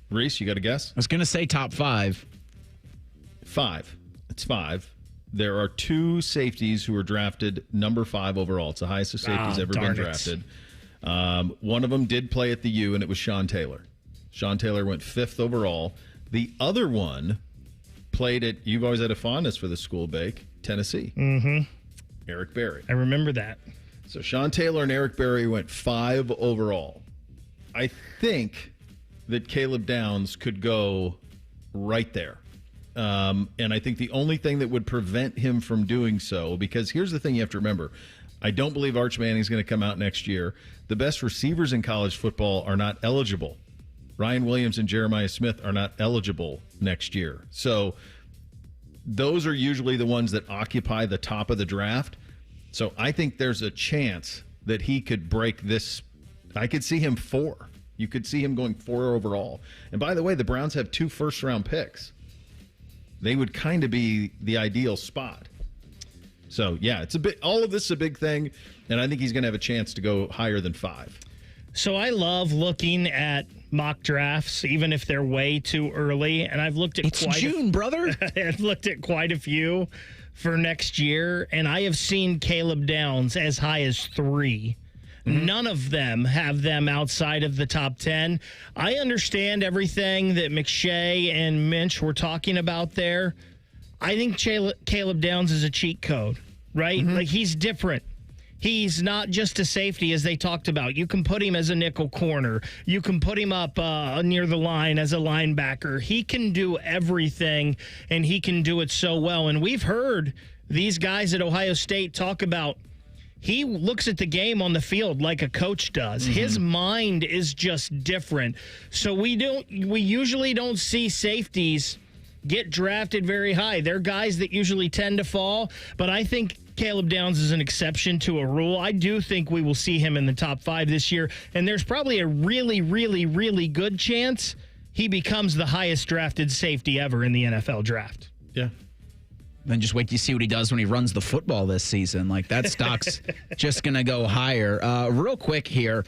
Reese, you got a guess? I was going to say top 5. 5. It's 5. There are 2 safeties who were drafted number 5 overall. It's the highest a safety's ever been drafted. One of them did play at the U, and it was Sean Taylor. Sean Taylor went 5th overall. The other one played at, you've always had a fondness for the school, Bake, Tennessee. Mm-hmm. Eric Berry. I remember that. So Sean Taylor and Eric Berry went 5 overall. I think that Caleb Downs could go right there. And I think the only thing that would prevent him from doing so, because here's the thing you have to remember. I don't believe Arch Manning's going to come out next year. The best receivers in college football are not eligible. Ryan Williams and Jeremiah Smith are not eligible next year. So those are usually the ones that occupy the top of the draft. So I think there's a chance that he could break this. I could see him 4. You could see him going 4 overall. And by the way, the Browns have 2 first-round picks. They would kind of be the ideal spot. So, yeah, all of this is a big thing, and I think he's going to have a chance to go higher than 5. So I love looking at mock drafts, even if they're way too early. And I've looked at brother. I've looked at quite a few for next year, and I have seen Caleb Downs as high as 3. None of them have them outside of the top 10. I understand everything that McShay and Minch were talking about there. I think Caleb Downs is a cheat code, right? Like, he's different. He's not just a safety, as they talked about. You can put him as a nickel corner. You can put him up near the line as a linebacker. He can do everything, and he can do it so well. And we've heard these guys at Ohio State talk about he looks at the game on the field like a coach does. His mind is just different. So we usually don't see safeties get drafted very high. They're guys that usually tend to fall, but I think Caleb Downs is an exception to a rule. I do think we will see him in the top 5 this year, and there's probably a really, really, really good chance he becomes the highest drafted safety ever in the NFL draft. Yeah. Then just wait to see what he does when he runs the football this season. Like, that stock's just going to go higher. Real quick here,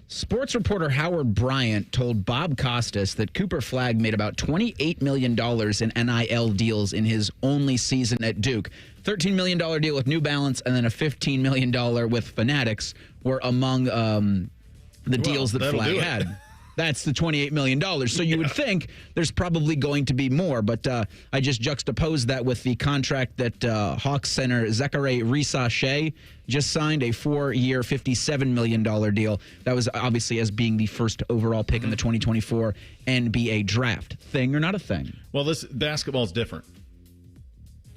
sports reporter Howard Bryant told Bob Costas that Cooper Flagg made about $28 million in NIL deals in his only season at Duke. $13 million deal with New Balance and then a $15 million with Fanatics were among the deals that Flagg had. That's the $28 million. So you would think there's probably going to be more, but I just juxtaposed that with the contract that Hawks center Zachary Risa-Shea just signed, a 4-year, $57 million deal. That was obviously as being the first overall pick in the 2024 NBA draft. Thing or not a thing? Well, this basketball's different.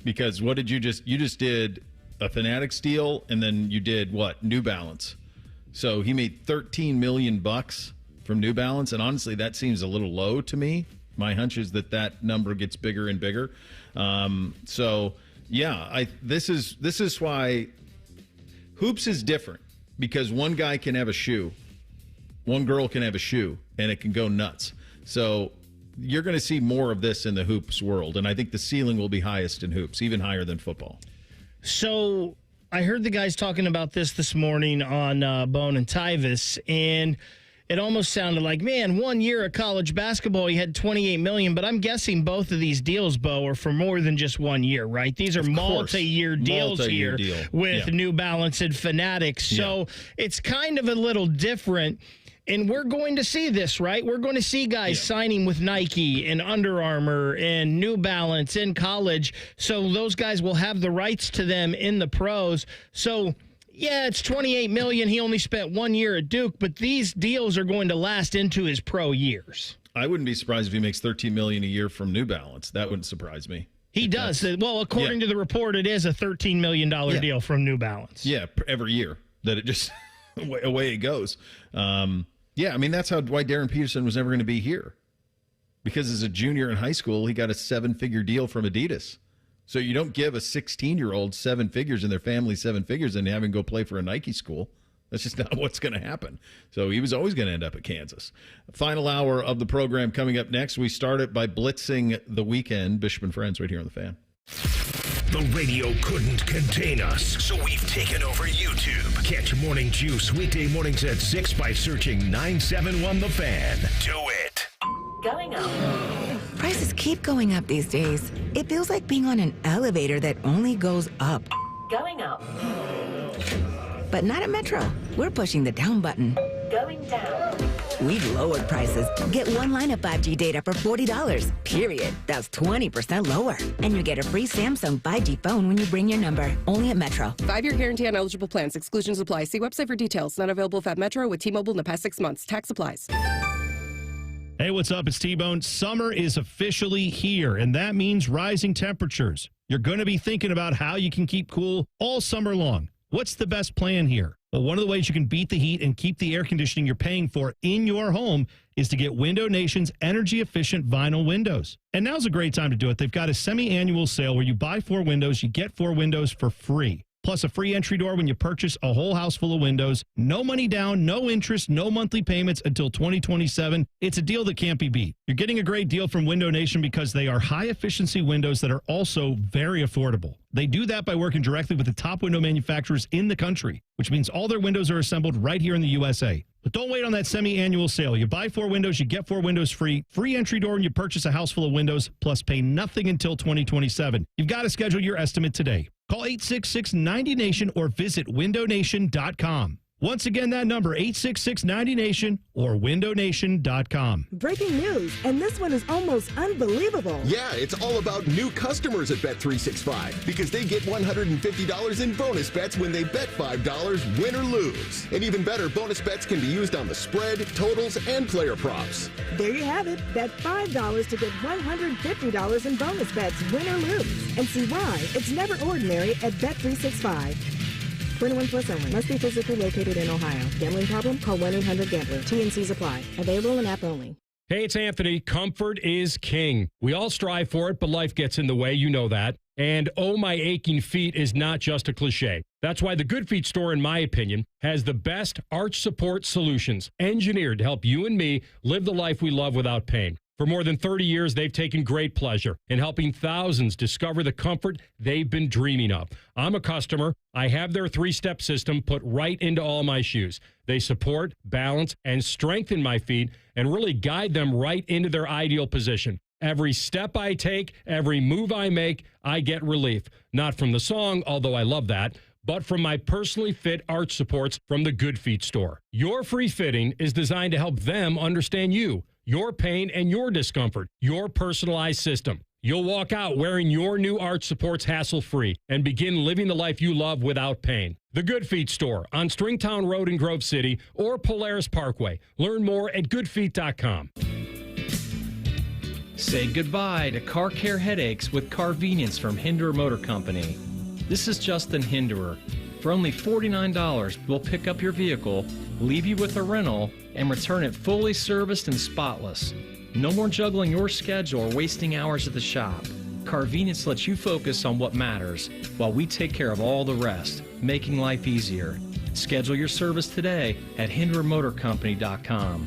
Because what did you just did a Fanatics deal, and then you did what? New Balance. So he made $13 million from New Balance, and honestly, that seems a little low to me. My hunch is that number gets bigger and bigger. So yeah, this is why hoops is different, because one guy can have a shoe, one girl can have a shoe, and it can go nuts. So you're going to see more of this in the hoops world, and I think the ceiling will be highest in hoops, even higher than football. So I heard the guys talking about this morning on Bone and Tyvis, and it almost sounded like, man, 1 year of college basketball, he had $28 million, but I'm guessing both of these deals, Bo, are for more than just 1 year, right? These are multi-year deals here with New Balance and Fanatics. So it's kind of a little different. And we're going to see this, right? We're going to see guys signing with Nike and Under Armour and New Balance in college. So those guys will have the rights to them in the pros. So, yeah, it's $28 million. He only spent 1 year at Duke, but these deals are going to last into his pro years. I wouldn't be surprised if he makes $13 million a year from New Balance. That wouldn't surprise me. He does. Well, according to the report, it is a $13 million deal from New Balance. Yeah, every year that it just away it goes. Yeah, I mean, that's why Darren Peterson was never going to be here. Because as a junior in high school, he got a 7-figure deal from Adidas. So you don't give a 16-year-old 7 figures and their family 7 figures and have him go play for a Nike school. That's just not what's going to happen. So he was always going to end up at Kansas. Final hour of the program coming up next. We start it by blitzing the weekend. Bishop and Friends right here on The Fan. The radio couldn't contain us, so we've taken over YouTube. Catch Morning Juice weekday mornings at 6 by searching 971 The Fan. Do it. Going up. Prices keep going up these days. It feels like being on an elevator that only goes up. Going up. But not at Metro. We're pushing the down button. Going down. We've lowered prices. Get one line of 5G data for $40, period. That's 20% lower. And you get a free Samsung 5G phone when you bring your number. Only at Metro. 5-year guarantee on eligible plans. Exclusions apply. See website for details. Not available at Metro with T-Mobile in the past 6 months. Tax applies. Hey, what's up? It's T-Bone. Summer is officially here, and that means rising temperatures. You're going to be thinking about how you can keep cool all summer long. What's the best plan here? Well, one of the ways you can beat the heat and keep the air conditioning you're paying for in your home is to get Window Nation's energy-efficient vinyl windows. And now's a great time to do it. They've got a semi-annual sale where you buy 4 windows, you get 4 windows for free. Plus a free entry door when you purchase a whole house full of windows. No money down, no interest, no monthly payments until 2027. It's a deal that can't be beat. You're getting a great deal from Window Nation because they are high-efficiency windows that are also very affordable. They do that by working directly with the top window manufacturers in the country, which means all their windows are assembled right here in the USA. But don't wait on that semi-annual sale. You buy 4 windows, you get 4 windows free. Free entry door when you purchase a house full of windows, plus pay nothing until 2027. You've got to schedule your estimate today. Call 866-90NATION or visit windownation.com. Once again, that number, 866-90NATION or windownation.com. Breaking news, and this one is almost unbelievable. Yeah, it's all about new customers at Bet365 because they get $150 in bonus bets when they bet $5, win or lose. And even better, bonus bets can be used on the spread, totals, and player props. There you have it. Bet $5 to get $150 in bonus bets, win or lose. And see why it's never ordinary at Bet365. 21 plus only. Must be physically located in Ohio. Gambling problem? Call 1-800-GAMBLER. T&Cs apply. Available in app only. Hey, it's Anthony. Comfort is king. We all strive for it, but life gets in the way. You know that. And oh, my aching feet is not just a cliche. That's why the Good Feet store, in my opinion, has the best arch support solutions engineered to help you and me live the life we love without pain. For more than 30 years, they've taken great pleasure in helping thousands discover the comfort they've been dreaming of. I'm a customer. I have their 3-step system put right into all my shoes. They support, balance, and strengthen my feet and really guide them right into their ideal position. Every step I take, every move I make, I get relief. Not from the song, although I love that, but from my personally fit arch supports from the Good Feet store. Your free fitting is designed to help them understand you, your pain, and your discomfort, your personalized system. You'll walk out wearing your new arch supports hassle-free and begin living the life you love without pain. The Good Feet store on Stringtown Road in Grove City or Polaris Parkway. Learn more at goodfeet.com. Say goodbye to car care headaches with Carvenience from Hinderer Motor Company. This is Justin Hinderer. For only $49, we'll pick up your vehicle, leave you with a rental, and return it fully serviced and spotless. No more juggling your schedule or wasting hours at the shop. Carvenience lets you focus on what matters while we take care of all the rest, making life easier. Schedule your service today at HindererMotorCompany.com.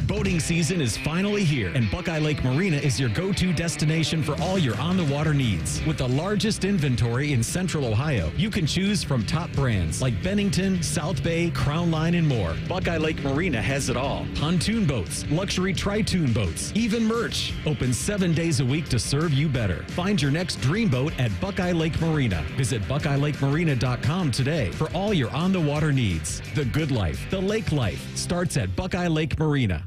Boating season is finally here, and Buckeye Lake Marina is your go-to destination for all your on-the-water needs. With the largest inventory in Central Ohio, you can choose from top brands like Bennington, South Bay, Crown Line, and more. Buckeye Lake Marina has it all. Pontoon boats, luxury tri-toon boats, even merch. Open 7 days a week to serve you better. Find your next dream boat at Buckeye Lake Marina. Visit BuckeyeLakeMarina.com today for all your on-the-water needs. The good life, the lake life, starts at Buckeye Lake Marina.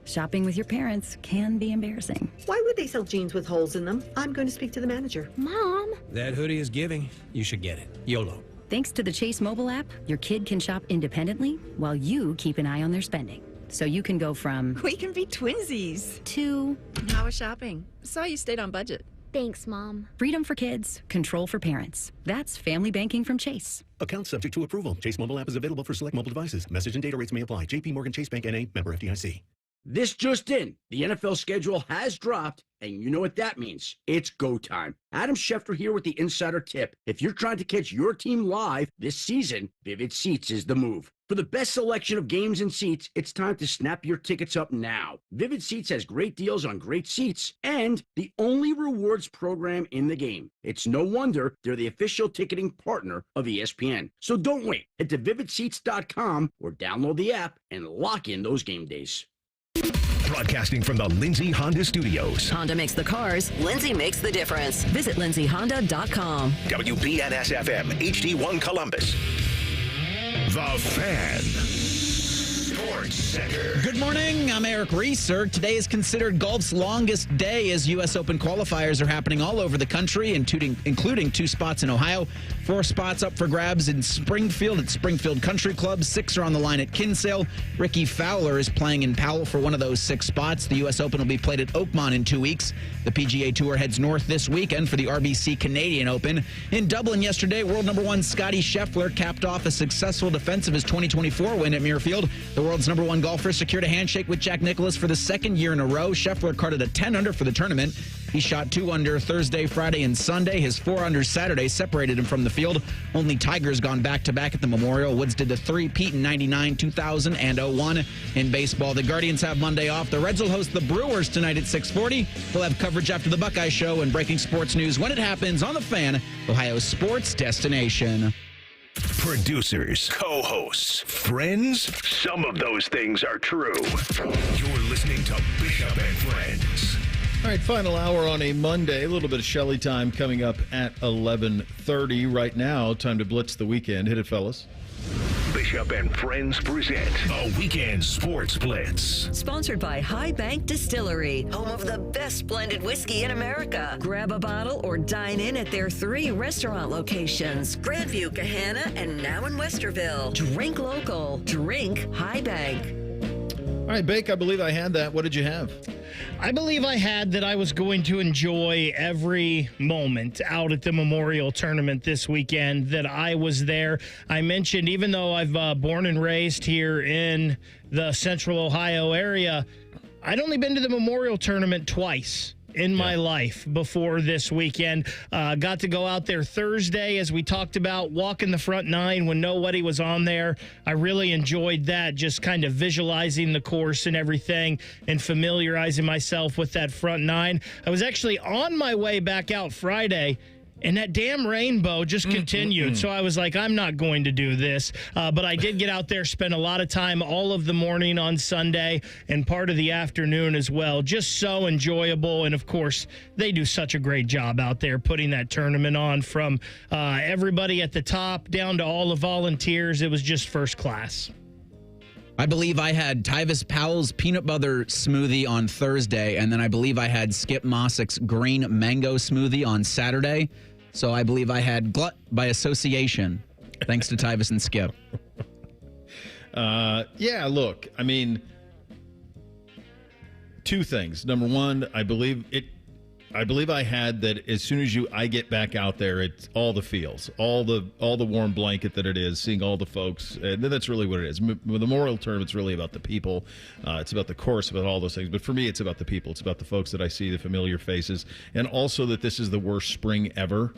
Shopping with your parents can be embarrassing. Why would they sell jeans with holes in them? I'm going to speak to the manager. Mom! That hoodie is giving. You should get it. YOLO. Thanks to the Chase mobile app, your kid can shop independently while you keep an eye on their spending. So you can go from... We can be twinsies. To... How was shopping? Saw you stayed on budget. Thanks, Mom. Freedom for kids, control for parents. That's family banking from Chase. Account subject to approval. Chase mobile app is available for select mobile devices. Message and data rates may apply. JP Morgan Chase Bank N.A. Member FDIC. This just in. The NFL schedule has dropped, and you know what that means. It's go time. Adam Schefter here with the Insider Tip. If you're trying to catch your team live this season, Vivid Seats is the move. For the best selection of games and seats, it's time to snap your tickets up now. Vivid Seats has great deals on great seats and the only rewards program in the game. It's no wonder they're the official ticketing partner of ESPN. So don't wait. Head to vividseats.com or download the app and lock in those game days. Broadcasting from the Lindsay Honda Studios. Honda makes the cars. Lindsay makes the difference. Visit lindsayhonda.com. WBNS-FM, HD1 Columbus. The Fan. Sports Center. Good morning. I'm Eric Reeser. Today is considered golf's longest day as U.S. Open qualifiers are happening all over the country, including 2 spots in Ohio, 4 spots up for grabs in Springfield at Springfield Country Club, 6 are on the line at Kinsale. Ricky Fowler is playing in Powell for one of those 6 spots. The U.S. Open will be played at Oakmont in 2 weeks. The PGA Tour heads north this weekend for the RBC Canadian Open. In Dublin yesterday, world number 1 Scottie Scheffler capped off a successful defense of his 2024 win at Muirfield. The world's number 1 golfer secured a handshake with Jack Nicklaus for the 2nd year in a row. Scheffler carded a 10 under for the tournament. He shot 2 under Thursday, Friday, and Sunday. His 4 under Saturday separated him from the field. Only Tiger's gone back-to-back at the Memorial. Woods did the 3-peat in 99, 2000, and 01. In baseball, the Guardians have Monday off. The Reds will host the Brewers tonight at 6:40. We'll have coverage after the Buckeye Show and breaking sports news when it happens on The Fan, Ohio's sports destination. Producers, co-hosts, friends. Some of those things are true. You're listening to Bishop and Friends. All right, final hour on a Monday. A little bit of Shelley time coming up at 11:30. Right now, time to blitz the weekend. Hit it, fellas. Bishop and Friends present a Weekend Sports Blitz. Sponsored by High Bank Distillery, home of the best blended whiskey in America. Grab a bottle or dine in at their 3 restaurant locations, Grandview, Gahanna, and now in Westerville. Drink local. Drink High Bank. All right, Bake, I believe I had that. What did you have? I believe I had that I was going to enjoy every moment out at the Memorial Tournament this weekend that I was there. I mentioned, even though I've born and raised here in the Central Ohio area, I'd only been to the Memorial Tournament twice in my life before this weekend. Got to go out there Thursday, as we talked about, walking the front 9 when nobody was on there. I really enjoyed that, just kind of visualizing the course and everything and familiarizing myself with that front 9. I was actually on my way back out Friday, and that damn rainbow just continued. So I was like, I'm not going to do this. But I did get out there, spend a lot of time all of the morning on Sunday and part of the afternoon as well. Just so enjoyable. And, of course, they do such a great job out there putting that tournament on, from everybody at the top down to all the volunteers. It was just first class. I believe I had Tyvis Powell's peanut butter smoothie on Thursday, and then I believe I had Skip Mossick's green mango smoothie on Saturday. So I believe I had glut by association, thanks to Tyvis and Skip. Yeah, look, I mean, two things. Number one, I believe I had that as soon as I get back out there, it's all the feels, all the warm blanket that it is, seeing all the folks. And that's really what it is. The Memorial Tournament's really about the people. It's about the course, about all those things. But for me, it's about the people. It's about the folks that I see, the familiar faces, and also that this is the worst spring ever.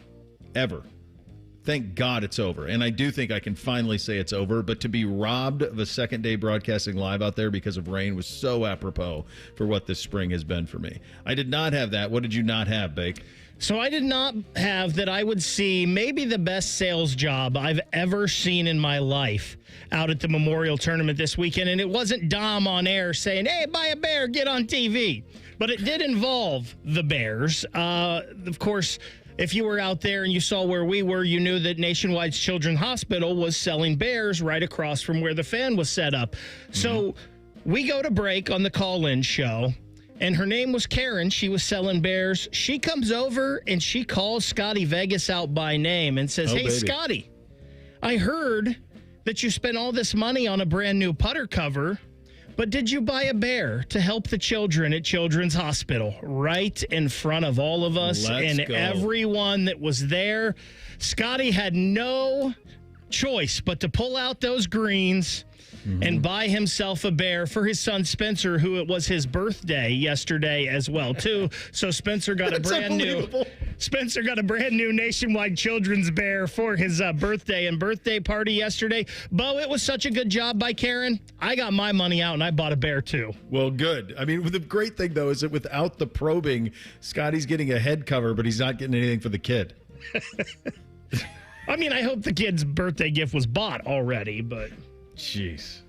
Thank God it's over. And I do think I can finally say it's over. But to be robbed of a second day broadcasting live out there because of rain was so apropos for what this spring has been for me. I did not have that. What did you not have, Bake? So I did not have that I would see maybe the best sales job I've ever seen in my life out at the Memorial Tournament this weekend. And it wasn't Dom on air saying, hey, buy a bear, get on TV. But it did involve the Bears. Of course, if you were out there and you saw where we were, you knew that Nationwide's Children's Hospital was selling bears right across from where the fan was set up. So we go to break on the call-in show, and her name was Karen. She was selling bears. She comes over and she calls Scottie Vegas out by name and says, hey, baby. Scottie, I heard that you spent all this money on a brand new putter cover, but did you buy a bear to help the children at Children's Hospital right in front of all of us and everyone that was there? Scottie had no choice but to pull out those greens and buy himself a bear for his son Spencer, who it was his birthday yesterday as well too. So Spencer got a brand new Nationwide Children's bear for his birthday party yesterday. Bo, it was such a good job by Karen. I got my money out and I bought a bear too. Well, good. I mean, the great thing though is that without the probing, Scottie's getting a head cover, but he's not getting anything for the kid. I mean, I hope the kid's birthday gift was bought already, but jeez.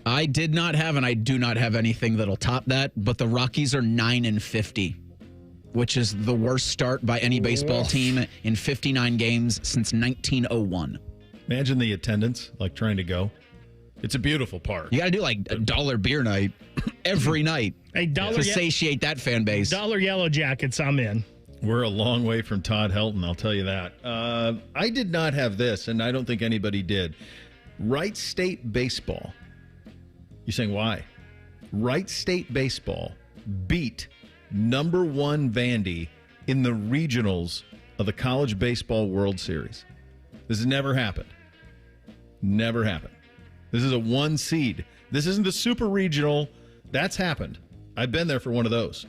I did not have, and I do not have anything that'll top that, but the Rockies are 9-50, which is the worst start by any baseball team in 59 games since 1901. Imagine the attendance, like trying to go. It's a beautiful park. You got to do like a $1 beer night every night to satiate that fan base. $1 Yellow Jackets, I'm in. We're a long way from Todd Helton, I'll tell you that. I did not have this, and I don't think anybody did. Wright State Baseball. You're saying why? Wright State Baseball beat number 1 Vandy in the regionals of the College Baseball World Series. This has never happened. Never happened. This is a 1 seed. This isn't the super regional. That's happened. I've been there for one of those.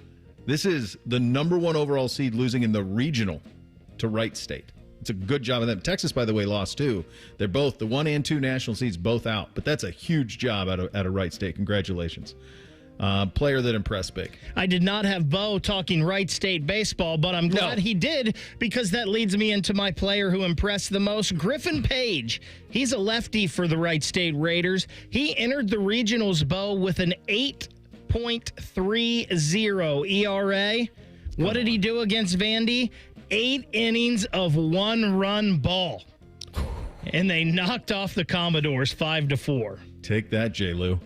This is the number 1 overall seed losing in the regional to Wright State. It's a good job of them. Texas, by the way, lost too. They're both, the 1 and 2 national seeds, both out. But that's a huge job out of Wright State. Congratulations. Player that impressed big. I did not have Bo talking Wright State baseball, but I'm glad he did, because that leads me into my player who impressed the most, Griffin Page. He's a lefty for the Wright State Raiders. He entered the regionals, Bo, with an 8.30 ERA. What did he do against Vandy? 8 innings of 1-run ball. And they knocked off the Commodores 5-4. Take that, J. Lou.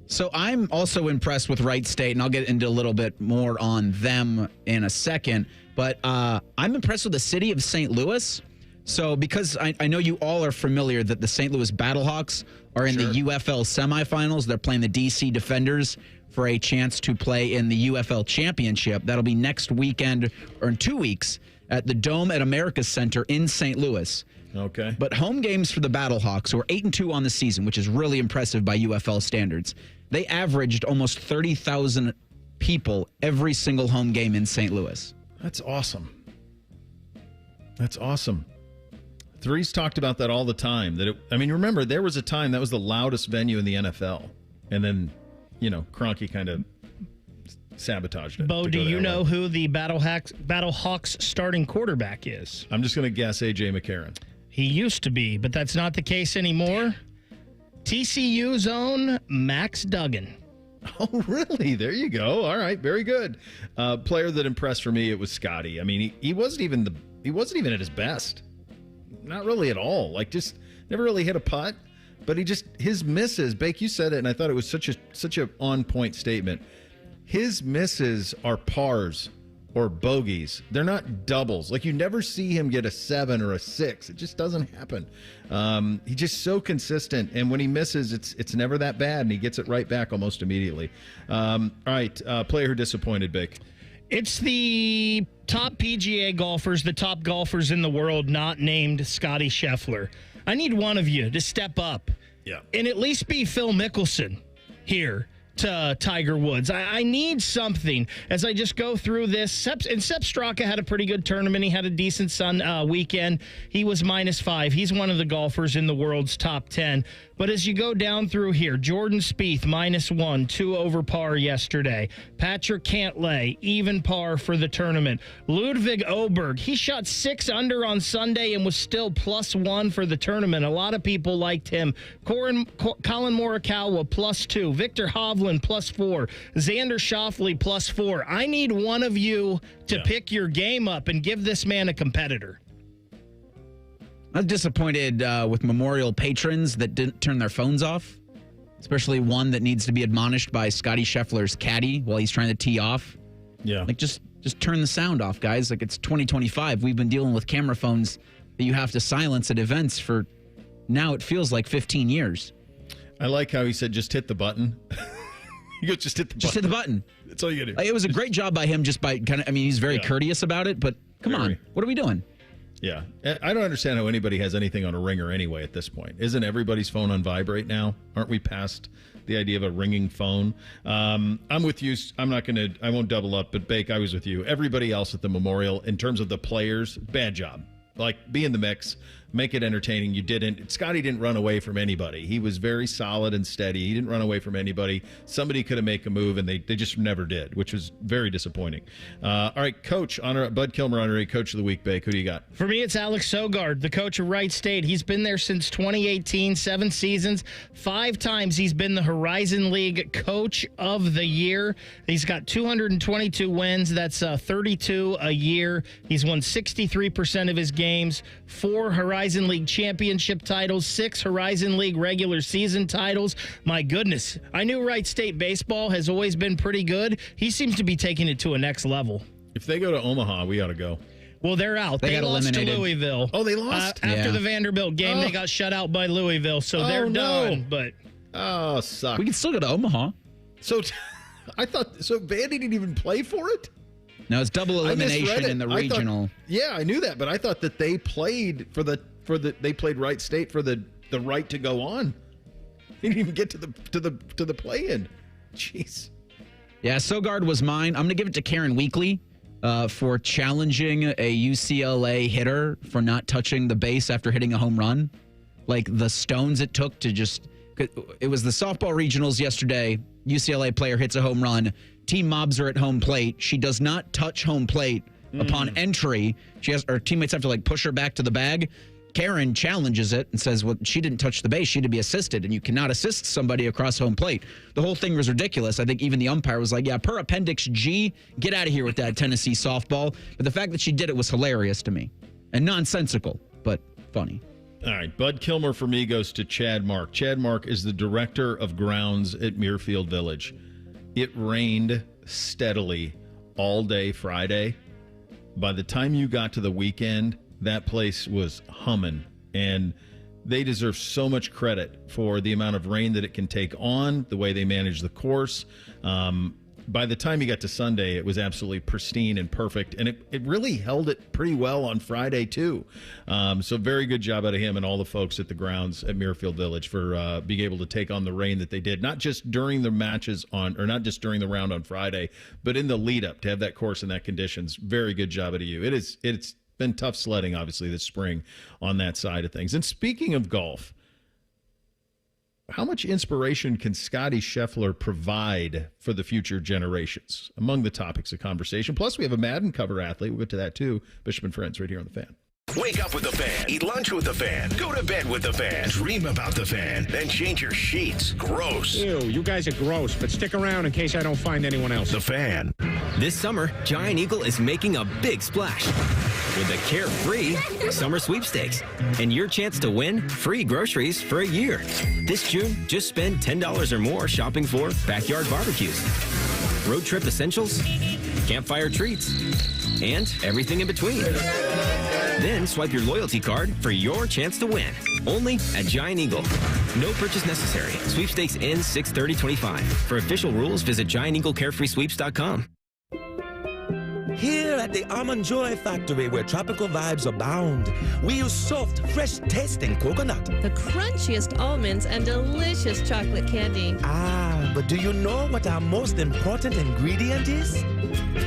So I'm also impressed with Wright State, and I'll get into a little bit more on them in a second. But I'm impressed with the city of St. Louis. So because I know you all are familiar that the St. Louis Battlehawks are in the UFL semifinals. They're playing the DC Defenders for a chance to play in the UFL Championship. That'll be next weekend, or in 2 weeks, at the Dome at America Center in St. Louis. Okay. But home games for the Battlehawks, who are 8-2 on the season, which is really impressive by UFL standards. They averaged almost 30,000 people every single home game in St. Louis. That's awesome. That's awesome. Three's talked about that all the time. Remember, there was a time that was the loudest venue in the NFL. And then, Kroenke kind of sabotaged it. Bo, do you know who the Battlehawks starting quarterback is? I'm just going to guess A.J. McCarron. He used to be, but that's not the case anymore. TCU's own Max Duggan. Oh, really? There you go. All right, very good. Player that impressed for me, it was Scottie. I mean, he wasn't even at his best. Not really at all. Like, just never really hit a putt. But his misses. Bake, you said it, and I thought it was such a on point statement. His misses are pars or bogeys. They're not doubles. Like, you never see him get a 7 or a 6. It just doesn't happen. He's just so consistent, and when he misses, it's never that bad, and he gets it right back almost immediately. All right, player who disappointed, Bake. It's the top PGA golfers, the top golfers in the world, not named Scottie Scheffler. I need one of you to step up and at least be Phil Mickelson here to Tiger Woods. I need something as I just go through this. Sepp Straka had a pretty good tournament. He had a decent weekend. He was -5. He's one of the golfers in the world's top 10. But as you go down through here, Jordan Spieth, -1, 2 over par yesterday. Patrick Cantlay, even par for the tournament. Ludwig Oberg, he shot 6 under on Sunday and was still +1 for the tournament. A lot of people liked him. Colin Morikawa, +2. Victor Hovland, +4. Xander Schauffele, +4. I need one of you to pick your game up and give this man a competitor. I'm disappointed with Memorial patrons that didn't turn their phones off, especially one that needs to be admonished by Scottie Scheffler's caddy while he's trying to tee off. Yeah. Like, just turn the sound off, guys. Like, it's 2025. We've been dealing with camera phones that you have to silence at events for now it feels like 15 years. I like how he said, just hit the button. You go, just hit the button. Just hit the button. That's all you got to do. Like, it was a great job by him just by he's very courteous about it, but come on. What are we doing? Yeah. I don't understand how anybody has anything on a ringer anyway at this point. Isn't everybody's phone on vibrate now? Aren't we past the idea of a ringing phone? I'm with you. I won't double up, but Bake, I was with you. Everybody else at the Memorial, in terms of the players, bad job. Like, be in the mix, make it entertaining. You didn't. Scottie didn't run away from anybody. He was very solid and steady. He didn't run away from anybody. Somebody could have made a move, and they just never did, which was very disappointing. All right, Coach, Bud Kilmer, honorary Coach of the Week, Bake. Who do you got? For me, it's Alex Sogard, the coach of Wright State. He's been there since 2018, 7 seasons. 5 times he's been the Horizon League Coach of the Year. He's got 222 wins. That's 32 a year. He's won 63% of his games. 4 Horizon League championship titles, 6 Horizon League regular season titles. My goodness. I knew Wright State baseball has always been pretty good. He seems to be taking it to a next level. If they go to Omaha, we ought to go. Well, they're out. They got lost eliminated. to Louisville. Oh, they lost? After the Vanderbilt game, they got shut out by Louisville, so they're done. But suck. We can still go to Omaha. So I thought Vandy didn't even play for it? No, it's double elimination in the regional. I knew that, but I thought that they played they played Wright State for the right to go on. They didn't even get to the play-in. Jeez. Yeah, Sogard was mine. I'm going to give it to Karen Weekly for challenging a UCLA hitter for not touching the base after hitting a home run. Like, the stones it took to just... It was the softball regionals yesterday. UCLA player hits a home run. Team mobs her at home plate. She does not touch home plate upon entry. Her teammates have to push her back to the bag. Karen challenges it and says, well, she didn't touch the base. She had to be assisted, and you cannot assist somebody across home plate. The whole thing was ridiculous. I think even the umpire was like, yeah, per Appendix G, get out of here with that Tennessee softball. But the fact that she did it was hilarious to me and nonsensical, but funny. All right, Bud Kilmer for me goes to Chad Mark. Chad Mark is the director of grounds at Muirfield Village. It rained steadily all day Friday. By the time you got to the weekend, that place was humming, and they deserve so much credit for the amount of rain that it can take on, the way they manage the course. By the time you got to Sunday, it was absolutely pristine and perfect, and it really held it pretty well on Friday, too. So very good job out of him and all the folks at the grounds at Muirfield Village for being able to take on the rain that they did, not just during the matches not just during the round on Friday, but in the lead-up to have that course in that conditions. Very good job out of you. It's been tough sledding, obviously, this spring on that side of things. And speaking of golf, how much inspiration can Scottie Scheffler provide for the future generations? Among the topics of conversation. Plus, we have a Madden cover athlete. We'll get to that, too. Bishop and Friends right here on The Fan. Wake up with the Fan. Eat lunch with the Fan. Go to bed with the Fan. Dream about the Fan. Then change your sheets. Gross. Ew, you guys are gross, but stick around in case I don't find anyone else. The Fan. This summer, Giant Eagle is making a big splash with the Carefree Summer Sweepstakes and your chance to win free groceries for a year. This June, just spend $10 or more shopping for backyard barbecues, road trip essentials, campfire treats, and everything in between. Then swipe your loyalty card for your chance to win. Only at Giant Eagle. No purchase necessary. Sweepstakes ends 6/30/25. For official rules, visit GiantEagleCarefreeSweeps.com. Here at the Almond Joy Factory, where tropical vibes abound, we use soft, fresh-tasting coconut. The crunchiest almonds and delicious chocolate candy. Ah, but do you know what our most important ingredient is?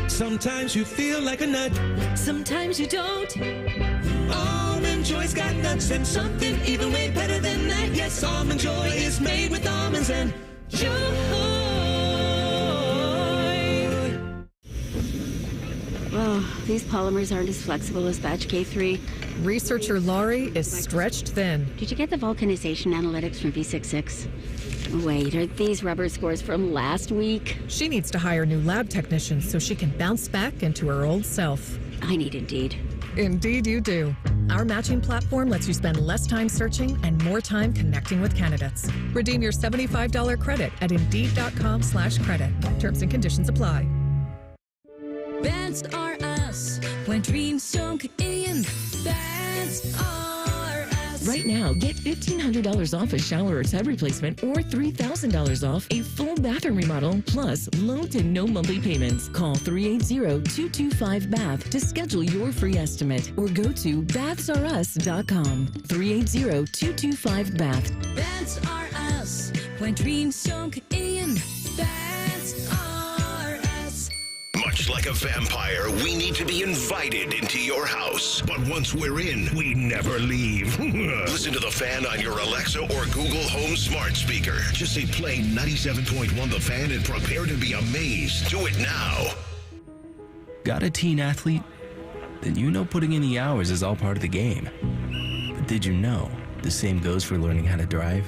Sometimes you feel like a nut. Sometimes you don't. Almond Joy's got nuts and something even way better than that. Yes, Almond Joy is made with almonds and joy. Oh, these polymers aren't as flexible as batch K3. Researcher Laurie is stretched thin. Did you get the vulcanization analytics from V66? Wait, are these rubber scores from last week? She needs to hire new lab technicians so she can bounce back into her old self. I need Indeed. Indeed you do. Our matching platform lets you spend less time searching and more time connecting with candidates. Redeem your $75 credit at Indeed.com/credit. Terms and conditions apply. That's are us. When dreams sunk in, that's are us. Right now, get $1,500 off a shower or tub replacement or $3,000 off a full bathroom remodel, plus low to no monthly payments. Call 380-225-BATH to schedule your free estimate or go to bathsareus.com. 380-225-BATH. That's are us. When dreams sunk in, that's are us. Much like a vampire, we need to be invited into your house. But once we're in, we never leave. Listen to The Fan on your Alexa or Google Home smart speaker. Just say play 97.1 The Fan and prepare to be amazed. Do it now. Got a teen athlete? Then you know putting in the hours is all part of the game. But did you know the same goes for learning how to drive?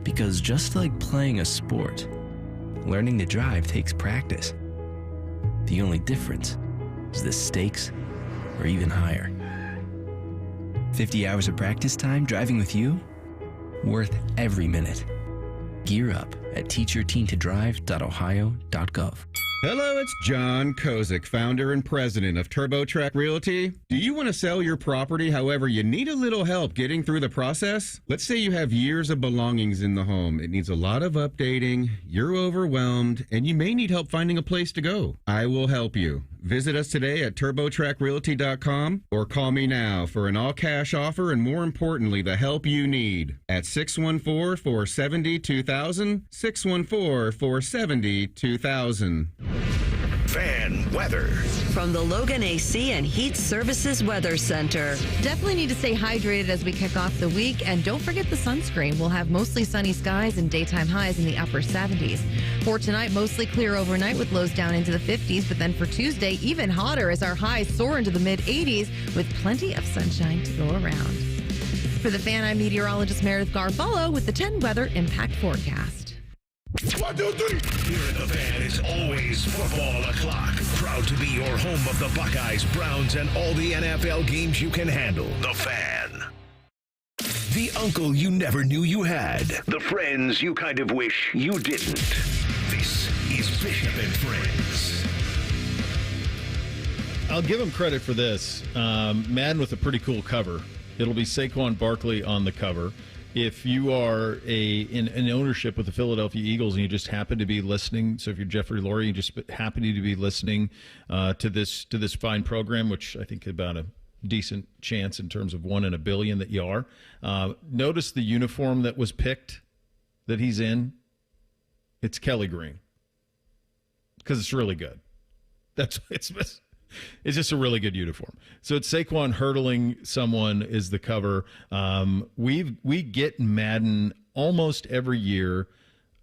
Because just like playing a sport, learning to drive takes practice. The only difference is the stakes are even higher. 50 hours of practice time driving with you? Worth every minute. Gear up at teachyourteentodrive.ohio.gov. Hello, it's John Kozik, founder and president of TurboTrack Realty. Do you want to sell your property, however, you need a little help getting through the process? Let's say you have years of belongings in the home. It needs a lot of updating, you're overwhelmed, and you may need help finding a place to go. I will help you. Visit us today at TurboTrackRealty.com or call me now for an all-cash offer and, more importantly, the help you need at 614-470-2000, 614-470-2000. Fan weather. From the Logan AC and Heat Services Weather Center. Definitely need to stay hydrated as we kick off the week. And don't forget the sunscreen. We'll have mostly sunny skies and daytime highs in the upper 70s. For tonight, mostly clear overnight with lows down into the 50s. But then for Tuesday, even hotter as our highs soar into the mid-80s with plenty of sunshine to go around. For the Fan, I'm meteorologist Meredith Garfalo with the 10 Weather Impact Forecast. 1, 2, 3. Here at the Fan is always football o'clock. Proud to be your home of the Buckeyes, Browns, and all the NFL games you can handle. The Fan. The uncle you never knew you had. The friends you kind of wish you didn't. This is Bishop and Friends. I'll give him credit for this. Madden with a pretty cool cover. It'll be Saquon Barkley on the cover. If you are in ownership with the Philadelphia Eagles and you just happen to be listening, so if you're Jeffrey Lurie, you just happen to be listening to this fine program, which I think about a decent chance in terms of 1 in a billion that you are. Notice the uniform that was picked that he's in. It's Kelly Green because it's really good. It's just a really good uniform. So it's Saquon hurdling someone is the cover. We get Madden almost every year.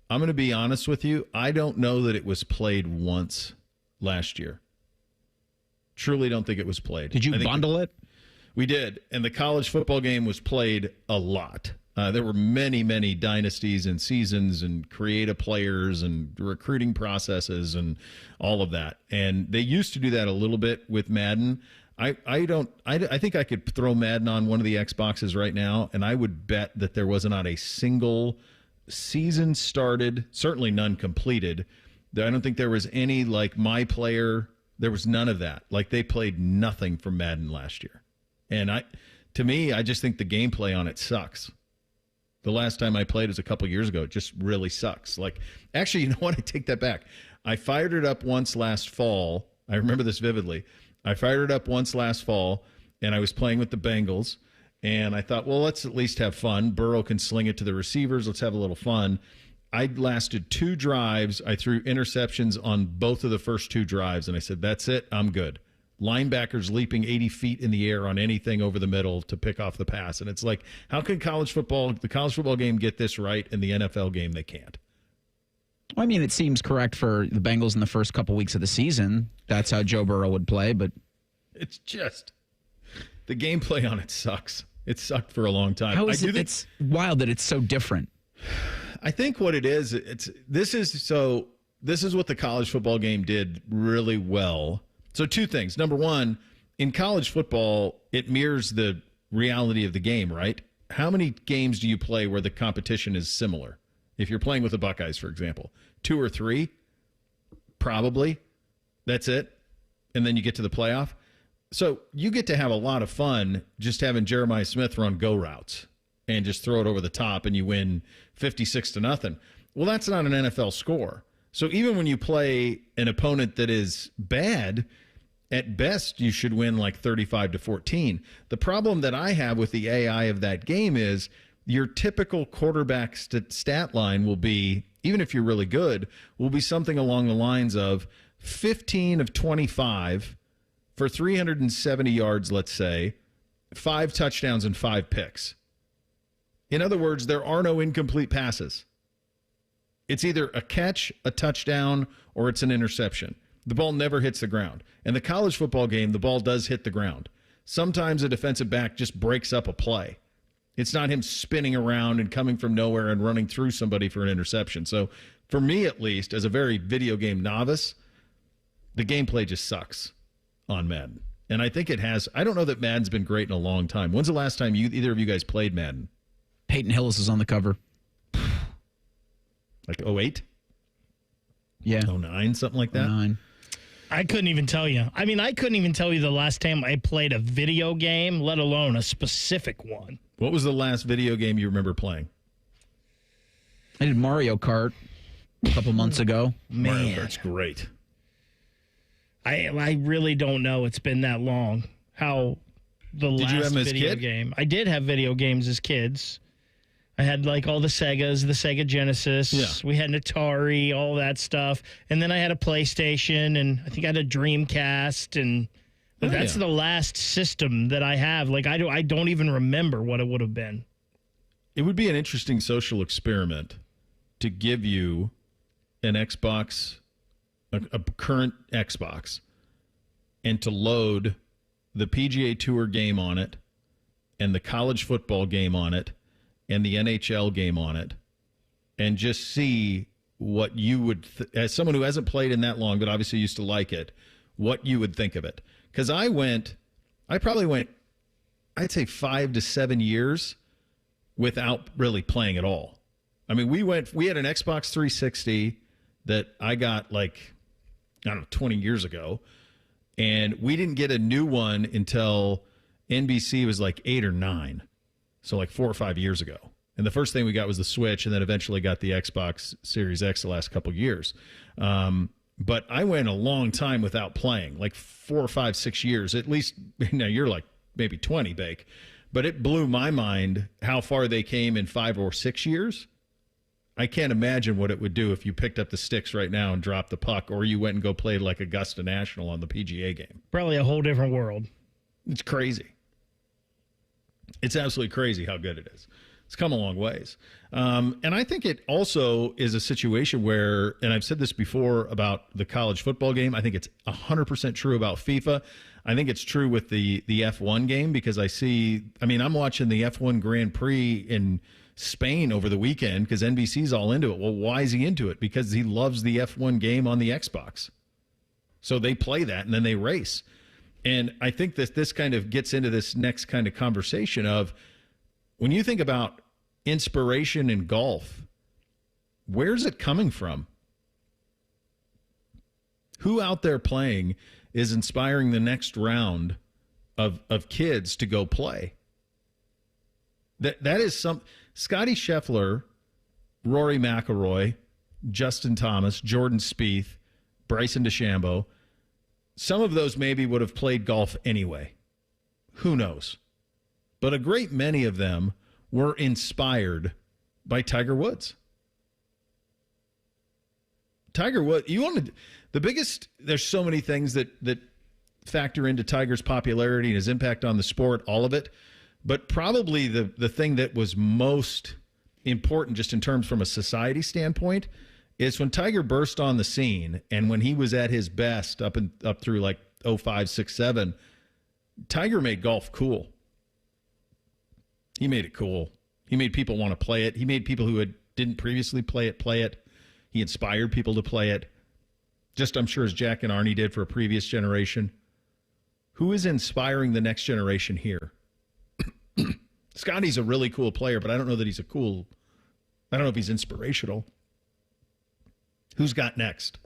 I'm going to be honest with you. I don't know that it was played once last year. Truly don't think it was played. Did you bundle it? We did. And the college football game was played a lot. There were many, many dynasties and seasons and creative players and recruiting processes and all of that. And they used to do that a little bit with Madden. I think I could throw Madden on one of the Xboxes right now, and I would bet that there was not a single season started, certainly none completed. I don't think there was any like my player. There was none of that. Like they played nothing from Madden last year. And to me, I just think the gameplay on it sucks. The last time I played was a couple years ago. It just really sucks. Like, actually, you know what? I take that back. I fired it up once last fall. I remember this vividly. I fired it up once last fall, and I was playing with the Bengals, and I thought, well, let's at least have fun. Burrow can sling it to the receivers. Let's have a little fun. I lasted 2 drives. I threw interceptions on both of the first 2 drives, and I said, that's it. I'm good. Linebackers leaping 80 feet in the air on anything over the middle to pick off the pass. And it's like, how can the college football game get this right and the NFL game they can't? I mean, it seems correct for the Bengals in the first couple weeks of the season. That's how Joe Burrow would play, but it's just the gameplay on it sucks. It sucked for a long time. How is it's wild that it's so different. I think what it is, this is what the college football game did really well. So 2 things. Number one, in college football, it mirrors the reality of the game, right? How many games do you play where the competition is similar? If you're playing with the Buckeyes, for example, 2 or 3, probably. That's it. And then you get to the playoff. So you get to have a lot of fun just having Jeremiah Smith run go routes and just throw it over the top and you win 56-0. Well, that's not an NFL score. So even when you play an opponent that is bad, at best you should win like 35-14. The problem that I have with the AI of that game is your typical quarterback stat line will be, even if you're really good, will be something along the lines of 15 of 25 for 370 yards, let's say, 5 touchdowns and 5 picks. In other words, there are no incomplete passes. It's either a catch, a touchdown, or it's an interception. The ball never hits the ground. In the college football game, the ball does hit the ground. Sometimes a defensive back just breaks up a play. It's not him spinning around and coming from nowhere and running through somebody for an interception. So for me, at least, as a very video game novice, the gameplay just sucks on Madden. And I think it has. I don't know that Madden's been great in a long time. When's the last time either of you guys played Madden? Peyton Hillis is on the cover. Like 08? Yeah. 09, something like that? 09. I couldn't even tell you. I mean, I couldn't even tell you the last time I played a video game, let alone a specific one. What was the last video game you remember playing? I did Mario Kart a couple months ago. Man. Mario Kart's great. I really don't know. It's been that long. How the Did last you have them as video kid? game. I did have video games as kids. I had like all the Segas, the Sega Genesis. Yeah. We had an Atari, all that stuff. And then I had a PlayStation, and I think I had a Dreamcast, and that's the last system that I have. Like, I don't even remember what it would have been. It would be an interesting social experiment to give you an Xbox, a current Xbox, and to load the PGA Tour game on it, and the college football game on it, and the NHL game on it, and just see what you would, as someone who hasn't played in that long, but obviously used to like it, what you would think of it. Because I probably went, I'd say 5 to 7 years without really playing at all. I mean, we had an Xbox 360 that I got like, I don't know, 20 years ago. And we didn't get a new one until NBC was like 8 or 9. So like 4 or 5 years ago. And the first thing we got was the Switch, and then eventually got the Xbox Series X the last couple years. But I went a long time without playing, like 4 or 5, 6 years. At least, now you're like maybe 20, Bake. But it blew my mind how far they came in 5 or 6 years. I can't imagine what it would do if you picked up the sticks right now and dropped the puck, or you went and go play like Augusta National on the PGA game. Probably a whole different world. It's crazy. It's absolutely crazy how good it is. It's come a long ways. And I think it also is a situation where, and I've said this before about the college football game, I think it's 100% true about FIFA. I think it's true with the F1 game, because I'm watching the F1 Grand Prix in Spain over the weekend because NBC's all into it. Well, why is he into it? Because he loves the F1 game on the Xbox. So they play that and then they race. And I think that this kind of gets into this next kind of conversation of, when you think about inspiration in golf, where's it coming from? Who out there playing is inspiring the next round of kids to go play? That is some Scottie Scheffler, Rory McIlroy, Justin Thomas, Jordan Spieth, Bryson DeChambeau. Some of those maybe would have played golf anyway. Who knows? But a great many of them were inspired by Tiger Woods. Tiger Woods, there's so many things that factor into Tiger's popularity and his impact on the sport, all of it. But probably the thing that was most important, just in terms from a society standpoint, is when Tiger burst on the scene, and when he was at his best up through like 05, 6, 7, Tiger made golf cool. He made it cool. He made people want to play it. He made people who didn't previously play it. He inspired people to play it. Just, I'm sure, as Jack and Arnie did for a previous generation. Who is inspiring the next generation here? Scottie's a really cool player, but I don't know that I don't know if he's inspirational. Who's got next?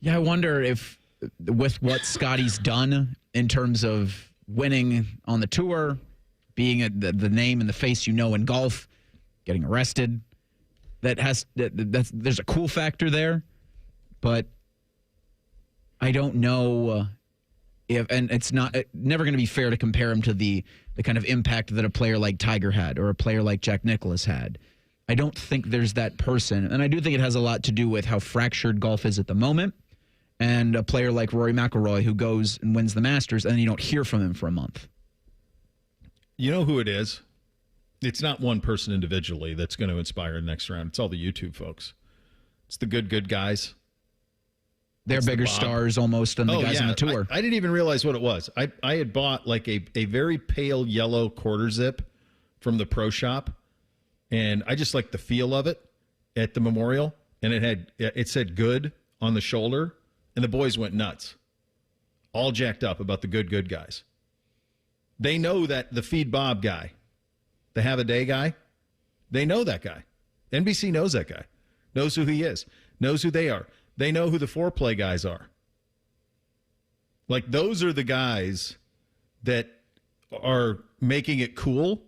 Yeah, I wonder if, with what Scottie's done in terms of winning on the tour, being the name and the face in golf, getting arrested, there's a cool factor there, but I don't know if, and it's never going to be fair to compare him to the kind of impact that a player like Tiger had or a player like Jack Nicklaus had. I don't think there's that person, and I do think it has a lot to do with how fractured golf is at the moment, and a player like Rory McIlroy who goes and wins the Masters, and then you don't hear from him for a month. You know who it is? It's not one person individually that's going to inspire the next round. It's all the YouTube folks. It's the good guys. They're bigger stars almost than the guys on the tour. I didn't even realize what it was. I had bought like a very pale yellow quarter zip from the pro shop, and I just liked the feel of it at the Memorial, and it said good on the shoulder, and the boys went nuts. All jacked up about the good guys. They know that the Feed Bob guy, the Have a Day guy, they know that guy. NBC knows that guy, knows who he is, knows who they are. They know who the foreplay guys are. Like, those are the guys that are making it cool.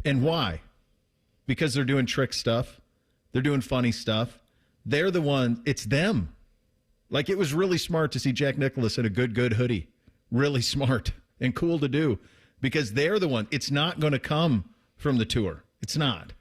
And why? Because they're doing trick stuff. They're doing funny stuff. They're the one. It's them. Like, it was really smart to see Jack Nicklaus in a good hoodie. Really smart and cool to do, because they're the one. It's not going to come from the tour. It's not.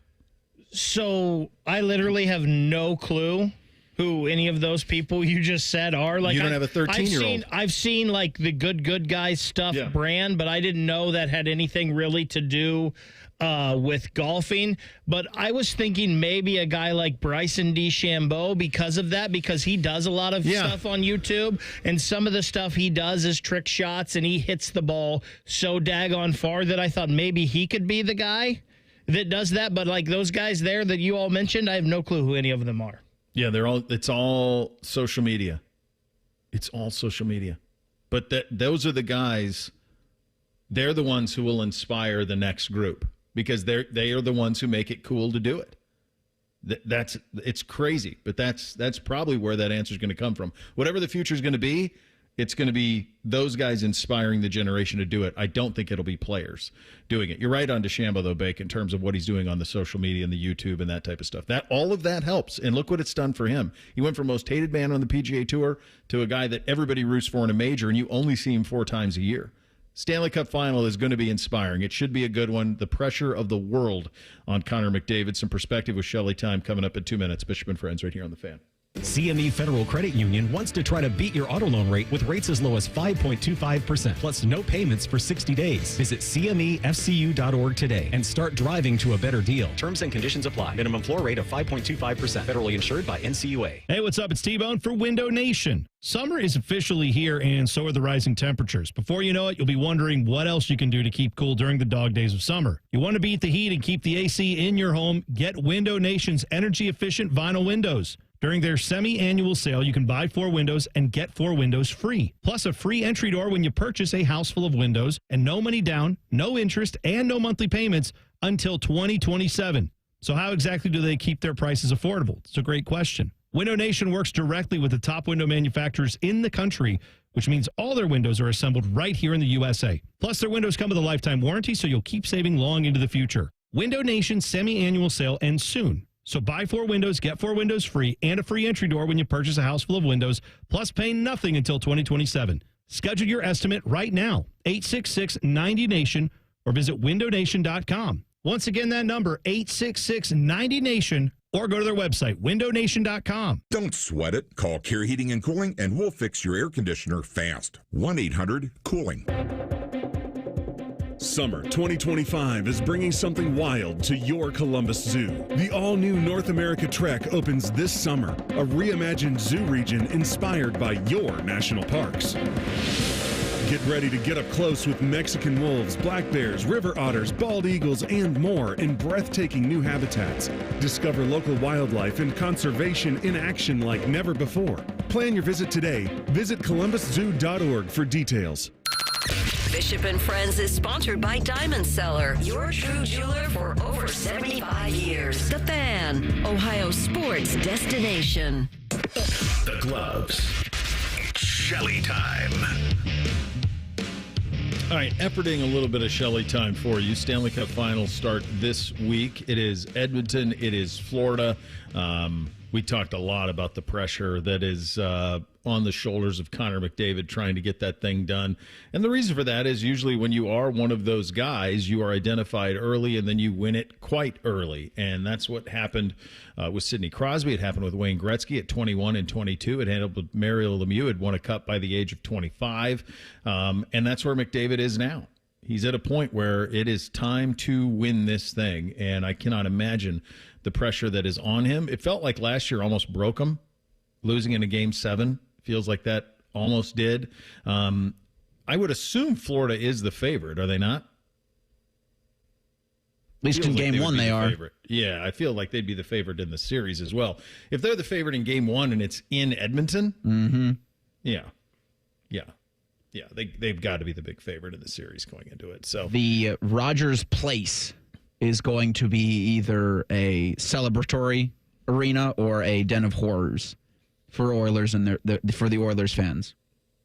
So I literally have no clue who any of those people you just said are. Like, you don't have a 13-year-old. I've seen like the good guys stuff brand, but I didn't know that had anything really to do with golfing. But I was thinking maybe a guy like Bryson DeChambeau because he does a lot of stuff on YouTube, and some of the stuff he does is trick shots, and he hits the ball so daggone far that I thought maybe he could be the guy that does that. But like those guys there that you all mentioned, I have no clue who any of them are. Yeah, it's all social media. It's all social media. But those are the guys, they're the ones who will inspire the next group because they are the ones who make it cool to do it. It's crazy, but that's probably where that answer is going to come from. Whatever the future is going to be, it's going to be those guys inspiring the generation to do it. I don't think it'll be players doing it. You're right on DeChambeau, though, Bake, in terms of what he's doing on the social media and the YouTube and that type of stuff. All of that helps, and look what it's done for him. He went from most hated man on the PGA Tour to a guy that everybody roots for in a major, and you only see him 4 times a year. Stanley Cup final is going to be inspiring. It should be a good one. The pressure of the world on Connor McDavid. Some perspective with Shelley time coming up in 2 minutes. Bishop and Friends right here on The Fan. CME Federal Credit Union wants to try to beat your auto loan rate with rates as low as 5.25%, plus no payments for 60 days. Visit CMEFCU.org today and start driving to a better deal. Terms and conditions apply. Minimum floor rate of 5.25%. Federally insured by NCUA. Hey, what's up? It's T-Bone for Window Nation. Summer is officially here, and so are the rising temperatures. Before you know it, you'll be wondering what else you can do to keep cool during the dog days of summer. You want to beat the heat and keep the AC in your home? Get Window Nation's energy-efficient vinyl windows. During their semi-annual sale, you can buy 4 windows and get 4 windows free. Plus a free entry door when you purchase a house full of windows, and no money down, no interest, and no monthly payments until 2027. So how exactly do they keep their prices affordable? It's a great question. Window Nation works directly with the top window manufacturers in the country, which means all their windows are assembled right here in the USA. Plus, their windows come with a lifetime warranty, so you'll keep saving long into the future. Window Nation's semi-annual sale ends soon. So buy 4 windows, get 4 windows free, and a free entry door when you purchase a house full of windows, plus pay nothing until 2027. Schedule your estimate right now, 866-90-NATION, or visit windownation.com. Once again, that number, 866-90-NATION, or go to their website, windownation.com. Don't sweat it. Call Care Heating and Cooling, and we'll fix your air conditioner fast. 1-800-COOLING. Summer 2025 is bringing something wild to your Columbus Zoo. The all-new North America Trek opens this summer, a reimagined zoo region inspired by your national parks. Get ready to get up close with Mexican wolves, black bears, river otters, bald eagles, and more in breathtaking new habitats. Discover local wildlife and conservation in action like never before. Plan your visit today. Visit columbuszoo.org for details. Bishop and Friends is sponsored by Diamond Seller, your true jeweler for over 75 years. The Fan, Ohio sports destination. The gloves. Shelley time. All right, efforting a little bit of Shelley time for you. Stanley Cup Finals start this week. It is Edmonton. It is Florida. We talked a lot about the pressure that is on the shoulders of Connor McDavid trying to get that thing done. And the reason for that is usually when you are one of those guys, you are identified early and then you win it quite early. And that's what happened with Sidney Crosby. It happened with Wayne Gretzky at 21 and 22. It happened with Mario Lemieux, had won a cup by the age of 25. And that's where McDavid is now. He's at a point where it is time to win this thing. And I cannot imagine the pressure that is on him. It felt like last year almost broke him, losing in a Game 7. Feels like that almost did. I would assume Florida is the favorite, are they not? At least in Game 1 they are. Favorite. Yeah, I feel like they'd be the favorite in the series as well. If they're the favorite in Game 1 and it's in Edmonton, yeah, they've got to be the big favorite in the series going into it. So the Rogers Place is going to be either a celebratory arena or a den of horrors for Oilers and for the Oilers fans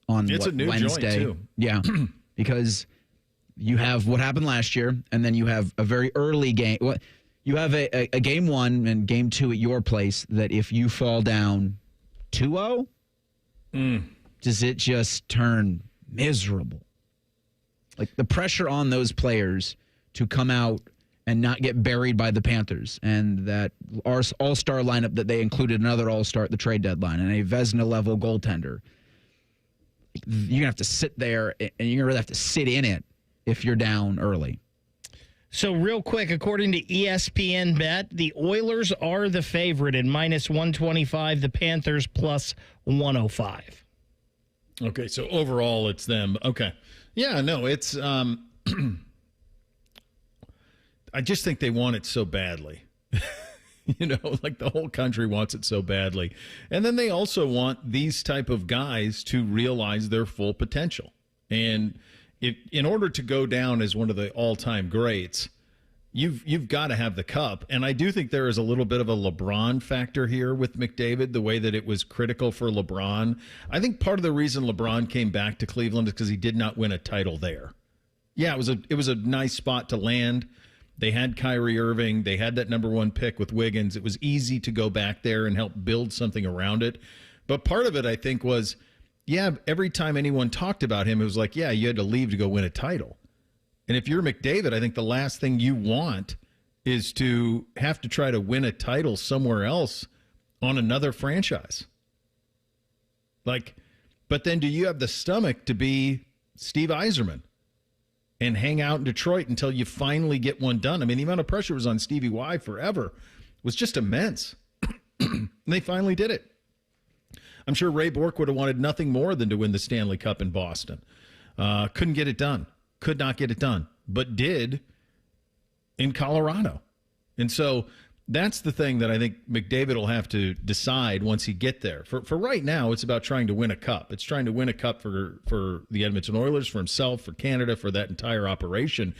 on it's a new Wednesday. Joint too. Yeah, because you have what happened last year, and then you have a very early game. You have a Game 1 and Game 2 at your place that if you fall down 2-0, does it just turn miserable? Like the pressure on those players to come out and not get buried by the Panthers. And that our all-star lineup that they included another all-star at the trade deadline and a Vezina-level goaltender. You're going to have to sit there, and you're going to really have to sit in it if you're down early. So real quick, according to ESPN Bet, the Oilers are the favorite at -125, the Panthers +105. Okay, so overall it's them. Okay. Yeah, no, it's I just think they want it so badly. Like the whole country wants it so badly. And then they also want these type of guys to realize their full potential. And in order to go down as one of the all-time greats, you've got to have the cup. And I do think there is a little bit of a LeBron factor here with McDavid, the way that it was critical for LeBron. I think part of the reason LeBron came back to Cleveland is because he did not win a title there. Yeah, it was a nice spot to land. They had Kyrie Irving. They had that number 1 pick with Wiggins. It was easy to go back there and help build something around it. But part of it, I think, was, every time anyone talked about him, it was like, you had to leave to go win a title. And if you're McDavid, I think the last thing you want is to have to try to win a title somewhere else on another franchise. But then do you have the stomach to be Steve Yzerman and hang out in Detroit until you finally get one done? I mean, the amount of pressure was on Stevie Y forever was just immense. And they finally did it. I'm sure Ray Bourque would have wanted nothing more than to win the Stanley Cup in Boston. Couldn't get it done. Could not get it done, but did in Colorado. And so that's the thing that I think McDavid will have to decide once he get there. For right now, it's about trying to win a cup. It's trying to win a cup for the Edmonton Oilers, for himself, for Canada, for that entire operation.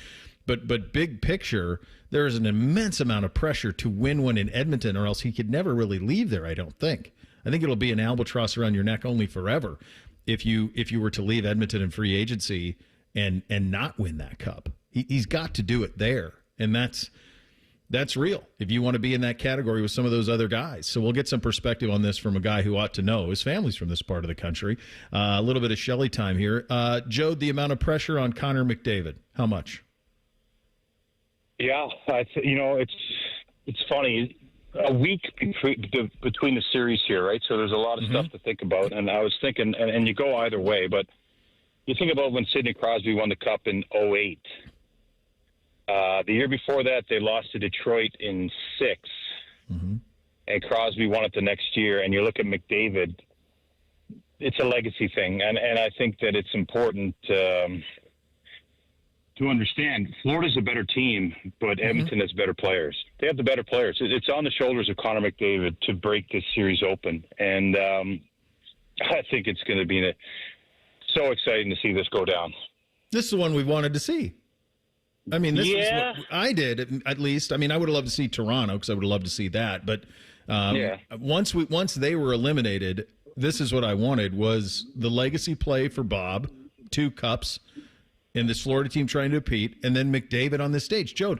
But big picture, there is an immense amount of pressure to win one in Edmonton, or else he could never really leave there, I don't think. I think it'll be an albatross around your neck only forever if you were to leave Edmonton in free agency and not win that cup. He's got to do it there, and that's real if you want to be in that category with some of those other guys. So we'll get some perspective on this from a guy who ought to know. His family's from this part of the country. A little bit of Shelley time here. Joe, the amount of pressure on Connor McDavid, how much? Yeah, it's funny. A week between the series here, right? So there's a lot of stuff to think about. And I was thinking, and you go either way, but you think about when Sidney Crosby won the Cup in 2008. The year before that, they lost to Detroit in 6. And Crosby won it the next year. And you look at McDavid, it's a legacy thing. And I think that it's important to understand Florida's a better team, but Edmonton has better players. They have the better players. It's on the shoulders of Connor McDavid to break this series open. And I think it's going to be so exciting to see this go down. This is the one we wanted to see. I mean, this is what I did, at least. I mean, I would have loved to see Toronto because I would have loved to see that. But once they were eliminated, this is what I wanted, was the legacy play for Bob, 2 cups, and this Florida team trying to compete, and then McDavid on this stage. Joe,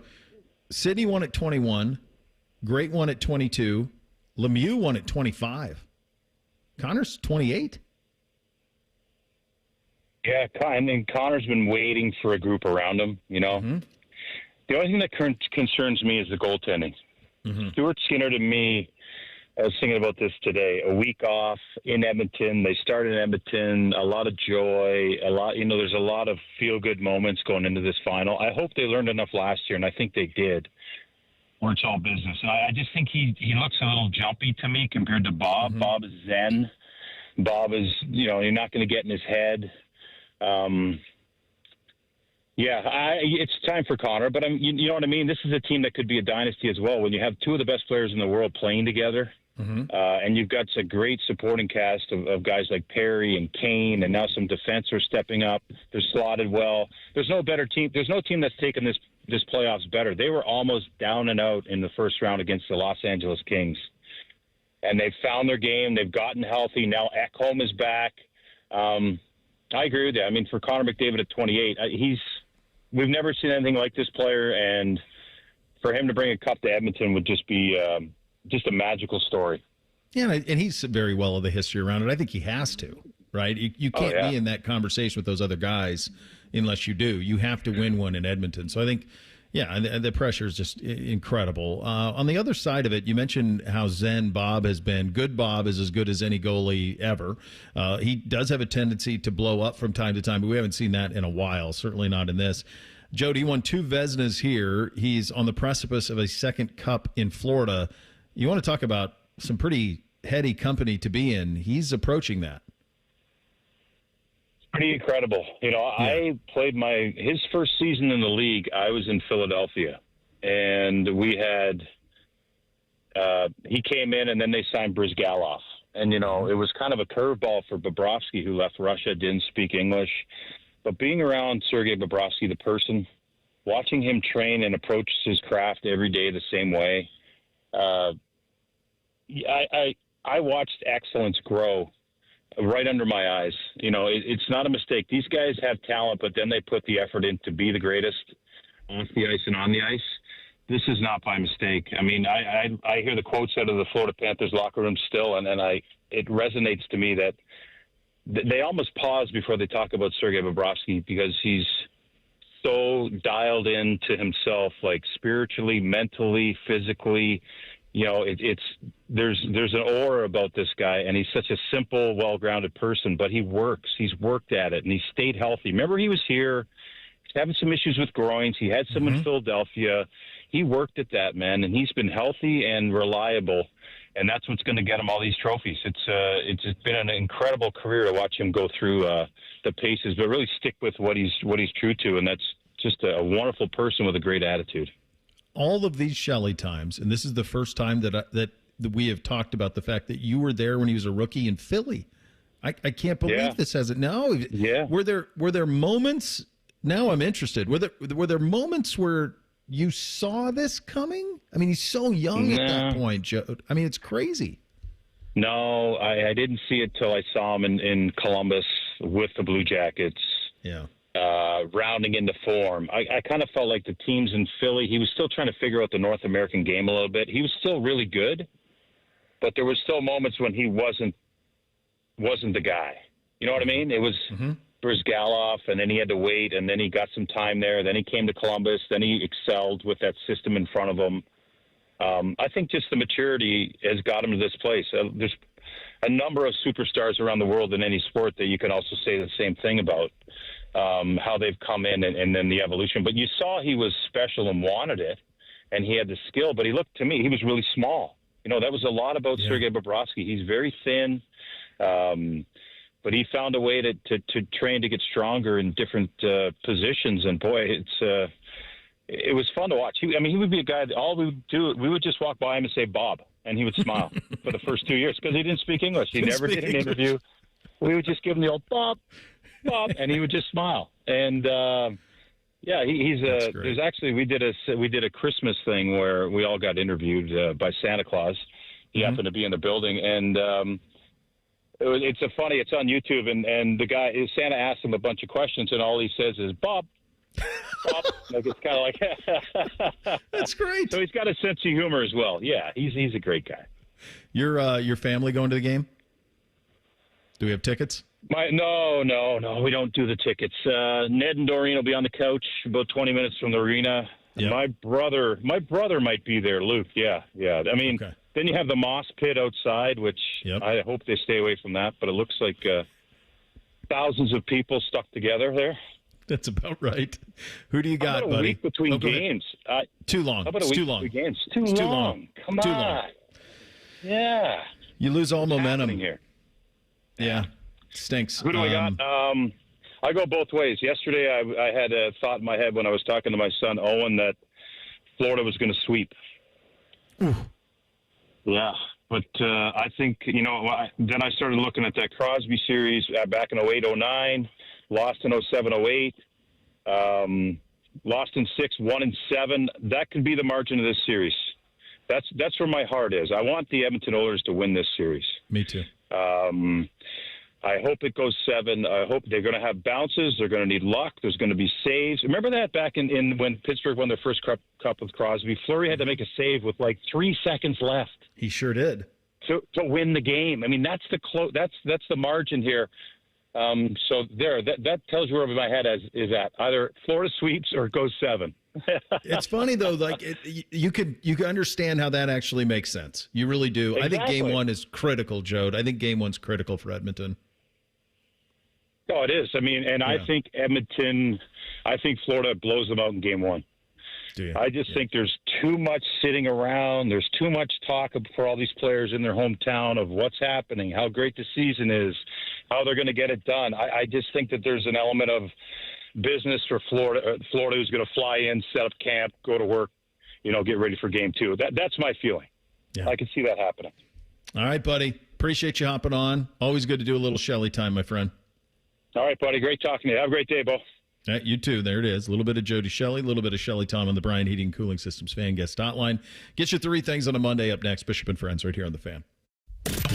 Sidney won at 21, Great won at 22, Lemieux won at 25. Connor's 28. Yeah, I mean, Connor's been waiting for a group around him, The only thing that concerns me is the goaltending. Stuart Skinner, to me, I was thinking about this today. A week off in Edmonton. They started in Edmonton. A lot of joy. There's a lot of feel-good moments going into this final. I hope they learned enough last year, and I think they did, where it's all business. And I just think he looks a little jumpy to me compared to Bob. Bob is zen. Bob is, you're not going to get in his head. It's time for Connor, but you know what I mean? This is a team that could be a dynasty as well. When you have 2 of the best players in the world playing together, and you've got a great supporting cast of guys like Perry and Kane, and now some defense are stepping up. They're slotted well. There's no better team. There's no team that's taken this playoffs better. They were almost down and out in the first round against the Los Angeles Kings, and they've found their game. They've gotten healthy. Now Ekholm is back. I agree with you. I mean, for Connor McDavid at 28, we've never seen anything like this player, and for him to bring a cup to Edmonton would just be just a magical story. Yeah, and he's very well of the history around it. I think he has to, right? You can't be in that conversation with those other guys unless you do. You have to win one in Edmonton. So I think Yeah, and the pressure is just incredible. On the other side of it, you mentioned how zen Bob has been. Good Bob is as good as any goalie ever. He does have a tendency to blow up from time to time, but we haven't seen that in a while, certainly not in this. Jody won 2 Vezinas here. He's on the precipice of a second cup in Florida. You want to talk about some pretty heady company to be in. He's approaching that. Pretty incredible. I played his first season in the league. I was in Philadelphia, and we had he came in, and then they signed Brizgalov, and it was kind of a curveball for Bobrovsky, who left Russia, didn't speak English, but being around Sergei Bobrovsky, the person, watching him train and approach his craft every day the same way, I watched excellence grow right under my eyes. It's not a mistake. These guys have talent, but then they put the effort in to be the greatest off the ice and on the ice. This is not by mistake. I mean, I hear the quotes out of the Florida Panthers locker room still, and it resonates to me that they almost pause before they talk about Sergei Bobrovsky because he's so dialed into himself, like spiritually, mentally, physically. There's an aura about this guy, and he's such a simple, well-grounded person, but he works. He's worked at it, and he stayed healthy. Remember, he was here. He's having some issues with groins. He had some in Philadelphia. He worked at that, man, and he's been healthy and reliable, and that's what's going to get him all these trophies. It's been an incredible career to watch him go through the paces, but really stick with what he's true to, and that's just a wonderful person with a great attitude. All of these Shelley times, and this is the first time that we have talked about the fact that you were there when he was a rookie in Philly. I can't believe this hasn't. No, were there moments? Now I'm interested. Were there moments where you saw this coming? I mean, he's so young at that point, Joe. I mean, it's crazy. No, I didn't see it till I saw him in Columbus with the Blue Jackets. Yeah. Rounding into form. I kind of felt like the teams in Philly, he was still trying to figure out the North American game a little bit. He was still really good, but there was still moments when he wasn't the guy. You know what I mean? It was Brizgalov, and then he had to wait, and then he got some time there. Then he came to Columbus. Then he excelled with that system in front of him. I think just the maturity has got him to this place. There's a number of superstars around the world in any sport that you can also say the same thing about. How they've come in and then the evolution. But you saw he was special and wanted it, and he had the skill. But he looked, to me, he was really small. That was a lot about Sergei Bobrovsky. He's very thin, but he found a way to train to get stronger in different positions. And, boy, it was fun to watch. He would be a guy that all we would do, we would just walk by him and say, Bob, and he would smile for the first 2 years because he didn't speak English. He never did an interview. We would just give him the old Bob, and he would just smile. And he's there's actually we did a Christmas thing where we all got interviewed by Santa Claus. He happened to be in the building, and it's on YouTube, and the guy, Santa asked him a bunch of questions, and all he says is Bob. Like it's kind of like that's great. So he's got a sense of humor as well. Yeah, he's a great guy. Your family going to the game? Do we have tickets? No, we don't do the tickets. Ned and Doreen will be on the couch about 20 minutes from the arena. Yep. My brother might be there, Luke. Yeah. I mean, Then you have the moss pit outside, which I hope they stay away from that, but it looks like thousands of people stuck together there. That's about right. Who do you got, buddy? A week between games. Too long. How about a week between games? Too long. Come on. Long. Yeah. You lose all momentum here. Yeah. Stinks. Who do I got? I go both ways. Yesterday, I had a thought in my head when I was talking to my son, Owen, that Florida was going to sweep. Ooh. Yeah. But I think, then I started looking at that Crosby series back in 08-09, lost in 07-08, lost in 6, won in 7. That could be the margin of this series. That's where my heart is. I want the Edmonton Oilers to win this series. Me too. I hope it goes 7. I hope they're going to have bounces. They're going to need luck. There's going to be saves. Remember that back in when Pittsburgh won their first cup with Crosby? Fleury had to make a save with like 3 seconds left. He sure did. To win the game. I mean, that's the margin here. So that tells you where my head is at. Either Florida sweeps or it goes 7. It's funny though, like you could understand how that actually makes sense. You really do. Exactly. I think game one is critical, Jode. I think game one's critical for Edmonton. Oh, it is. I mean, and I think Florida blows them out in game one. I just think there's too much sitting around. There's too much talk for all these players in their hometown of what's happening, how great the season is, how they're going to get it done. I just think that there's an element of business for Florida. Florida who's going to fly in, set up camp, go to work, get ready for game two. That's my feeling. Yeah. I can see that happening. All right, buddy. Appreciate you hopping on. Always good to do a little Shelley time, my friend. All right, buddy. Great talking to you. Have a great day, Bo. You too. There it is. A little bit of Jody Shelley, a little bit of Shelley Tom on the Bryant Heating and Cooling Systems Fan Guest Hotline. Get you three things on a Monday up next. Bishop and Friends right here on The Fan.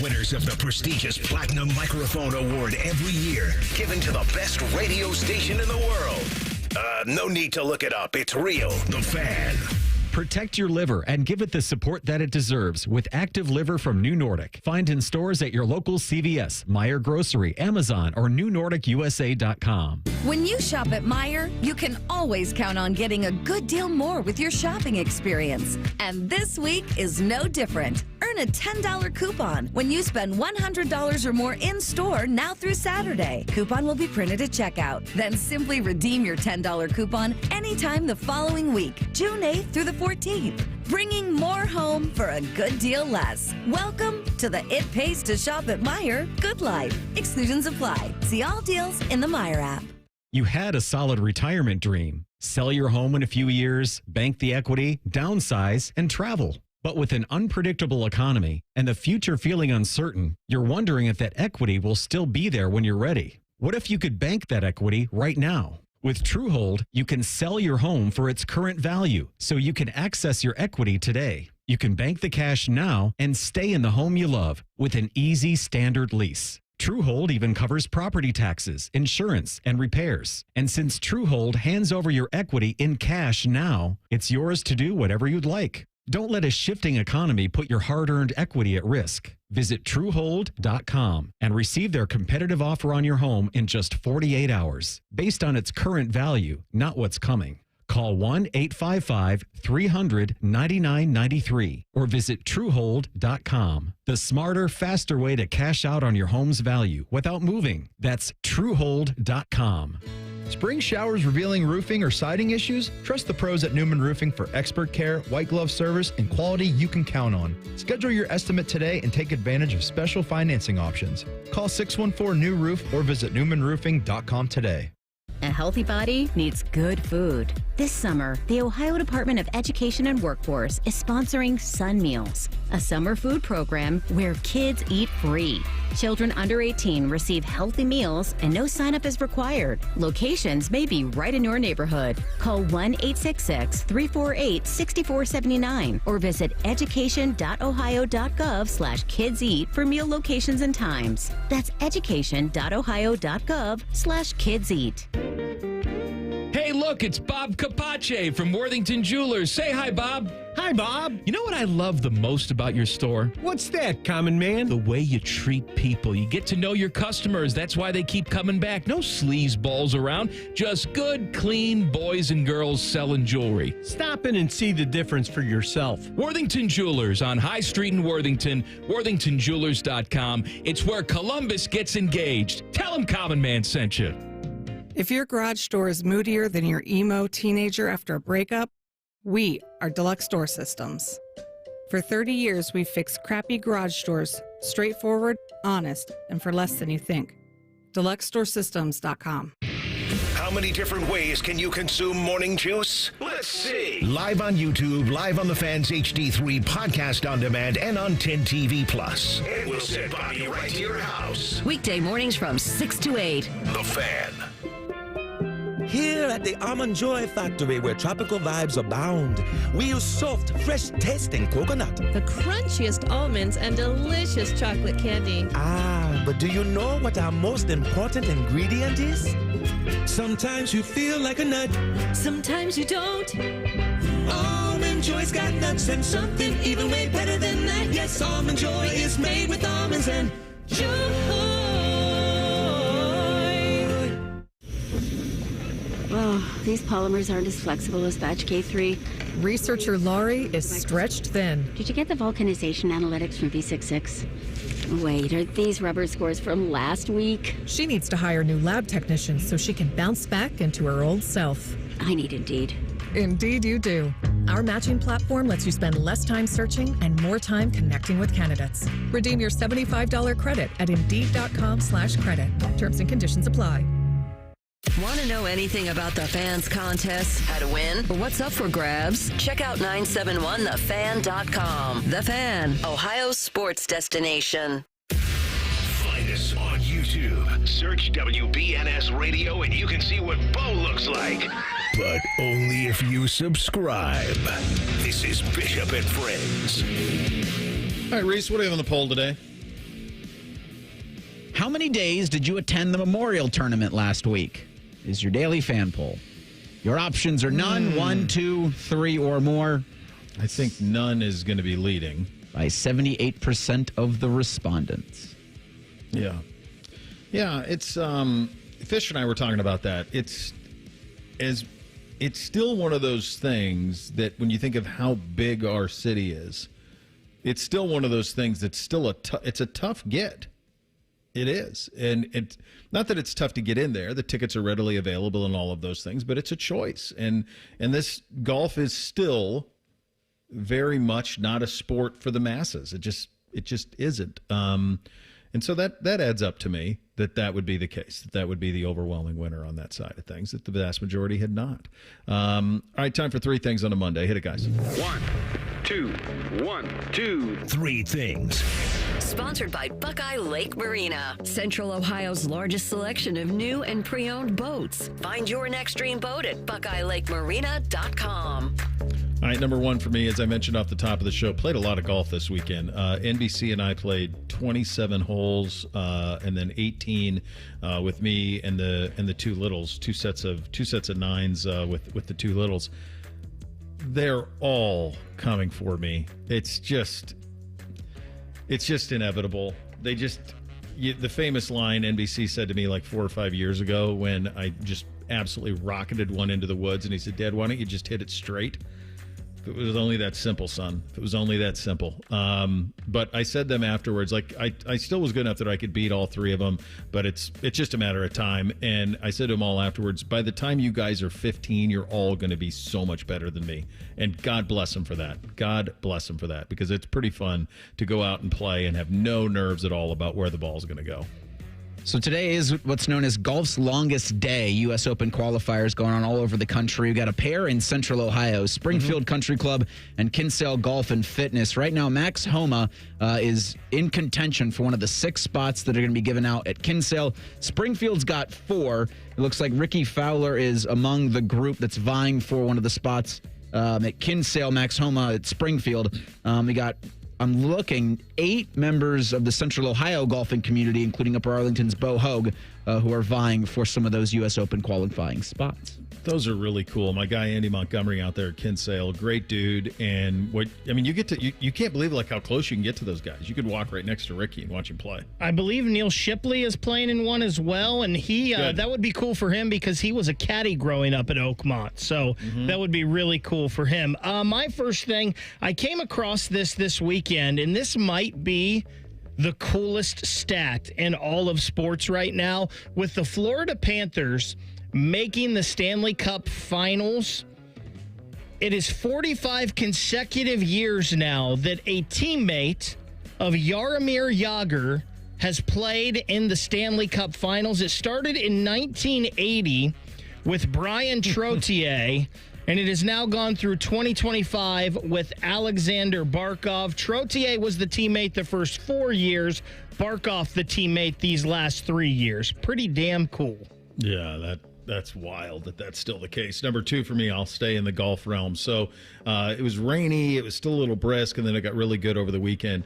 Winners of the prestigious Platinum Microphone Award every year, given to the best radio station in the world. No need to look it up. It's real. The Fan. Protect your liver and give it the support that it deserves with Active Liver from New Nordic. Find in stores at your local CVS, Meijer Grocery, Amazon, or NewNordicUSA.com. When you shop at Meijer, you can always count on getting a good deal more with your shopping experience. And this week is no different. Earn a $10 coupon when you spend $100 or more in store now through Saturday. Coupon will be printed at checkout. Then simply redeem your $10 coupon anytime the following week, June 8th through the 14th. Bringing more home for a good deal less. Welcome to the It Pays to Shop at Meijer Good Life. Exclusions apply. See all deals in the Meijer app. You had a solid retirement dream. Sell your home in a few years, bank the equity, downsize, and travel. But with an unpredictable economy and the future feeling uncertain, you're wondering if that equity will still be there when you're ready. What if you could bank that equity right now? With TrueHold, you can sell your home for its current value, so you can access your equity today. You can bank the cash now and stay in the home you love with an easy standard lease. TrueHold even covers property taxes, insurance, and repairs. And since TrueHold hands over your equity in cash now, it's yours to do whatever you'd like. Don't let a shifting economy put your hard-earned equity at risk. Visit TrueHold.com and receive their competitive offer on your home in just 48 hours, based on its current value, not what's coming. Call 1-855-300-9993 or visit TrueHold.com. The smarter, faster way to cash out on your home's value without moving. That's TrueHold.com. Spring showers revealing roofing or siding issues? Trust the pros at Newman Roofing for expert care, white glove service, and quality you can count on. Schedule your estimate today and take advantage of special financing options. Call 614-NEW-ROOF or visit newmanroofing.com today. A healthy body needs good food. This summer, the Ohio Department of Education and Workforce is sponsoring Sun Meals, a summer food program where kids eat free. Children under 18 receive healthy meals and no sign-up is required. Locations may be right in your neighborhood. Call 1-866-348-6479 or visit education.ohio.gov/kidseat for meal locations and times. That's education.ohio.gov/kidseat. Hey, look, it's Bob Capace from Worthington Jewelers. Say hi, Bob. Hi, Bob. You know what I love the most about your store? What's that, common man? The way you treat people. You get to know your customers. That's why they keep coming back. No sleazeballs around. Just good, clean boys and girls selling jewelry. Stop in and see the difference for yourself. Worthington Jewelers on High Street in Worthington. WorthingtonJewelers.com. It's where Columbus gets engaged. Tell them Common Man sent you. If your garage door is moodier than your emo teenager after a breakup, we are Deluxe Door Systems. For 30 years, we've fixed crappy garage doors, straightforward, honest, and for less than you think. DeluxeDoorSystems.com. How many different ways can you consume morning juice? Let's see. Live on YouTube, live on the Fans HD3 podcast on demand, and on 10 TV Plus. And we'll send Bobby right to your house. Weekday mornings from 6 to 8. The Fan. Here at the Almond Joy Factory, where tropical vibes abound, we use soft, fresh-tasting coconut. The crunchiest almonds and delicious chocolate candy. Ah, but do you know what our most important ingredient is? Sometimes you feel like a nut. Sometimes you don't. Almond Joy's got nuts and something even way better than that. Yes, Almond Joy is made with almonds and joy. Oh, these polymers aren't as flexible as batch K3. Researcher Laurie is stretched thin. Did you get the vulcanization analytics from V66? Wait, are these rubber scores from last week? She needs to hire new lab technicians so she can bounce back into her old self. I need Indeed. Indeed you do. Our matching platform lets you spend less time searching and more time connecting with candidates. Redeem your $75 credit at Indeed.com/credit. Terms and conditions apply. Want to know anything about the Fans contest, how to win, or what's up for grabs? Check out 971thefan.com. The Fan, Ohio's sports destination. Find us on YouTube. Search WBNS Radio and you can see what Bo looks like. But only if you subscribe. This is Bishop and Friends. All right, Reese, what do you have on the poll today? How many days did you attend the Memorial Tournament last week? Is your daily fan poll. Your options are none, 1, 2, 3, or more. I think none is going to be leading. By 78% of the respondents. Yeah. Yeah, it's Fish and I were talking about that. It's still one of those things that when you think of how big our city is, it's still one of those things that's still it's a tough get. It is. And it's not that it's tough to get in there. The tickets are readily available and all of those things, but it's a choice. And this golf is still very much not a sport for the masses. It just isn't. And so that adds up to me that would be the case, that would be the overwhelming winner on that side of things, that the vast majority had not. All right, time for three things on a Monday. Hit it, guys. 1, 2, 3 things. Sponsored by Buckeye Lake Marina, Central Ohio's largest selection of new and pre-owned boats. Find your next dream boat at BuckeyeLakeMarina.com. All right, number one for me, as I mentioned off the top of the show, played a lot of golf this weekend. NBC and I played 27 holes, and then 18 with me and the two littles, two sets of nines with the two littles. They're all coming for me. It's just inevitable. The famous line NBC said to me like 4 or 5 years ago when I just absolutely rocketed one into the woods, and he said, "Dad, why don't you just hit it straight? If it was only that simple, son. If it was only that simple." But I said them afterwards, like I still was good enough that I could beat all three of them, but it's just a matter of time. And I said to them all afterwards, by the time you guys are 15, you're all going to be so much better than me. And God bless them for that. God bless them for that, because it's pretty fun to go out and play and have no nerves at all about where the ball's going to go. So today is what's known as golf's longest day. U.S. Open qualifiers going on all over the country. We've got a pair in Central Ohio, Springfield Country Club and Kinsale Golf and Fitness. Right now, Max Homa is in contention for one of the 6 spots that are going to be given out at Kinsale. Springfield's got 4. It looks like Ricky Fowler is among the group that's vying for one of the spots at Kinsale. Max Homa at Springfield. We got... I'm looking 8 members of the Central Ohio golfing community, including Upper Arlington's Bo Hogue, who are vying for some of those U.S. Open qualifying spots. Those are really cool. My guy Andy Montgomery out there at Kinsale, great dude. And you can't believe like how close you can get to those guys. You could walk right next to Ricky and watch him play. I believe Neil Shipley is playing in one as well, and he that would be cool for him because he was a caddy growing up at Oakmont. So that would be really cool for him. My first thing, I came across this weekend, and this might be the coolest stat in all of sports right now, with the Florida Panthers making the Stanley Cup Finals. It is 45 consecutive years now that a teammate of Jaromir Jagr has played in the Stanley Cup Finals. It started in 1980 with Brian Trottier, and it has now gone through 2025 with Alexander Barkov. Trottier was the teammate the first 4 years, Barkov the teammate these last 3 years. Pretty damn cool. Yeah, that's wild that that's still the case. Number 2 for me, I'll stay in the golf realm. So it was rainy, it was still a little brisk, and then it got really good over the weekend.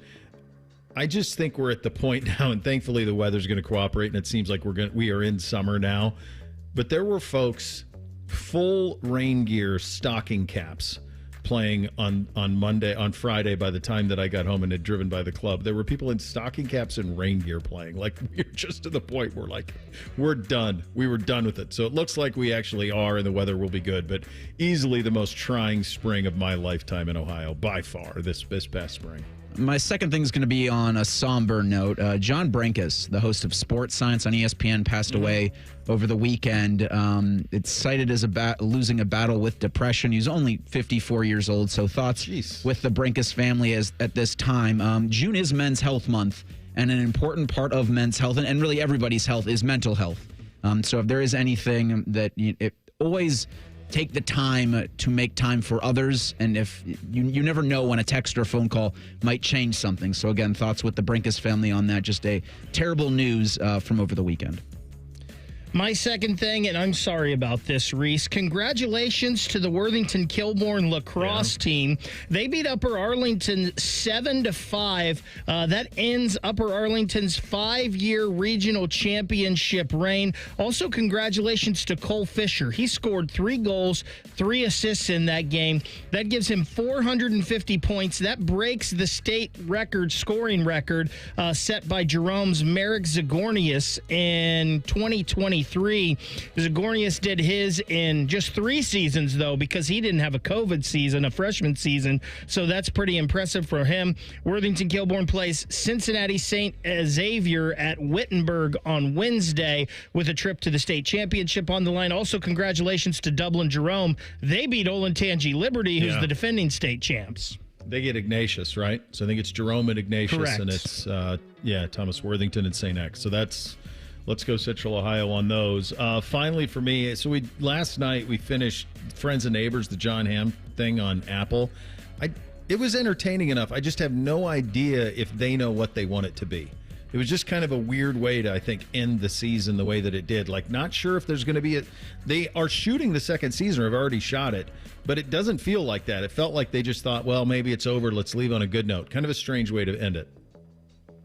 I just think we're at the point now, and thankfully the weather's going to cooperate, and it seems like we are in summer now. But there were folks, full rain gear, stocking caps, playing on Friday by the time that I got home and had driven by the club. There were people in stocking caps and rain gear playing. Like, we're just to the point where, like, we're done. We were done with it. So it looks like we actually are, and the weather will be good. But easily the most trying spring of my lifetime in Ohio, by far, this past spring. My second thing is going to be on a somber note. John Brankus, the host of Sports Science on ESPN, passed away over the weekend. It's cited as losing a battle with depression. He's only 54 years old, so thoughts with the Brankus family at this time. June is Men's Health Month, and an important part of men's health, and really everybody's health, is mental health. So if there is anything that always take the time to make time for others, and if you never know when a text or phone call might change something. So again, thoughts with the Brankus family on that. Just a terrible news from over the weekend. My second thing, and I'm sorry about this, Reese, congratulations to the Worthington Kilbourne lacrosse team. They beat Upper Arlington 7-5. That ends Upper Arlington's 5-year regional championship reign. Also, congratulations to Cole Fisher. He scored 3 goals, 3 assists in that game. That gives him 450 points. That breaks the state scoring record set by Jerome's Merrick Zagornius in 2023. Zagornius did his in just 3 seasons, though, because he didn't have a COVID season, a freshman season. So that's pretty impressive for him. Worthington Kilbourne plays Cincinnati St. Xavier at Wittenberg on Wednesday with a trip to the state championship on the line. Also, congratulations to Dublin Jerome. They beat Olentangy Liberty, who's the defending state champs. They get Ignatius, right? So I think it's Jerome and Ignatius. Correct. And it's, Thomas Worthington and St. X. So that's... Let's go Central Ohio on those. Finally, for me, so last night we finished Friends and Neighbors, the John Hamm thing on Apple. It was entertaining enough. I just have no idea if they know what they want it to be. It was just kind of a weird way to, I think, end the season the way that it did. Like, not sure if there's going to be they are shooting the second season, or have already shot it, but it doesn't feel like that. It felt like they just thought, well, maybe it's over. Let's leave on a good note. Kind of a strange way to end it.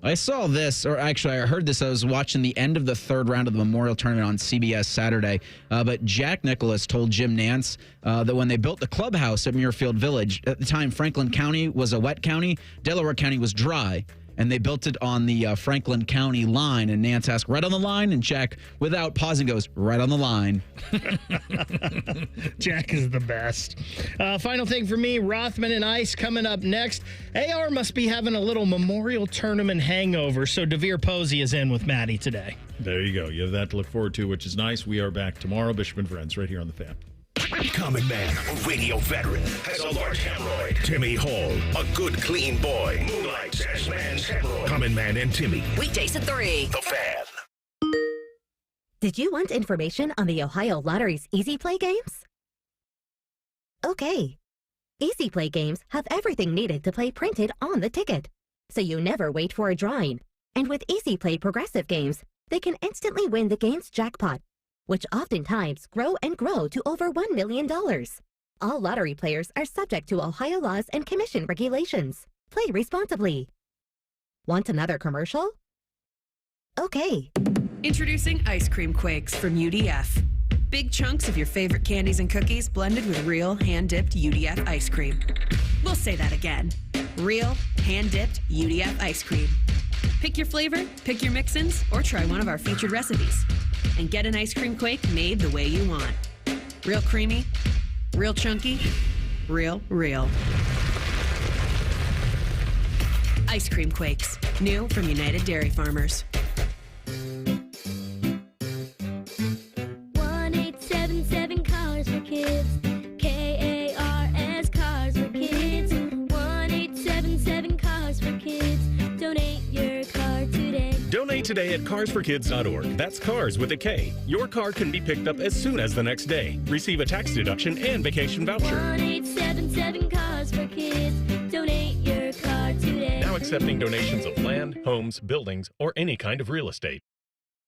I saw this, or actually I heard this. I was watching the end of the 3rd round of the Memorial Tournament on CBS Saturday. But Jack Nicklaus told Jim Nance that when they built the clubhouse at Muirfield Village, at the time Franklin County was a wet county, Delaware County was dry. And they built it on the Franklin County line. And Nance asked, right on the line? And Jack, without pausing, goes, right on the line. Jack is the best. Final thing for me, Rothman and Ice coming up next. AR must be having a little Memorial Tournament hangover, so DeVere Posey is in with Maddie today. There you go. You have that to look forward to, which is nice. We are back tomorrow. Bishop and Friends right here on The Fan. Common Man, radio veteran, has a large hemorrhoid. Timmy Hall, a good, clean boy, moonlights as man's hemorrhoid. Common Man and Timmy. Weekdays at 3. The Fan. Did you want information on the Ohio Lottery's Easy Play games? Okay. Easy Play games have everything needed to play printed on the ticket, so you never wait for a drawing. And with Easy Play Progressive games, they can instantly win the game's jackpot, which oftentimes grow and grow to over $1 million. All lottery players are subject to Ohio laws and commission regulations. Play responsibly. Want another commercial? Okay. Introducing Ice Cream Quakes from UDF. Big chunks of your favorite candies and cookies blended with real hand-dipped UDF ice cream. We'll say that again. Real hand-dipped UDF ice cream. Pick your flavor, pick your mix-ins, or try one of our featured recipes. And get an ice cream quake made the way you want. Real creamy, real chunky, real. Ice Cream Quakes, new from United Dairy Farmers. 1-877 Cars for Kids. KARS Cars for Kids. 1-877 Cars for Kids. Donate your car today. Donate today at carsforkids.org. That's cars with a K. Your car can be picked up as soon as the next day. Receive a tax deduction and vacation voucher. 1-877 Cars for Kids. Donate your car today. Now accepting donations of land, homes, buildings, or any kind of real estate.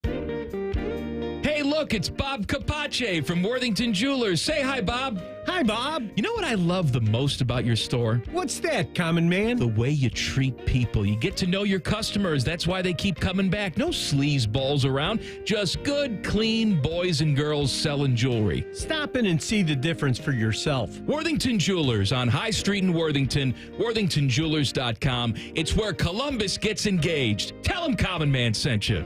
Hey, look, look, it's Bob Capace from Worthington Jewelers. Say hi, Bob. Hi, Bob. You know what I love the most about your store? What's that, common man? The way you treat people. You get to know your customers. That's why they keep coming back. No sleazeballs around. Just good, clean boys and girls selling jewelry. Stop in and see the difference for yourself. Worthington Jewelers on High Street in Worthington. WorthingtonJewelers.com. It's where Columbus gets engaged. Tell them Common Man sent you.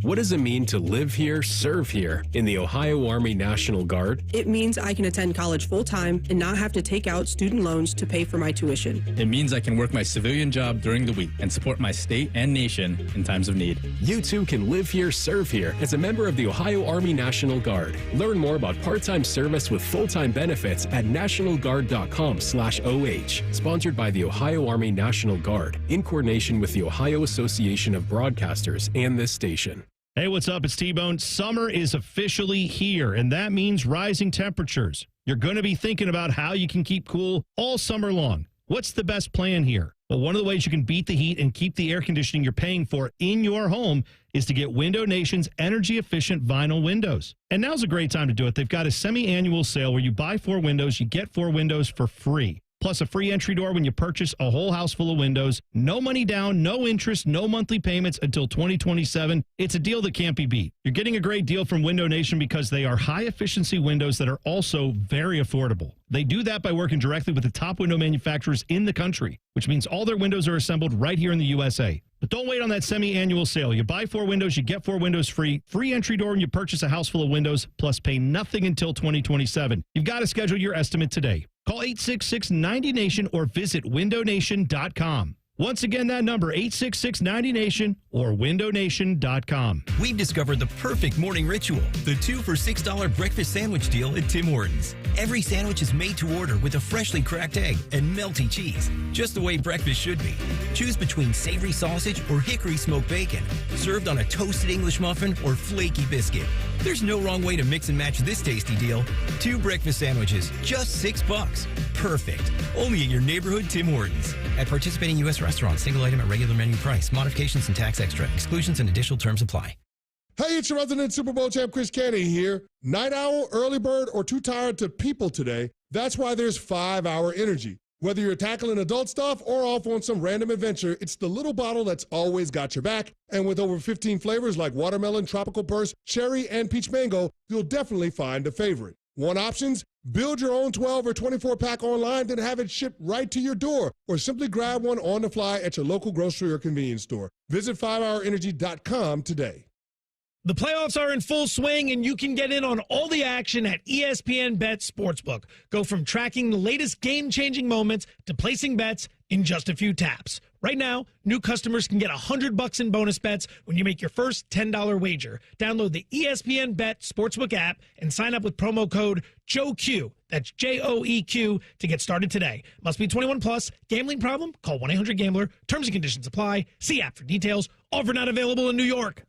What does it mean to live here, serve here in the Ohio Army National Guard? It means I can attend college full-time and not have to take out student loans to pay for my tuition. It means I can work my civilian job during the week and support my state and nation in times of need. You too can live here, serve here as a member of the Ohio Army National Guard. Learn more about part-time service with full-time benefits at nationalguard.com/OH. Sponsored by the Ohio Army National Guard in coordination with the Ohio Association of Broadcasters and this station. Hey, what's up? It's T-Bone. Summer is officially here, and that means rising temperatures. You're going to be thinking about how you can keep cool all summer long. What's the best plan here? Well, one of the ways you can beat the heat and keep the air conditioning you're paying for in your home is to get Window Nation's energy-efficient vinyl windows. And now's a great time to do it. They've got a semi-annual sale where you buy 4 windows, you get 4 windows for free. Plus a free entry door when you purchase a whole house full of windows. No money down, no interest, no monthly payments until 2027. It's a deal that can't be beat. You're getting a great deal from Window Nation because they are high-efficiency windows that are also very affordable. They do that by working directly with the top window manufacturers in the country, which means all their windows are assembled right here in the USA. But don't wait on that semi-annual sale. You buy 4 windows, you get 4 windows free. Free entry door when you purchase a house full of windows, plus pay nothing until 2027. You've got to schedule your estimate today. Call 866-90NATION or visit windownation.com. Once again, that number, 866-90NATION or windownation.com. We've discovered the perfect morning ritual, the 2 for $6 breakfast sandwich deal at Tim Hortons. Every sandwich is made to order with a freshly cracked egg and melty cheese, just the way breakfast should be. Choose between savory sausage or hickory smoked bacon, served on a toasted English muffin or flaky biscuit. There's no wrong way to mix and match this tasty deal. 2 breakfast sandwiches, just $6. Perfect. Only at your neighborhood Tim Hortons. At participating U.S. restaurants, single item at regular menu price. Modifications and tax extra. Exclusions and additional terms apply. Hey, it's your resident Super Bowl champ Chris Canny here. Night owl, early bird, or too tired to people today? That's why there's 5-Hour Energy. Whether you're tackling adult stuff or off on some random adventure, it's the little bottle that's always got your back. And with over 15 flavors like watermelon, tropical burst, cherry, and peach mango, you'll definitely find a favorite. Want options? Build your own 12 or 24-pack online, then have it shipped right to your door. Or simply grab one on the fly at your local grocery or convenience store. Visit 5hourenergy.com today. The playoffs are in full swing, and you can get in on all the action at ESPN Bet Sportsbook. Go from tracking the latest game-changing moments to placing bets in just a few taps. Right now, new customers can get $100 in bonus bets when you make your first $10 wager. Download the ESPN Bet Sportsbook app and sign up with promo code JOEQ. That's JOEQ to get started today. Must be 21 plus. Gambling problem? Call 1-800-GAMBLER. Terms and conditions apply. See app for details. Offer not available in New York.